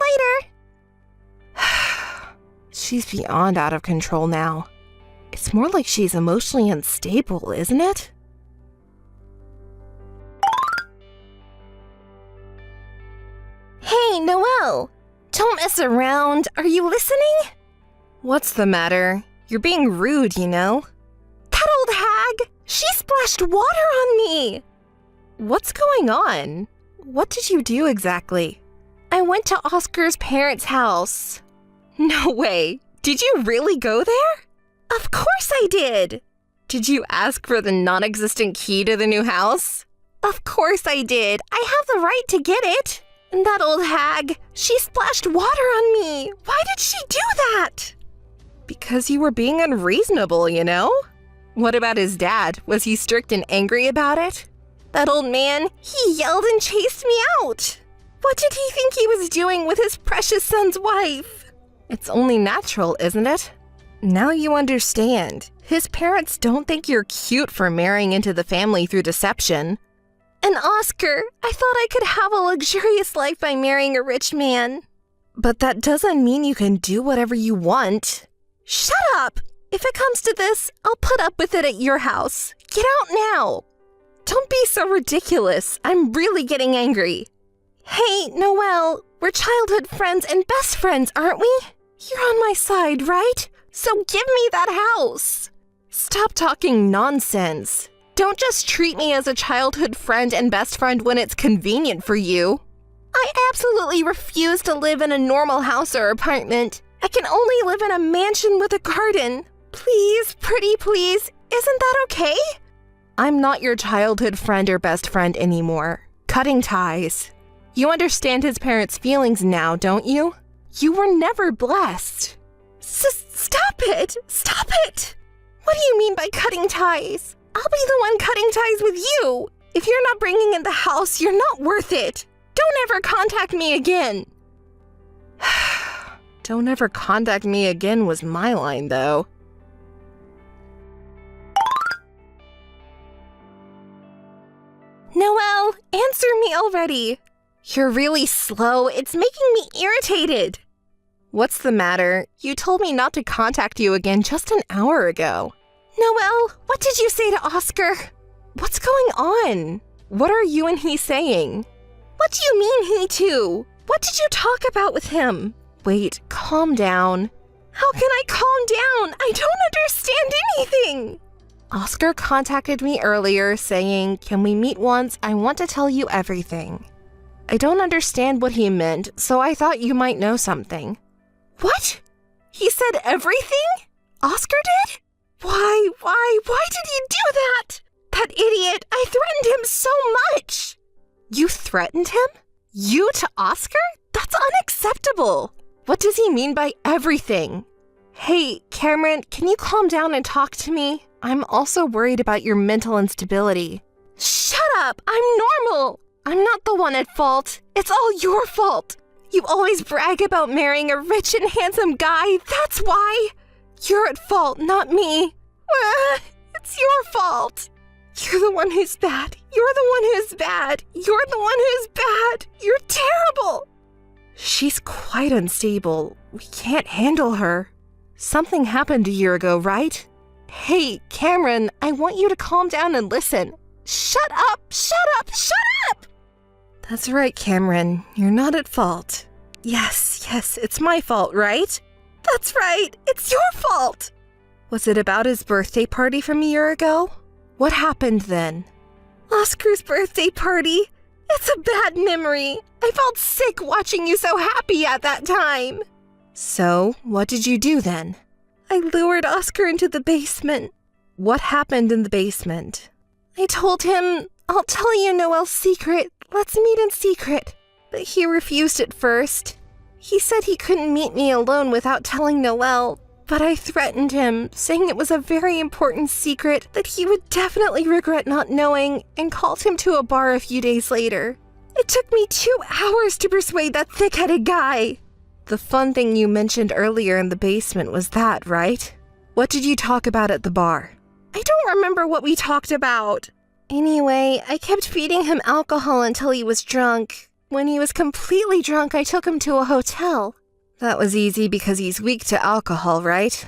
later. She's beyond out of control now. It's more like she's emotionally unstable, isn't it? Hey, Noelle! Don't mess around. Are you listening? What's the matter? You're being rude, you know. That old hag! She splashed water on me! What's going on? What did you do exactly? I went to Oscar's parents' house. No way. Did you really go there? Of course I did. Did you ask for the non-existent key to the new house? Of course I did. I have the right to get it. And that old hag, she splashed water on me. Why did she do that? Because you were being unreasonable, you know? What about his dad? Was he strict and angry about it? That old man, he yelled and chased me out. What did he think he was doing with his precious son's wife? It's only natural, isn't it? Now you understand. His parents don't think you're cute for marrying into the family through deception. And Oscar, I thought I could have a luxurious life by marrying a rich man. But that doesn't mean you can do whatever you want. Shut up! If it comes to this, I'll put up with it at your house. Get out now! Don't be so ridiculous. I'm really getting angry. Hey, Noelle, we're childhood friends and best friends, aren't we? You're on my side, right? So give me that house. Stop talking nonsense. Don't just treat me as a childhood friend and best friend when it's convenient for you. I absolutely refuse to live in a normal house or apartment. I can only live in a mansion with a garden. Please, pretty please, isn't that okay? I'm not your childhood friend or best friend anymore. Cutting ties. You understand his parents' feelings now, don't you? You were never blessed. Stop it! Stop it! What do you mean by cutting ties? I'll be the one cutting ties with you. If you're not bringing in the house, you're not worth it. Don't ever contact me again. Don't ever contact me again was my line, though. Noelle, answer me already. You're really slow. It's making me irritated. What's the matter? You told me not to contact you again just an hour ago. Noelle, what did you say to Oscar? What's going on? What are you and he saying? What do you mean, he too? What did you talk about with him? Wait, calm down. How can I calm down? I don't understand anything. Oscar contacted me earlier saying, "Can we meet once? I want to tell you everything." I don't understand what he meant, so I thought you might know something. What? He said everything? Oscar did? Why did he do that? That idiot, I threatened him so much. You threatened him? You to Oscar? That's unacceptable. What does he mean by everything? Hey, Cameron, can you calm down and talk to me? I'm also worried about your mental instability. Shut up! I'm normal! I'm not the one at fault. It's all your fault. You always brag about marrying a rich and handsome guy. That's why. You're at fault, not me. It's your fault. You're the one who's bad. You're the one who's bad. You're the one who's bad. You're terrible. She's quite unstable. We can't handle her. Something happened a year ago, right? Hey, Cameron, I want you to calm down and listen. Shut up! Shut up! Shut up! That's right, Cameron. You're not at fault. Yes, it's my fault, right? That's right. It's your fault. Was it about his birthday party from a year ago? What happened then? Oscar's birthday party? It's a bad memory. I felt sick watching you so happy at that time. So, what did you do then? I lured Oscar into the basement. What happened in the basement? I told him, I'll tell you Noelle's secret. Let's meet in secret. But he refused at first. He said he couldn't meet me alone without telling Noelle, but I threatened him, saying it was a very important secret that he would definitely regret not knowing, and called him to a bar a few days later. It took me 2 hours to persuade that thick-headed guy. The fun thing you mentioned earlier in the basement was that, right? What did you talk about at the bar? I don't remember what we talked about. Anyway, I kept feeding him alcohol until he was drunk. When he was completely drunk, I took him to a hotel. That was easy because he's weak to alcohol, right?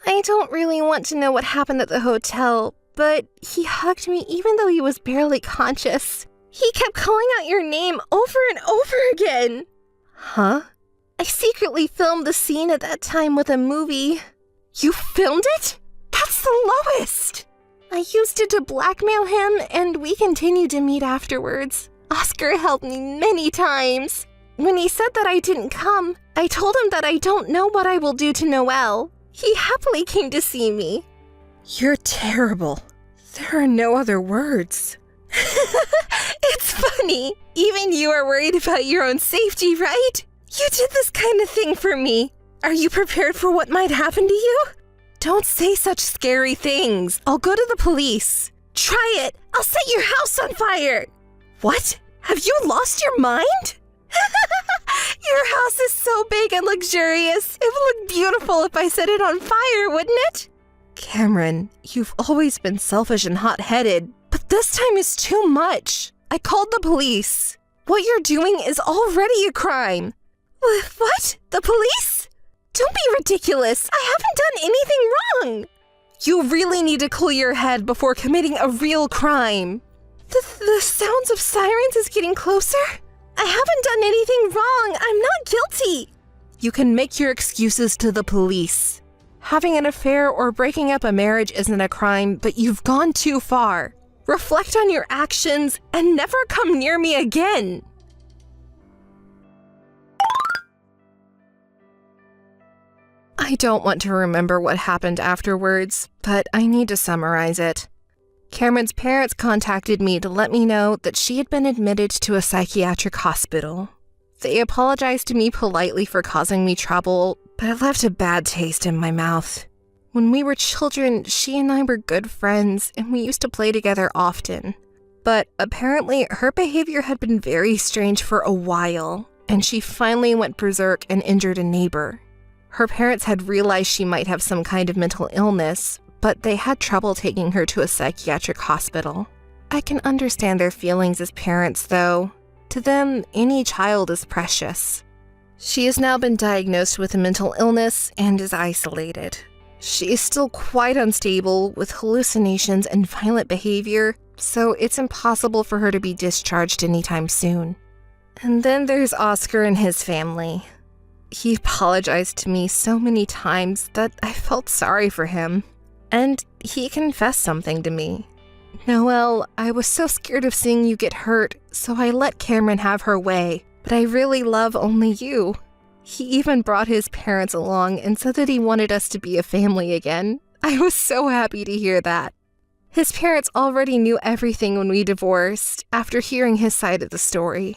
I don't really want to know what happened at the hotel, but he hugged me even though he was barely conscious. He kept calling out your name over and over again. Huh? I secretly filmed the scene at that time with a movie. You filmed it? That's the lowest! I used it to blackmail him, and we continued to meet afterwards. Oscar helped me many times. When he said that I didn't come, I told him that I don't know what I will do to Noelle. He happily came to see me. You're terrible. There are no other words. It's funny. Even you are worried about your own safety, right? You did this kind of thing for me. Are you prepared for what might happen to you? Don't say such scary things. I'll go to the police. Try it. I'll set your house on fire. What? Have you lost your mind? Your house is so big and luxurious. It would look beautiful if I set it on fire, wouldn't it? Cameron, you've always been selfish and hot-headed, but this time is too much. I called the police. What you're doing is already a crime. What? The police? Don't be ridiculous. I haven't done anything wrong. You really need to cool your head before committing a real crime. The sounds of sirens is getting closer. I haven't done anything wrong. I'm not guilty. You can make your excuses to the police. Having an affair or breaking up a marriage isn't a crime, but you've gone too far. Reflect on your actions and never come near me again. I don't want to remember what happened afterwards, but I need to summarize it. Cameron's parents contacted me to let me know that she had been admitted to a psychiatric hospital. They apologized to me politely for causing me trouble, but it left a bad taste in my mouth. When we were children, she and I were good friends, and we used to play together often. But apparently, her behavior had been very strange for a while, and she finally went berserk and injured a neighbor. Her parents had realized she might have some kind of mental illness, but they had trouble taking her to a psychiatric hospital. I can understand their feelings as parents, though. To them, any child is precious. She has now been diagnosed with a mental illness and is isolated. She is still quite unstable with hallucinations and violent behavior, so it's impossible for her to be discharged anytime soon. And then there's Oscar and his family. He apologized to me so many times that I felt sorry for him. And he confessed something to me. Noelle, I was so scared of seeing you get hurt, so I let Cameron have her way, but I really love only you. He even brought his parents along and said that he wanted us to be a family again. I was so happy to hear that. His parents already knew everything when we divorced, after hearing his side of the story.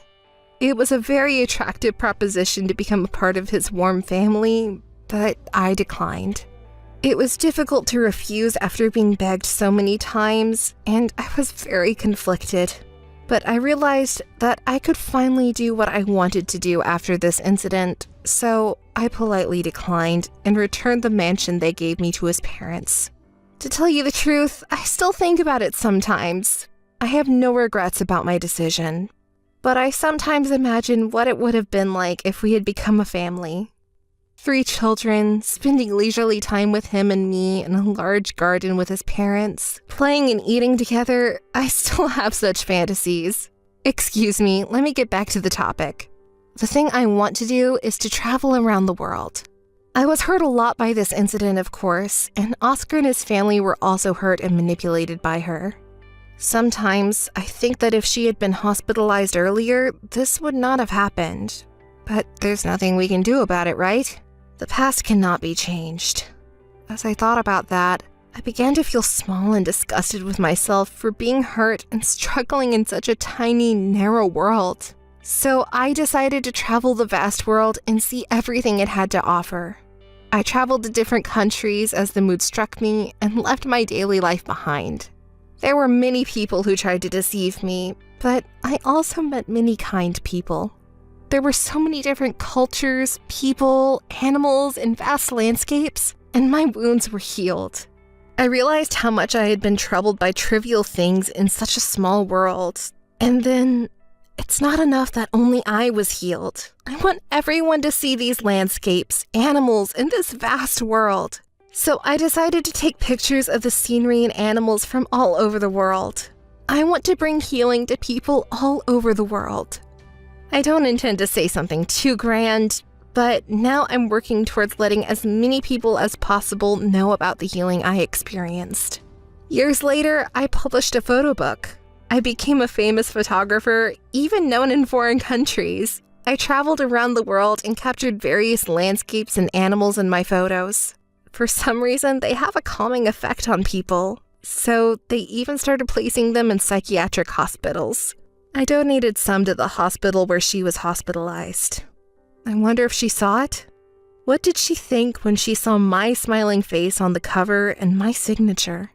It was a very attractive proposition to become a part of his warm family, but I declined. It was difficult to refuse after being begged so many times, and I was very conflicted. But I realized that I could finally do what I wanted to do after this incident, so I politely declined and returned the mansion they gave me to his parents. To tell you the truth, I still think about it sometimes. I have no regrets about my decision. but I sometimes imagine what it would have been like if we had become a family. 3 children, spending leisurely time with him and me in a large garden with his parents, playing and eating together. I still have such fantasies. Excuse me, let me get back to the topic. The thing I want to do is to travel around the world. I was hurt a lot by this incident, of course, and Oscar and his family were also hurt and manipulated by her. Sometimes I think that if she had been hospitalized earlier, this would not have happened. But there's nothing we can do about it, right? The past cannot be changed. As I thought about that, I began to feel small and disgusted with myself for being hurt and struggling in such a tiny, narrow world. So I decided to travel the vast world and see everything it had to offer. I traveled to different countries as the mood struck me and left my daily life behind. There were many people who tried to deceive me, but I also met many kind people. There were so many different cultures, people, animals, and vast landscapes, and my wounds were healed. I realized how much I had been troubled by trivial things in such a small world. And then, it's not enough that only I was healed. I want everyone to see these landscapes, animals, and this vast world. So I decided to take pictures of the scenery and animals from all over the world. I want to bring healing to people all over the world. I don't intend to say something too grand, but now I'm working towards letting as many people as possible know about the healing I experienced. Years later, I published a photo book. I became a famous photographer, even known in foreign countries. I traveled around the world and captured various landscapes and animals in my photos. For some reason, they have a calming effect on people, so they even started placing them in psychiatric hospitals. I donated some to the hospital where she was hospitalized. I wonder if she saw it? What did she think when she saw my smiling face on the cover and my signature?